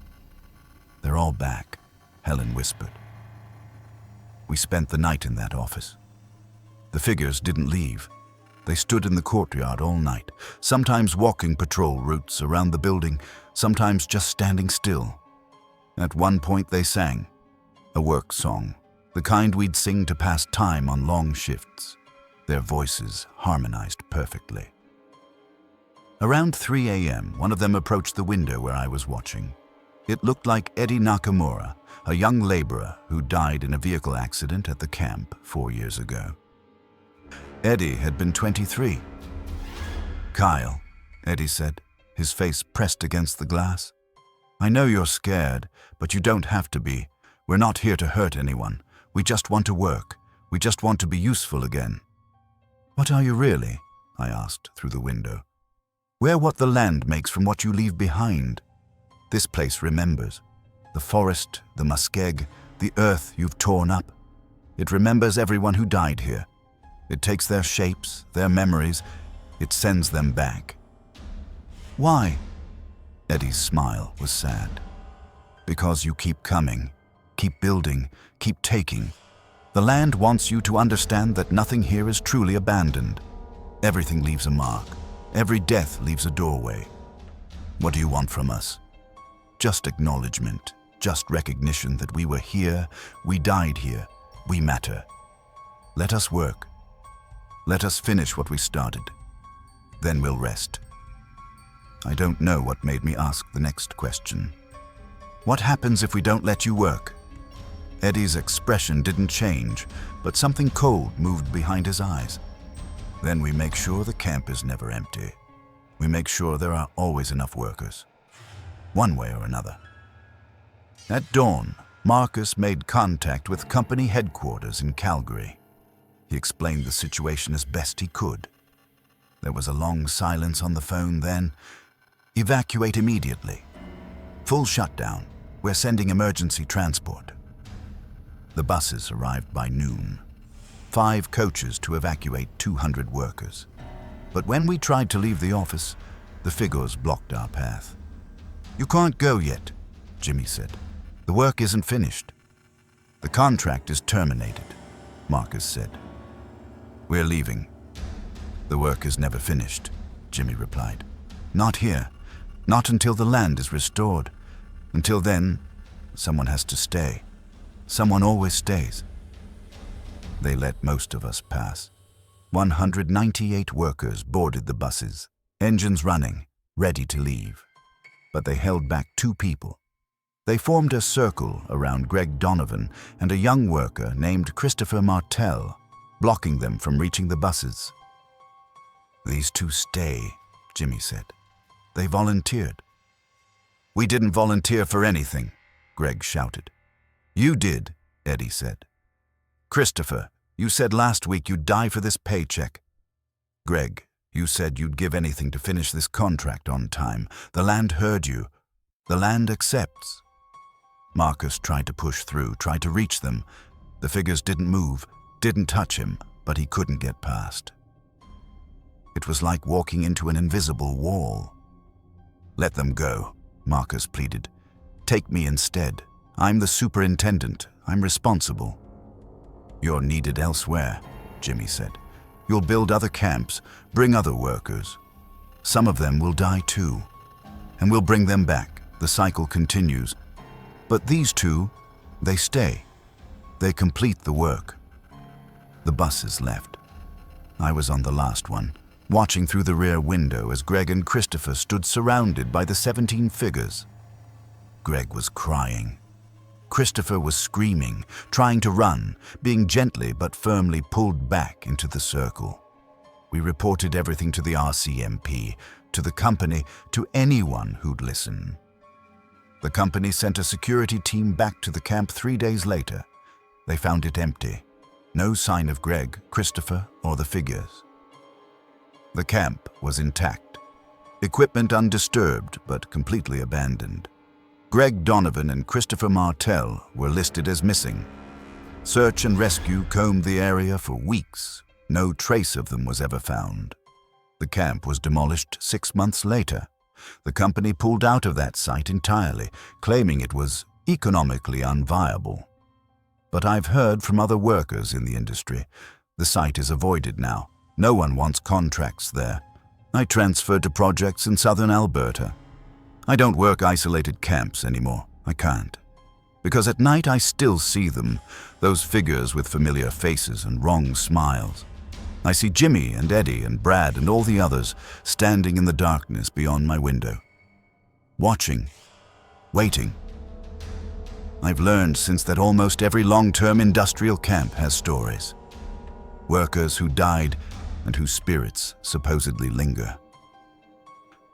"They're all back," Helen whispered. We spent the night in that office. The figures didn't leave. They stood in the courtyard all night, sometimes walking patrol routes around the building, sometimes just standing still. At one point they sang, a work song, the kind we'd sing to pass time on long shifts. Their voices harmonized perfectly. Around 3 a.m., one of them approached the window where I was watching. It looked like Eddie Nakamura, a young laborer who died in a vehicle accident at the camp 4 years ago. Eddie had been 23. "Kyle," Eddie said, his face pressed against the glass. "I know you're scared, but you don't have to be. We're not here to hurt anyone. We just want to work. We just want to be useful again." "What are you really?" I asked through the window. "We're what the land makes from what you leave behind. This place remembers. The forest, the muskeg, the earth you've torn up. It remembers everyone who died here. It takes their shapes, their memories. It sends them back." "Why?" Eddie's smile was sad. "Because you keep coming, keep building, keep taking. The land wants you to understand that nothing here is truly abandoned. Everything leaves a mark. Every death leaves a doorway. What do you want from us? Just acknowledgement, just recognition that we were here, we died here, we matter. Let us work. Let us finish what we started. Then we'll rest." I don't know what made me ask the next question. "What happens if we don't let you work?" Eddie's expression didn't change, but something cold moved behind his eyes. "Then we make sure the camp is never empty. We make sure there are always enough workers, one way or another." At dawn, Marcus made contact with company headquarters in Calgary. He explained the situation as best he could. There was a long silence on the phone then. "Evacuate immediately. Full shutdown. We're sending emergency transport." The buses arrived by noon. 5 coaches to evacuate 200 workers. But when we tried to leave the office, the figures blocked our path. "You can't go yet," Jimmy said. "The work isn't finished." "The contract is terminated," Marcus said. "We're leaving." "The work is never finished," Jimmy replied. "Not here. Not until the land is restored. Until then, someone has to stay. Someone always stays." They let most of us pass. 198 workers boarded the buses, engines running, ready to leave. But they held back 2 people. They formed a circle around Greg Donovan and a young worker named Christopher Martell, blocking them from reaching the buses. "These 2 stay," Jimmy said. "They volunteered." "We didn't volunteer for anything," Greg shouted. "You did," Eddie said. "Christopher, you said last week you'd die for this paycheck." "Greg, you said you'd give anything to finish this contract on time. The land heard you. The land accepts." Marcus tried to push through, tried to reach them. The figures didn't move, didn't touch him, but he couldn't get past. It was like walking into an invisible wall. "Let them go," Marcus pleaded. "Take me instead. I'm the superintendent. I'm responsible." "You're needed elsewhere," Jimmy said. "You'll build other camps, bring other workers. Some of them will die too. And we'll bring them back. The cycle continues. But these 2, they stay. They complete the work." The buses left. I was on the last one, watching through the rear window as Greg and Christopher stood surrounded by the 17 figures. Greg was crying. Christopher was screaming, trying to run, being gently but firmly pulled back into the circle. We reported everything to the RCMP, to the company, to anyone who'd listen. The company sent a security team back to the camp 3 days later. They found it empty. No sign of Greg, Christopher, or the figures. The camp was intact. Equipment undisturbed, but completely abandoned. Greg Donovan and Christopher Martell were listed as missing. Search and rescue combed the area for weeks. No trace of them was ever found. The camp was demolished 6 months later. The company pulled out of that site entirely, claiming it was economically unviable. But I've heard from other workers in the industry. The site is avoided now. No one wants contracts there. I transferred to projects in southern Alberta. I don't work isolated camps anymore. I can't. Because at night I still see them, those figures with familiar faces and wrong smiles. I see Jimmy and Eddie and Brad and all the others standing in the darkness beyond my window. Watching. Waiting. I've learned since that almost every long-term industrial camp has stories. Workers who died and whose spirits supposedly linger.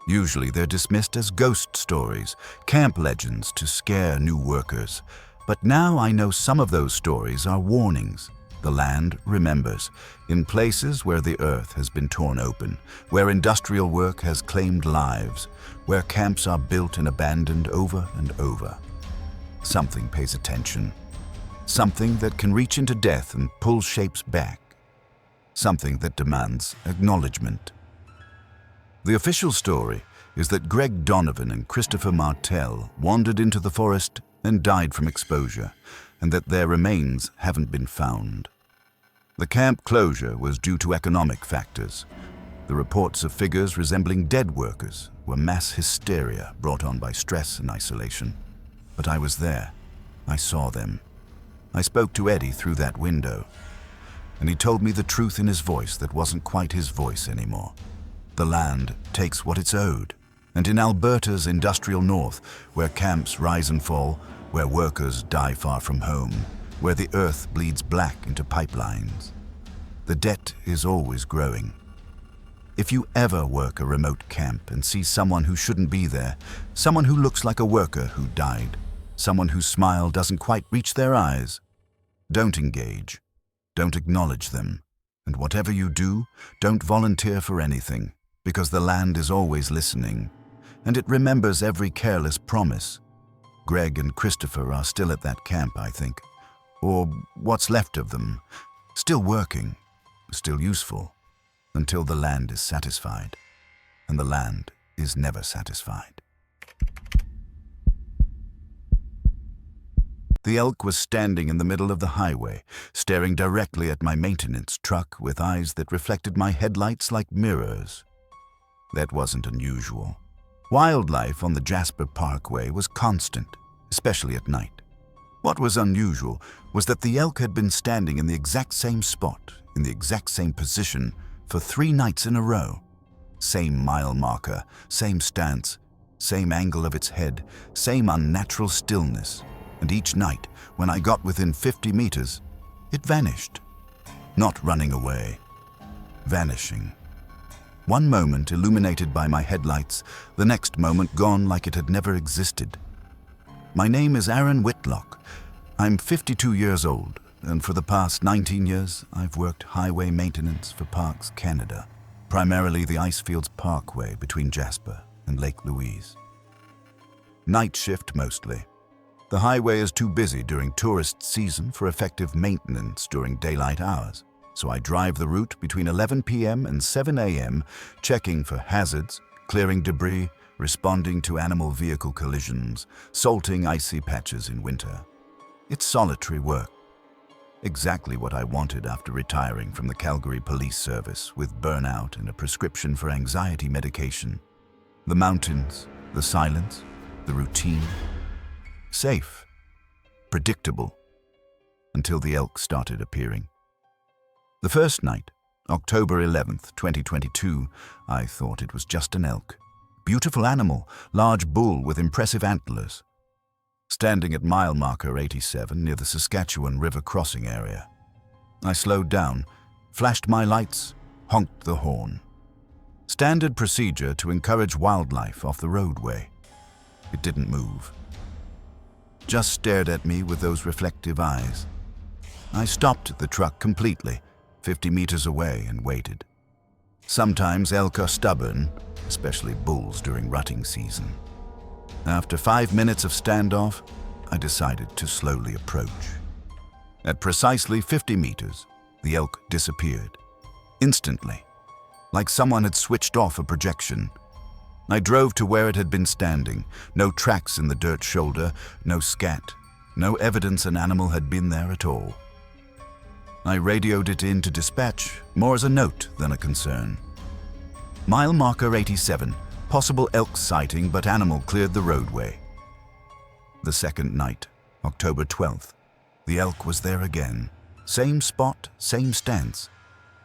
Usually they're dismissed as ghost stories, camp legends to scare new workers. But now I know some of those stories are warnings. The land remembers, in places where the earth has been torn open, where industrial work has claimed lives, where camps are built and abandoned over and over. Something pays attention. Something that can reach into death and pull shapes back. Something that demands acknowledgement. The official story is that Greg Donovan and Christopher Martell wandered into the forest and died from exposure, and that their remains haven't been found. The camp closure was due to economic factors. The reports of figures resembling dead workers were mass hysteria brought on by stress and isolation. But I was there. I saw them. I spoke to Eddie through that window, and he told me the truth in his voice that wasn't quite his voice anymore. The land takes what it's owed, and in Alberta's industrial north, where camps rise and fall, where workers die far from home, where the earth bleeds black into pipelines, the debt is always growing. If you ever work a remote camp and see someone who shouldn't be there, someone who looks like a worker who died, someone whose smile doesn't quite reach their eyes, don't engage, don't acknowledge them, and whatever you do, don't volunteer for anything, because the land is always listening, and it remembers every careless promise. Greg and Christopher are still at that camp, I think, or what's left of them, still working, still useful, until the land is satisfied, and the land is never satisfied. The elk was standing in the middle of the highway, staring directly at my maintenance truck with eyes that reflected my headlights like mirrors. That wasn't unusual. Wildlife on the Jasper Parkway was constant, especially at night. What was unusual was that the elk had been standing in the exact same spot, in the exact same position, for 3 nights in a row. Same mile marker, same stance, same angle of its head, same unnatural stillness. And each night, when I got within 50 meters, it vanished. Not running away. Vanishing. One moment illuminated by my headlights, the next moment gone like it had never existed. My name is Aaron Whitlock. I'm 52 years old, and for the past 19 years, I've worked highway maintenance for Parks Canada, primarily the Icefields Parkway between Jasper and Lake Louise. Night shift mostly. The highway is too busy during tourist season for effective maintenance during daylight hours, so I drive the route between 11 p.m. and 7 a.m., checking for hazards, clearing debris, responding to animal vehicle collisions, salting icy patches in winter. It's solitary work. Exactly what I wanted after retiring from the Calgary Police Service with burnout and a prescription for anxiety medication. The mountains, the silence, the routine. Safe, predictable, until the elk started appearing. The first night, October 11th, 2022, I thought it was just an elk. Beautiful animal, large bull with impressive antlers. standing at mile marker 87 near the Saskatchewan River crossing area. I slowed down, flashed my lights, honked the horn. Standard procedure to encourage wildlife off the roadway. It didn't move. Just stared at me with those reflective eyes. I stopped the truck completely, 50 meters away, and waited. Sometimes elk are stubborn, especially bulls during rutting season. After 5 minutes of standoff, I decided to slowly approach. At precisely 50 meters, the elk disappeared. Instantly, like someone had switched off a projection. I drove to where it had been standing. No tracks in the dirt shoulder, no scat, no evidence an animal had been there at all. I radioed it in to dispatch, more as a note than a concern. Mile marker 87, possible elk sighting, but animal cleared the roadway. The second night, October 12th, the elk was there again. Same spot, same stance.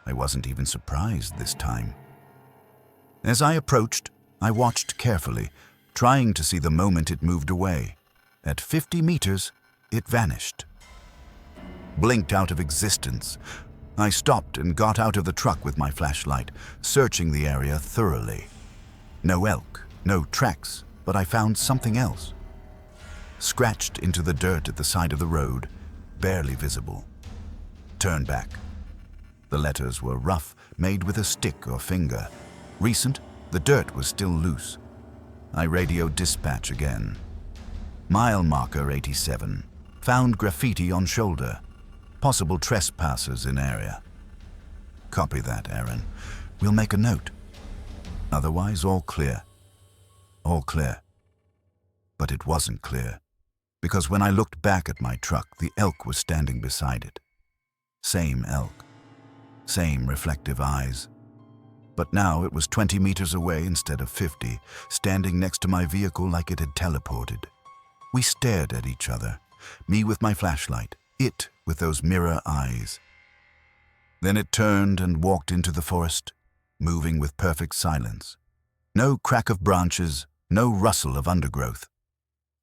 I wasn't even surprised this time. As I approached, I watched carefully, trying to see the moment it moved away. At 50 meters, it vanished. Blinked out of existence. I stopped and got out of the truck with my flashlight, searching the area thoroughly. No elk, no tracks, but I found something else. Scratched into the dirt at the side of the road, barely visible. Turn back. The letters were rough, made with a stick or finger. Recent, the dirt was still loose. I radioed dispatch again. Mile marker 87. Found graffiti on shoulder. Possible trespassers in area. Copy that, Aaron. We'll make a note. Otherwise, all clear. All clear. But it wasn't clear, because when I looked back at my truck, the elk was standing beside it. Same elk. Same reflective eyes. But now it was 20 meters away instead of 50, standing next to my vehicle like it had teleported. We stared at each other, me with my flashlight, it with those mirror eyes. Then it turned and walked into the forest, moving with perfect silence. No crack of branches, no rustle of undergrowth.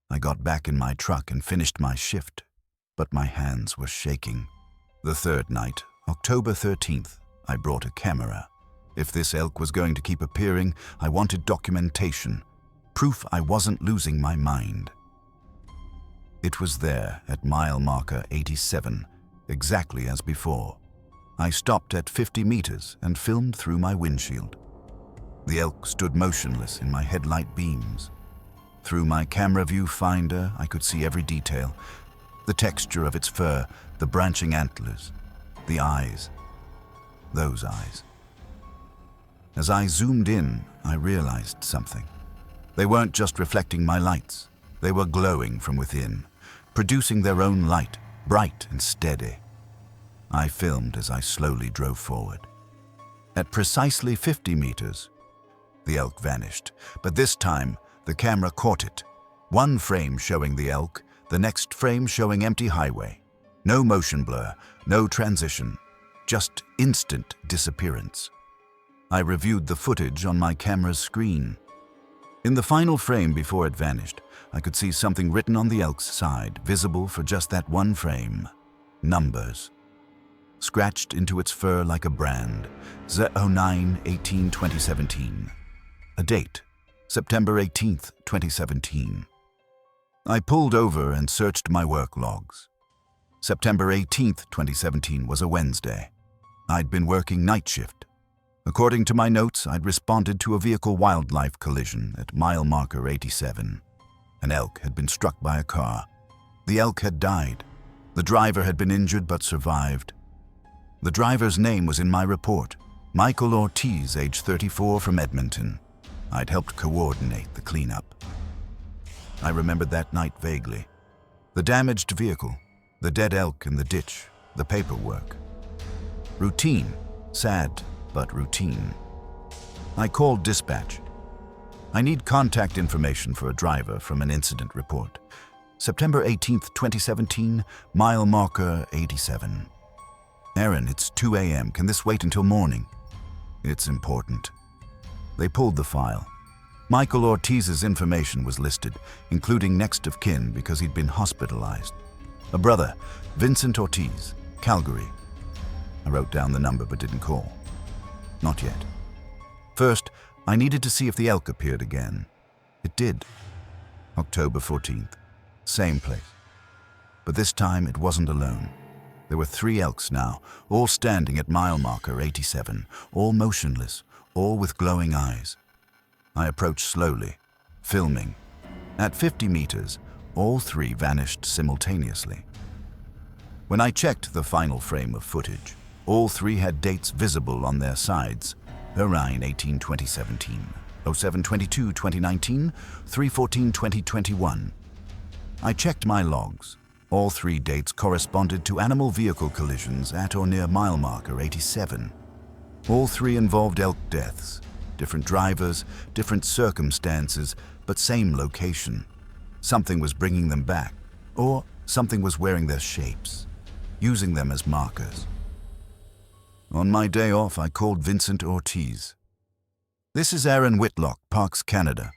I got back in my truck and finished my shift, but my hands were shaking. The third night, October 13th, I brought a camera. If this elk was going to keep appearing, I wanted documentation, proof I wasn't losing my mind. It was there at mile marker 87, exactly as before. I stopped at 50 meters and filmed through my windshield. The elk stood motionless in my headlight beams. Through my camera viewfinder, I could see every detail. The texture of its fur, the branching antlers, the eyes. Those eyes. As I zoomed in, I realized something. They weren't just reflecting my lights. They were glowing from within, producing their own light, bright and steady. I filmed as I slowly drove forward. At precisely 50 meters, the elk vanished, but this time the camera caught it. One frame showing the elk, the next frame showing empty highway. No motion blur, no transition, just instant disappearance. I reviewed the footage on my camera's screen. In the final frame before it vanished, I could see something written on the elk's side, visible for just that one frame. Numbers. Scratched into its fur like a brand. 09/18/2017. A date. September 18th, 2017. I pulled over and searched my work logs. September 18th, 2017 was a Wednesday. I'd been working night shift. According to my notes, I'd responded to a vehicle-wildlife collision at mile marker 87. An elk had been struck by a car. The elk had died. The driver had been injured but survived. The driver's name was in my report. Michael Ortiz, age 34, from Edmonton. I'd helped coordinate the cleanup. I remembered that night vaguely. The damaged vehicle, the dead elk in the ditch, the paperwork. Routine, sad, but routine. I called dispatch. I need contact information for a driver from an incident report. September 18th, 2017, mile marker 87. Aaron, it's 2 a.m. Can this wait until morning? It's important. They pulled the file. Michael Ortiz's information was listed, including next of kin because he'd been hospitalized. A brother, Vincent Ortiz, Calgary. I wrote down the number but didn't call. Not yet. First, I needed to see if the elk appeared again. It did. October 14th. Same place. But this time it wasn't alone. There were 3 elks now, all standing at mile marker 87, all motionless, all with glowing eyes. I approached slowly, filming. At 50 meters, all 3 vanished simultaneously. When I checked the final frame of footage, all 3 had dates visible on their sides: Orion 18-2017, 07-22-2019, 3-14-2021. I checked my logs. All 3 dates corresponded to animal vehicle collisions at or near mile marker 87. All 3 involved elk deaths. Different drivers, different circumstances, but same location. Something was bringing them back, or something was wearing their shapes, using them as markers. On my day off, I called Vincent Ortiz. "This is Aaron Whitlock, Parks Canada.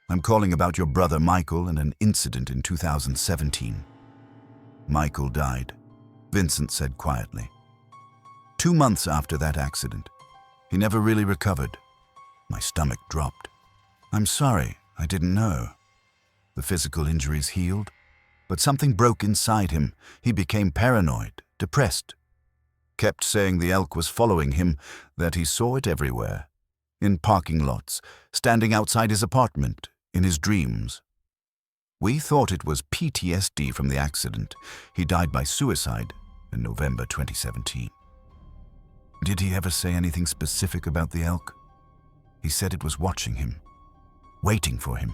I'm calling about your brother Michael and an incident in 2017. Michael died," Vincent said quietly. 2 months after that accident. He never really recovered. My stomach dropped. "I'm sorry, I didn't know." The physical injuries healed, but something broke inside him. He became paranoid, depressed. Kept saying the elk was following him, that he saw it everywhere. In parking lots, standing outside his apartment, in his dreams. We thought it was PTSD from the accident. He died by suicide in November 2017. Did he ever say anything specific about the elk? He said it was watching him, waiting for him,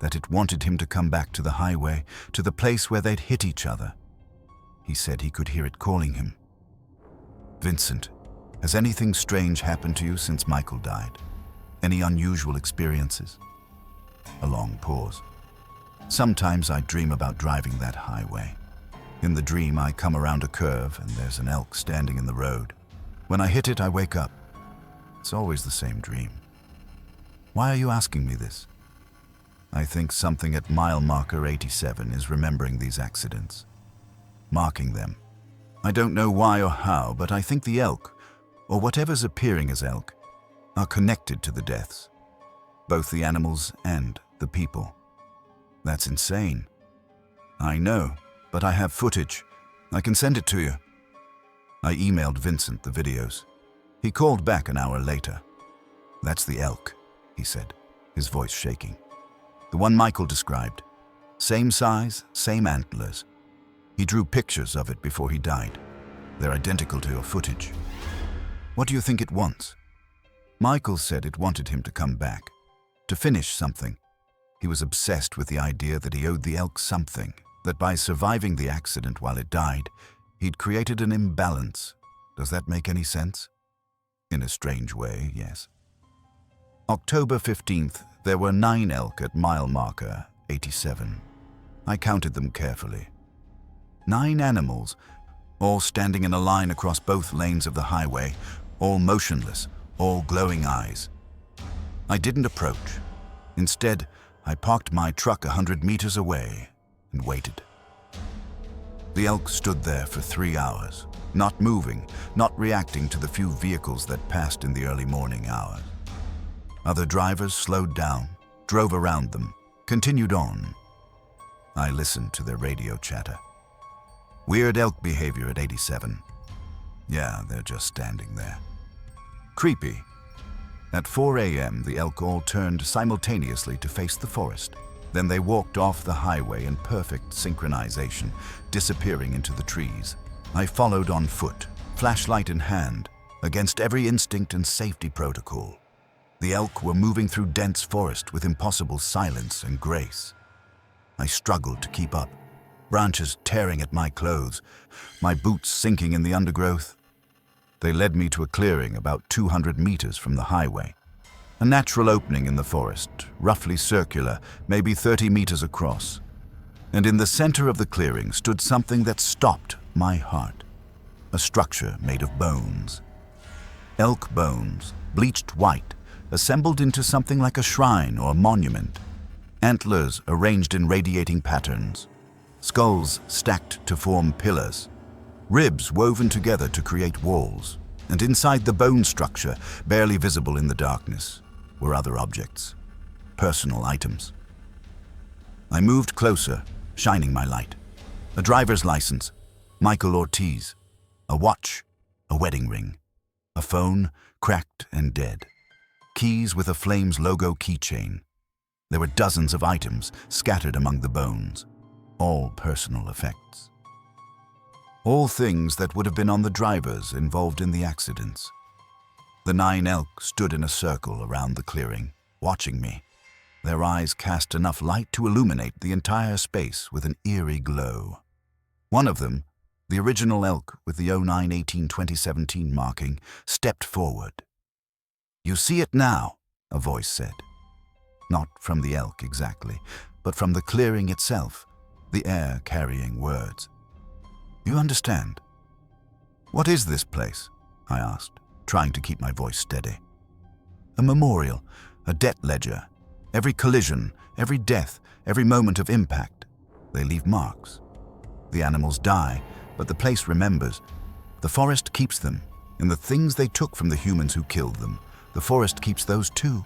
that it wanted him to come back to the highway, to the place where they'd hit each other. He said he could hear it calling him. Vincent, has anything strange happened to you since Michael died? Any unusual experiences? A long pause. Sometimes I dream about driving that highway. In the dream, I come around a curve and there's an elk standing in the road. When I hit it, I wake up. It's always the same dream. Why are you asking me this? I think something at mile marker 87 is remembering these accidents, marking them. I don't know why or how, but I think the elk, or whatever's appearing as elk, are connected to the deaths, both the animals and the people. That's insane. I know, but I have footage. I can send it to you. I emailed Vincent the videos. He called back an hour later. "That's the elk," he said, his voice shaking. "The one Michael described. Same size, same antlers. He drew pictures of it before he died. They're identical to your footage. What do you think it wants?" Michael said it wanted him to come back, to finish something. He was obsessed with the idea that he owed the elk something, that by surviving the accident while it died, he'd created an imbalance. Does that make any sense? In a strange way, yes. October 15th, there were 9 elk at mile marker 87. I counted them carefully. 9 animals, all standing in a line across both lanes of the highway, all motionless, all glowing eyes. I didn't approach. Instead, I parked my truck 100 meters away and waited. The elk stood there for 3 hours, not moving, not reacting to the few vehicles that passed in the early morning hours. Other drivers slowed down, drove around them, continued on. I listened to their radio chatter. Weird elk behavior at 87. Yeah, they're just standing there. Creepy. At 4 a.m., the elk all turned simultaneously to face the forest. Then they walked off the highway in perfect synchronization, disappearing into the trees. I followed on foot, flashlight in hand, against every instinct and safety protocol. The elk were moving through dense forest with impossible silence and grace. I struggled to keep up, branches tearing at my clothes, my boots sinking in the undergrowth. They led me to a clearing about 200 meters from the highway. A natural opening in the forest, roughly circular, maybe 30 meters across. And in the center of the clearing stood something that stopped my heart. A structure made of bones. Elk bones, bleached white, assembled into something like a shrine or monument. Antlers arranged in radiating patterns, skulls stacked to form pillars, ribs woven together to create walls, and inside the bone structure, barely visible in the darkness, were other objects, personal items. I moved closer, shining my light. A driver's license, Michael Ortiz, a watch, a wedding ring, a phone, cracked and dead, keys with a Flames logo keychain. There were dozens of items scattered among the bones, all personal effects. All things that would have been on the drivers involved in the accidents. The 9 elk stood in a circle around the clearing, watching me. Their eyes cast enough light to illuminate the entire space with an eerie glow. One of them, the original elk with the 09/18/2017 marking, stepped forward. "You see it now," a voice said. Not from the elk exactly, but from the clearing itself, the air carrying words. "You understand?" "What is this place?" I asked, trying to keep my voice steady. "A memorial, a debt ledger. Every collision, every death, every moment of impact. They leave marks. The animals die, but the place remembers. The forest keeps them, and the things they took from the humans who killed them, the forest keeps those too.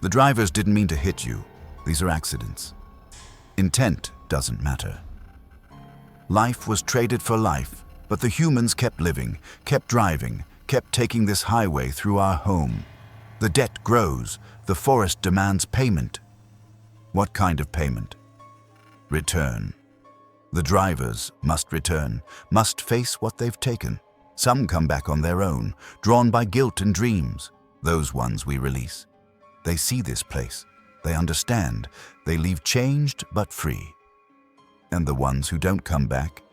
The drivers didn't mean to hit you. These are accidents. Intent doesn't matter. Life was traded for life, but the humans kept living, kept driving, kept taking this highway through our home. The debt grows. The forest demands payment." "What kind of payment?" "Return. The drivers must return, must face what they've taken. Some come back on their own, drawn by guilt and dreams. Those ones we release. They see this place. They understand. They leave changed but free. And the ones who don't come back?"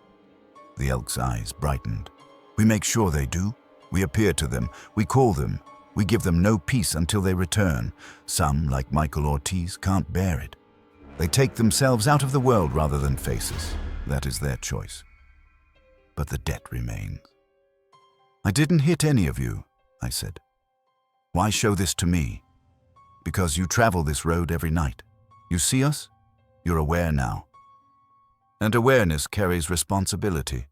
The elk's eyes brightened. "We make sure they do. We appear to them. We call them. We give them no peace until they return. Some, like Michael Ortiz, can't bear it. They take themselves out of the world rather than face us. That is their choice. But the debt remains." "I didn't hit any of you," I said. "Why show this to me?" "Because you travel this road every night. You see us? You're aware now. And awareness carries responsibility.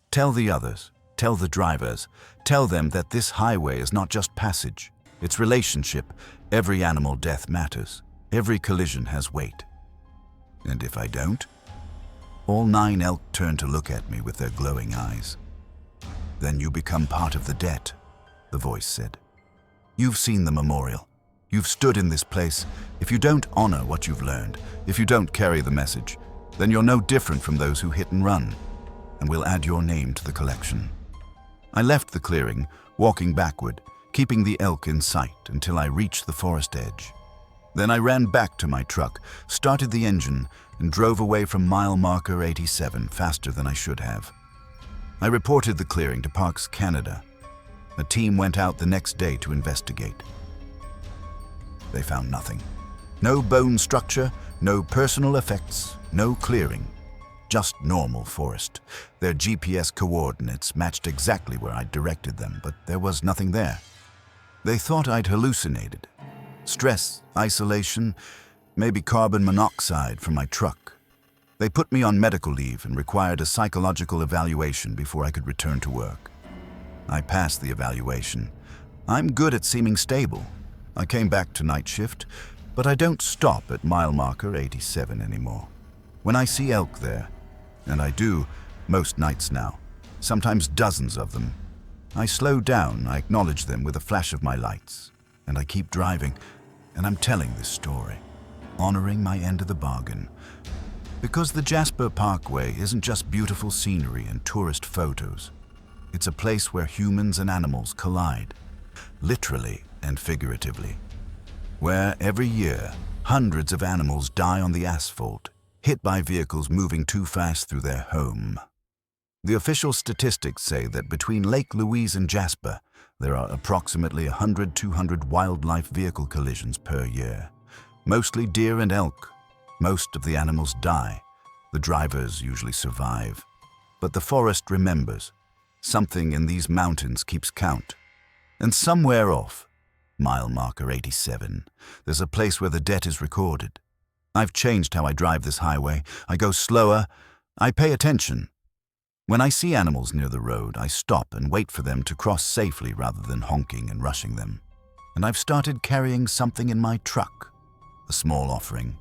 Tell the others. Tell the drivers. Tell them that this highway is not just passage. It's relationship. Every animal death matters. Every collision has weight." "And if I don't?" All 9 elk turned to look at me with their glowing eyes. "Then you become part of the debt," the voice said. "You've seen the memorial. You've stood in this place. If you don't honor what you've learned, if you don't carry the message, then you're no different from those who hit and run, and we'll add your name to the collection." I left the clearing, walking backward, keeping the elk in sight until I reached the forest edge. Then I ran back to my truck, started the engine, and drove away from mile marker 87 faster than I should have. I reported the clearing to Parks Canada. A team went out the next day to investigate. They found nothing. No bone structure, no personal effects, no clearing. Just normal forest. Their GPS coordinates matched exactly where I'd directed them, but there was nothing there. They thought I'd hallucinated. Stress, isolation, maybe carbon monoxide from my truck. They put me on medical leave and required a psychological evaluation before I could return to work. I passed the evaluation. I'm good at seeming stable. I came back to night shift, but I don't stop at mile marker 87 anymore. When I see elk there, and I do most nights now, sometimes dozens of them, I slow down, I acknowledge them with a flash of my lights, and I keep driving, and I'm telling this story, honoring my end of the bargain. Because the Jasper Parkway isn't just beautiful scenery and tourist photos. It's a place where humans and animals collide, literally and figuratively. Where every year, hundreds of animals die on the asphalt, hit by vehicles moving too fast through their home. The official statistics say that between Lake Louise and Jasper, there are approximately 100-200 wildlife vehicle collisions per year. Mostly deer and elk. Most of the animals die. The drivers usually survive. But the forest remembers. Something in these mountains keeps count. And somewhere off, Mile marker 87. There's a place where the debt is recorded. I've changed how I drive this highway. I go slower. I pay attention. When I see animals near the road, I stop and wait for them to cross safely rather than honking and rushing them. And I've started carrying something in my truck, a small offering,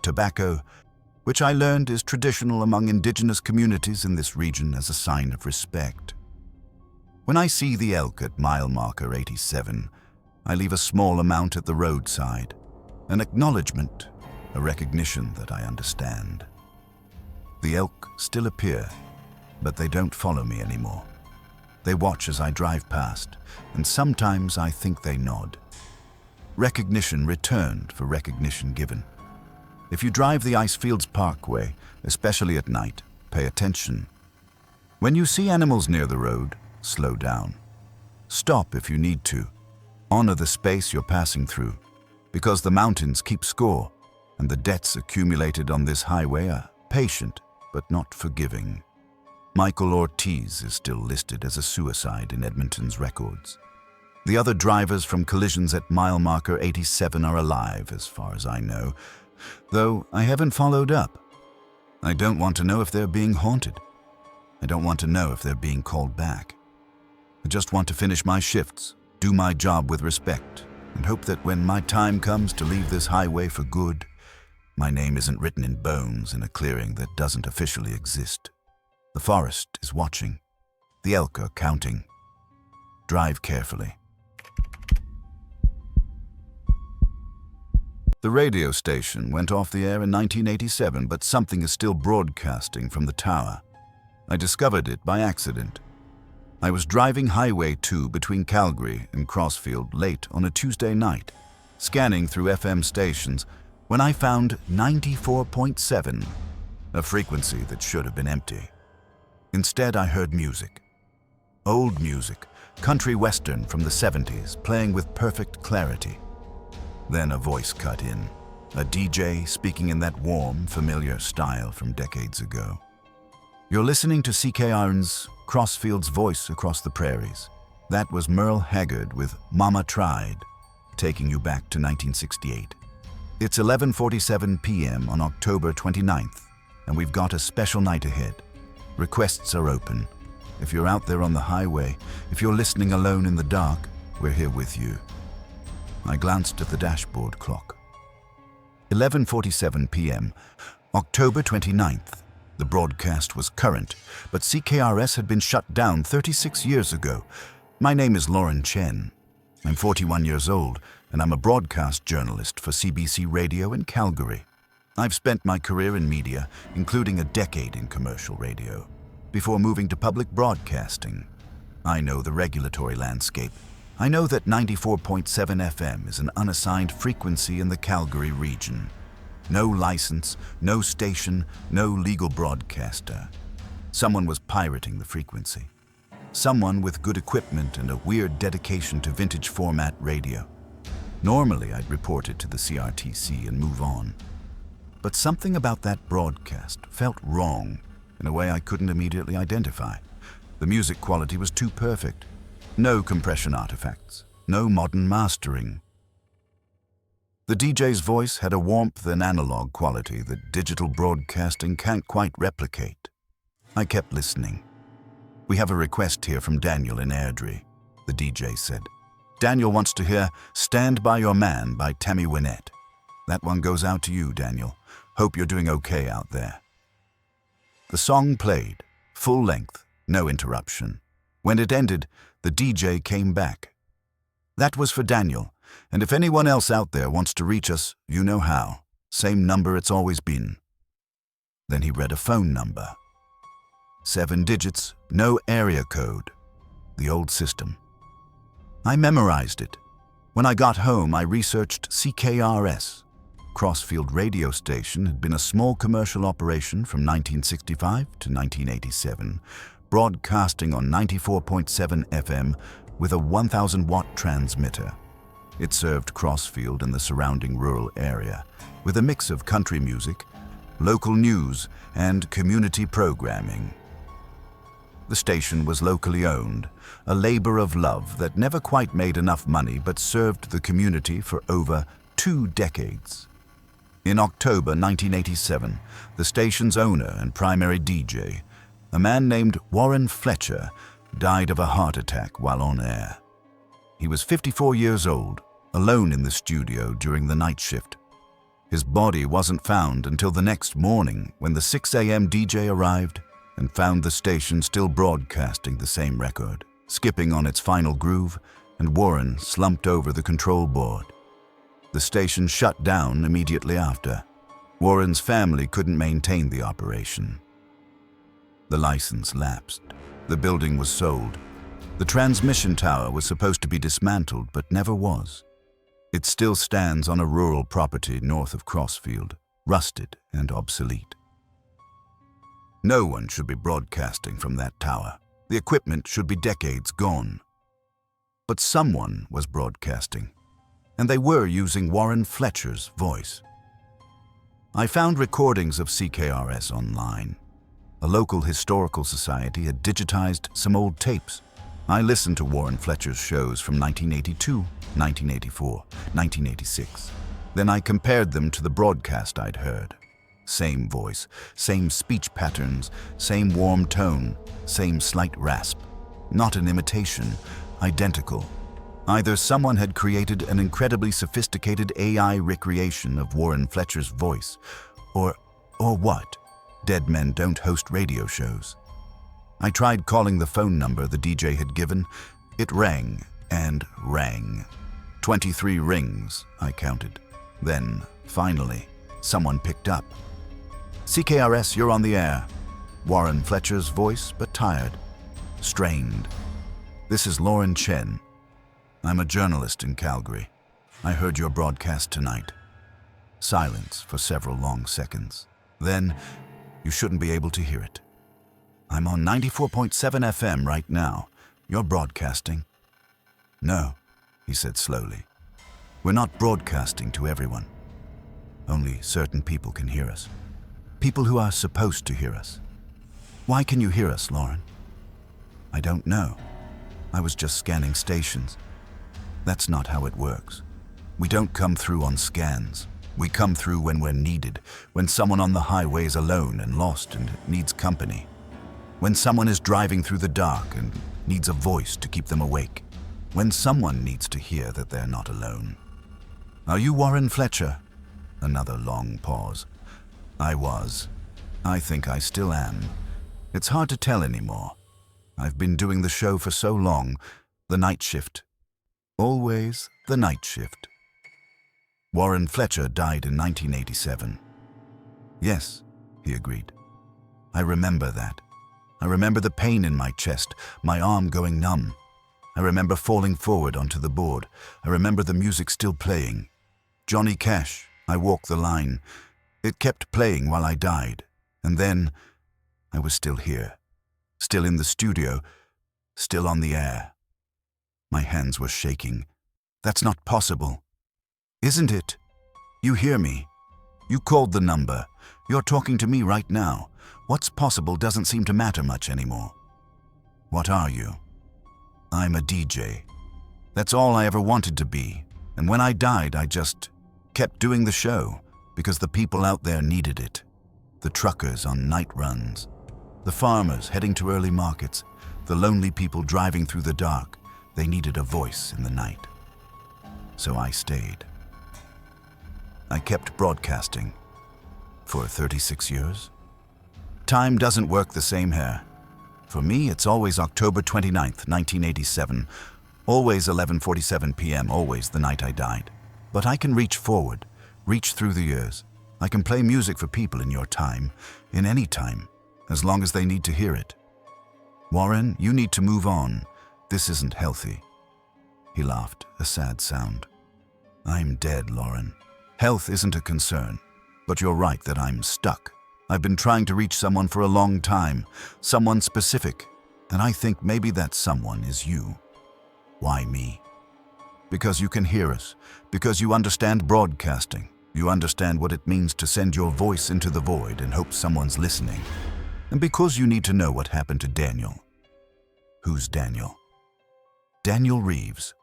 tobacco, which I learned is traditional among indigenous communities in this region as a sign of respect. When I see the elk at mile marker 87, I leave a small amount at the roadside, an acknowledgement, a recognition that I understand. The elk still appear, but they don't follow me anymore. They watch as I drive past, and sometimes I think they nod. Recognition returned for recognition given. If you drive the Icefields Parkway, especially at night, pay attention. When you see animals near the road, slow down. Stop if you need to. Honor the space you're passing through, because the mountains keep score, and the debts accumulated on this highway are patient but not forgiving. Michael Ortiz is still listed as a suicide in Edmonton's records. The other drivers from collisions at mile marker 87 are alive, as far as I know, though I haven't followed up. I don't want to know if they're being haunted. I don't want to know if they're being called back. I just want to finish my shifts, do my job with respect, and hope that when my time comes to leave this highway for good, my name isn't written in bones in a clearing that doesn't officially exist. The forest is watching. The elk are counting. Drive carefully. The radio station went off the air in 1987, but something is still broadcasting from the tower. I discovered it by accident. I was driving Highway 2 between Calgary and Crossfield late on a Tuesday night, scanning through FM stations, when I found 94.7, a frequency that should have been empty. Instead, I heard music. Old music, country western from the 70s, playing with perfect clarity. Then a voice cut in, a DJ speaking in that warm, familiar style from decades ago. You're listening to CKRN's Crossfield's Voice Across the Prairies. That was Merle Haggard with Mama Tried, taking you back to 1968. It's 11:47 p.m. on October 29th, and we've got a special night ahead. Requests are open. If you're out there on the highway, if you're listening alone in the dark, we're here with you. I glanced at the dashboard clock. 11:47 p.m., October 29th. The broadcast was current, but CKRS had been shut down 36 years ago. My name is Lauren Chen. I'm 41 years old, and I'm a broadcast journalist for CBC Radio in Calgary. I've spent my career in media, including a decade in commercial radio, before moving to public broadcasting. I know the regulatory landscape. I know that 94.7 FM is an unassigned frequency in the Calgary region. No license, no station, no legal broadcaster. Someone was pirating the frequency. Someone with good equipment and a weird dedication to vintage format radio. Normally, I'd report it to the CRTC and move on. But something about that broadcast felt wrong in a way I couldn't immediately identify. The music quality was too perfect. No compression artifacts, no modern mastering. The DJ's voice had a warmth and analog quality that digital broadcasting can't quite replicate. I kept listening. "We have a request here from Daniel in Airdrie," the DJ said. "Daniel wants to hear Stand By Your Man by Tammy Wynette. That one goes out to you, Daniel. Hope you're doing okay out there." The song played, full length, no interruption. When it ended, the DJ came back. "That was for Daniel, and if anyone else out there wants to reach us, you know how. Same number it's always been." Then he read a phone number. 7 digits, no area code. The old system. I memorized it. When I got home, I researched CKRS. Crossfield radio station had been a small commercial operation from 1965 to 1987, broadcasting on 94.7 FM with a 1,000-watt transmitter. It served Crossfield and the surrounding rural area with a mix of country music, local news, and community programming. The station was locally owned, a labor of love that never quite made enough money but served the community for over 2 decades. In October 1987, the station's owner and primary DJ, a man named Warren Fletcher, died of a heart attack while on air. He was 54 years old, alone in the studio during the night shift. His body wasn't found until the next morning when the 6 a.m. DJ arrived and found the station still broadcasting the same record, skipping on its final groove, and Warren slumped over the control board. The station shut down immediately after. Warren's family couldn't maintain the operation. The license lapsed. The building was sold. The transmission tower was supposed to be dismantled, but never was. It still stands on a rural property north of Crossfield, rusted and obsolete. No one should be broadcasting from that tower. The equipment should be decades gone. But someone was broadcasting, and they were using Warren Fletcher's voice. I found recordings of CKRS online. A local historical society had digitized some old tapes. I listened to Warren Fletcher's shows from 1982, 1984, 1986. Then I compared them to the broadcast I'd heard. Same voice, same speech patterns, same warm tone, same slight rasp. Not an imitation, identical. Either someone had created an incredibly sophisticated AI recreation of Warren Fletcher's voice, or what? Dead men don't host radio shows. I tried calling the phone number the DJ had given. It rang and rang. 23 rings, I counted. Then, finally, someone picked up. CKRS, you're on the air. Warren Fletcher's voice, but tired, strained. This is Lauren Chen. I'm a journalist in Calgary. I heard your broadcast tonight. Silence for several long seconds. Then, you shouldn't be able to hear it. I'm on 94.7 FM right now. You're broadcasting. No, he said slowly. We're not broadcasting to everyone. Only certain people can hear us. People who are supposed to hear us. Why can you hear us, Lauren? I don't know. I was just scanning stations. That's not how it works. We don't come through on scans. We come through when we're needed, when someone on the highway is alone and lost and needs company. When someone is driving through the dark and needs a voice to keep them awake. When someone needs to hear that they're not alone. Are you Warren Fletcher? Another long pause. I was. I think I still am. It's hard to tell anymore. I've been doing the show for so long. The night shift. Always the night shift. Warren Fletcher died in 1987. Yes, he agreed. I remember that. I remember the pain in my chest, my arm going numb. I remember falling forward onto the board. I remember the music still playing. Johnny Cash, I Walk the Line. It kept playing while I died. And then I was still here, still in the studio, still on the air. My hands were shaking. That's not possible. Isn't it? You hear me. You called the number. You're talking to me right now. What's possible doesn't seem to matter much anymore. What are you? I'm a DJ. That's all I ever wanted to be. And when I died, I just kept doing the show because the people out there needed it. The truckers on night runs, the farmers heading to early markets, the lonely people driving through the dark. They needed a voice in the night. So I stayed. I kept broadcasting for 36 years. Time doesn't work the same here. For me, it's always October 29th, 1987, always 11:47 p.m., always the night I died. But I can reach forward, reach through the years. I can play music for people in your time, in any time, as long as they need to hear it. Warren, you need to move on. This isn't healthy. He laughed, a sad sound. I'm dead, Lauren. Health isn't a concern, but you're right that I'm stuck. I've been trying to reach someone for a long time, someone specific, and I think maybe that someone is you. Why me? Because you can hear us, because you understand broadcasting. You understand what it means to send your voice into the void and hope someone's listening. And because you need to know what happened to Daniel. Who's Daniel? Daniel Reeves.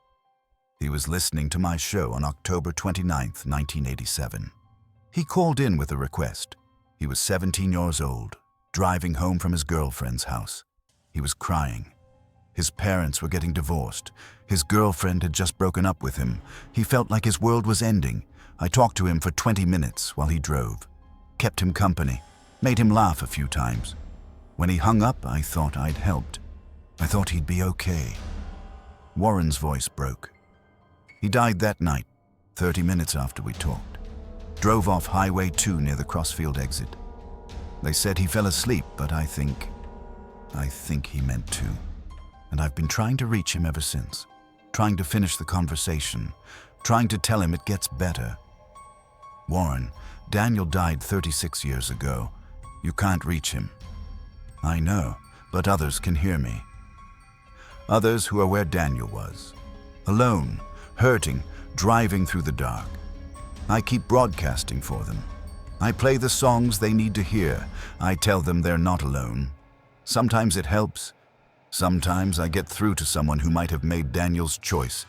He was listening to my show on October 29th, 1987. He called in with a request. He was 17 years old, driving home from his girlfriend's house. He was crying. His parents were getting divorced. His girlfriend had just broken up with him. He felt like his world was ending. I talked to him for 20 minutes while he drove. Kept him company. Made him laugh a few times. When he hung up, I thought I'd helped. I thought he'd be okay. Warren's voice broke. He died that night, 30 minutes after we talked. Drove off Highway 2 near the Crossfield exit. They said he fell asleep, but I think he meant to. And I've been trying to reach him ever since. Trying to finish the conversation. Trying to tell him it gets better. Warren, Daniel died 36 years ago. You can't reach him. I know, but others can hear me. Others who are where Daniel was. Alone, hurting, driving through the dark. I keep broadcasting for them. I play the songs they need to hear. I tell them they're not alone. Sometimes it helps. Sometimes I get through to someone who might have made Daniel's choice,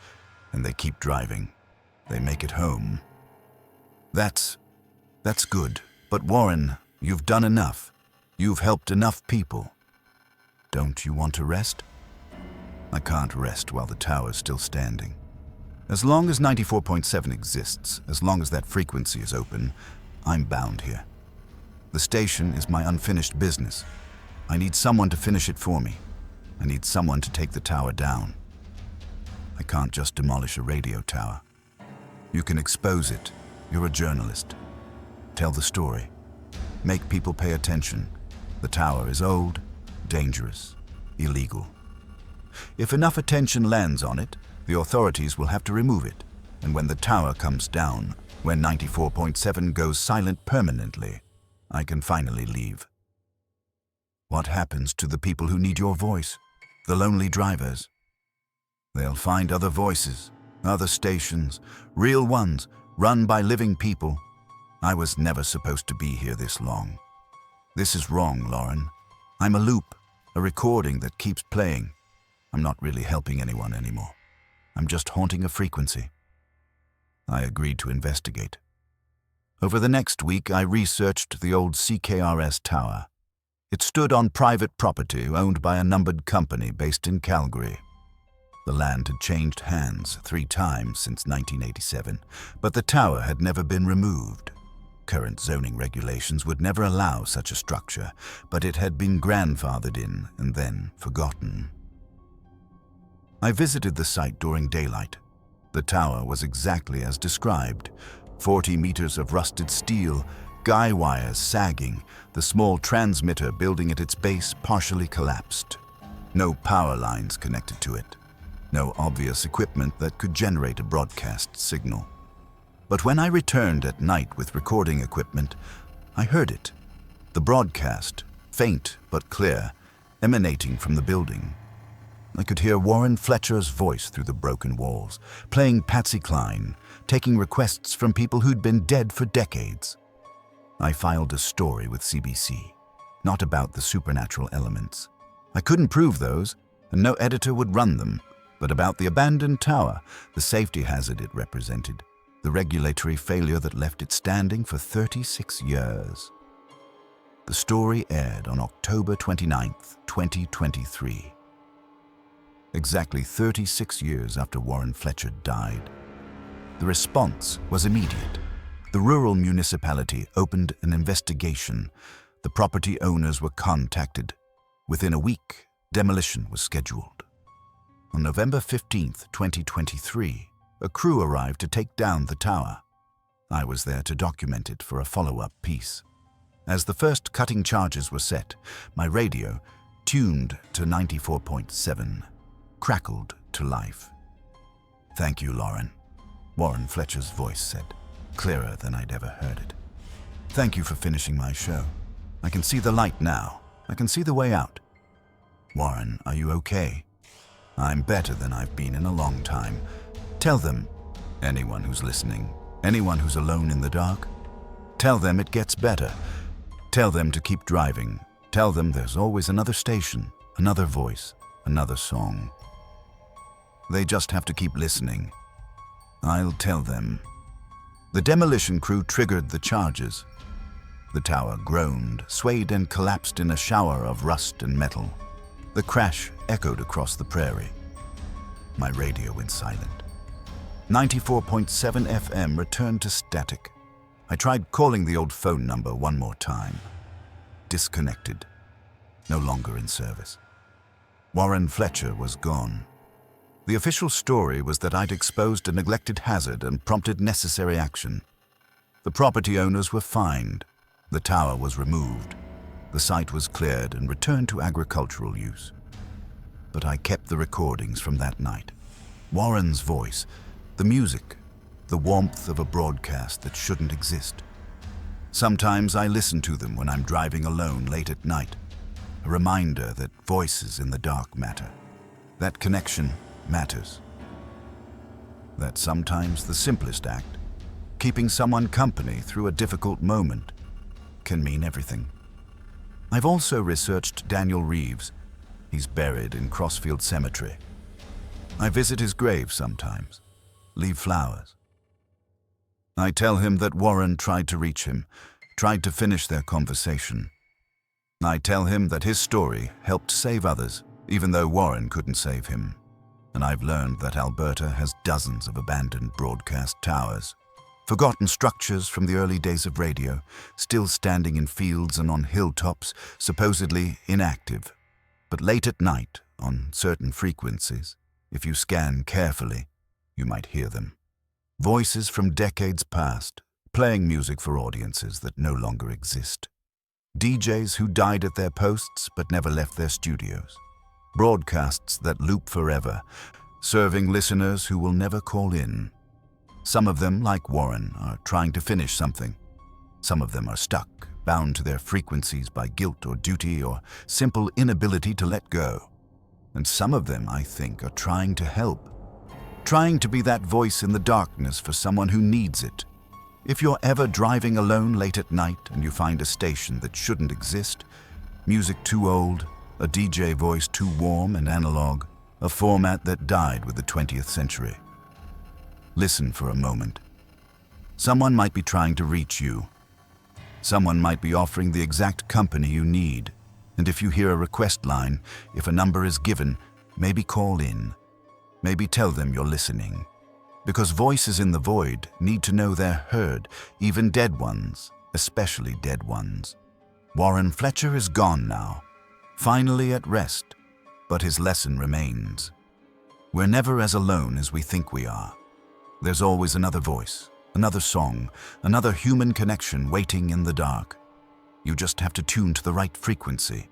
and they keep driving. They make it home. That's good. But Warren, you've done enough. You've helped enough people. Don't you want to rest? I can't rest while the tower's still standing. As long as 94.7 exists, as long as that frequency is open, I'm bound here. The station is my unfinished business. I need someone to finish it for me. I need someone to take the tower down. I can't just demolish a radio tower. You can expose it. You're a journalist. Tell the story. Make people pay attention. The tower is old, dangerous, illegal. If enough attention lands on it, the authorities will have to remove it. And when the tower comes down, when 94.7 goes silent permanently, I can finally leave. What happens to the people who need your voice? The lonely drivers? They'll find other voices, other stations, real ones, run by living people. I was never supposed to be here this long. This is wrong, Lauren. I'm a loop, a recording that keeps playing. I'm not really helping anyone anymore. I'm just haunting a frequency. I agreed to investigate. Over the next week, I researched the old CKRS tower. It stood on private property owned by a numbered company based in Calgary. The land had changed hands 3 times since 1987, but the tower had never been removed. Current zoning regulations would never allow such a structure, but it had been grandfathered in and then forgotten. I visited the site during daylight. The tower was exactly as described. 40 meters of rusted steel, guy wires sagging, the small transmitter building at its base partially collapsed. No power lines connected to it. No obvious equipment that could generate a broadcast signal. But when I returned at night with recording equipment, I heard it. The broadcast, faint but clear, emanating from the building. I could hear Warren Fletcher's voice through the broken walls, playing Patsy Cline, taking requests from people who'd been dead for decades. I filed a story with CBC, not about the supernatural elements. I couldn't prove those, and no editor would run them, but about the abandoned tower, the safety hazard it represented, the regulatory failure that left it standing for 36 years. The story aired on October 29th, 2023. Exactly 36 years after Warren Fletcher died. The response was immediate. The rural municipality opened an investigation. The property owners were contacted. Within a week, demolition was scheduled. On November 15th, 2023, a crew arrived to take down the tower. I was there to document it for a follow-up piece. As the first cutting charges were set, my radio, tuned to 94.7, crackled to life. "Thank you, Lauren," Warren Fletcher's voice said, clearer than I'd ever heard it. "Thank you for finishing my show. I can see the light now. I can see the way out." "Warren, are you okay?" "I'm better than I've been in a long time. Tell them, anyone who's listening, anyone who's alone in the dark, tell them it gets better. Tell them to keep driving. Tell them there's always another station, another voice, another song. They just have to keep listening. I'll tell them. The demolition crew triggered the charges. The tower groaned, swayed, and collapsed in a shower of rust and metal. The crash echoed across the prairie. My radio went silent. 94.7 FM returned to static. I tried calling the old phone number one more time. Disconnected. No longer in service. Warren Fletcher was gone. The official story was that I'd exposed a neglected hazard and prompted necessary action. The property owners were fined. The tower was removed. The site was cleared and returned to agricultural use. But I kept the recordings from that night. Warren's voice, the music, the warmth of a broadcast that shouldn't exist. Sometimes I listen to them when I'm driving alone late at night. A reminder that voices in the dark matter. That connection matters. That sometimes the simplest act, keeping someone company through a difficult moment, can mean everything. I've also researched Daniel Reeves. He's buried in Crossfield Cemetery. I visit his grave sometimes, leave flowers. I tell him that Warren tried to reach him, tried to finish their conversation. I tell him that his story helped save others, even though Warren couldn't save him. And I've learned that Alberta has dozens of abandoned broadcast towers, forgotten structures from the early days of radio, still standing in fields and on hilltops, supposedly inactive. But late at night, on certain frequencies, if you scan carefully, you might hear them. Voices from decades past, playing music for audiences that no longer exist. DJs who died at their posts but never left their studios. Broadcasts that loop forever, serving listeners who will never call in. Some of them, like Warren, are trying to finish something. Some of them are stuck, bound to their frequencies by guilt or duty or simple inability to let go. And some of them, I think, are trying to help. Trying to be that voice in the darkness for someone who needs it. If you're ever driving alone late at night and you find a station that shouldn't exist, music too old, a DJ voice too warm and analog, a format that died with the 20th century. Listen for a moment. Someone might be trying to reach you. Someone might be offering the exact company you need. And if you hear a request line, if a number is given, maybe call in. Maybe tell them you're listening. Because voices in the void need to know they're heard, even dead ones, especially dead ones. Warren Fletcher is gone now, finally at rest, but his lesson remains. We're never as alone as we think we are. There's always another voice, another song, another human connection waiting in the dark. You just have to tune to the right frequency.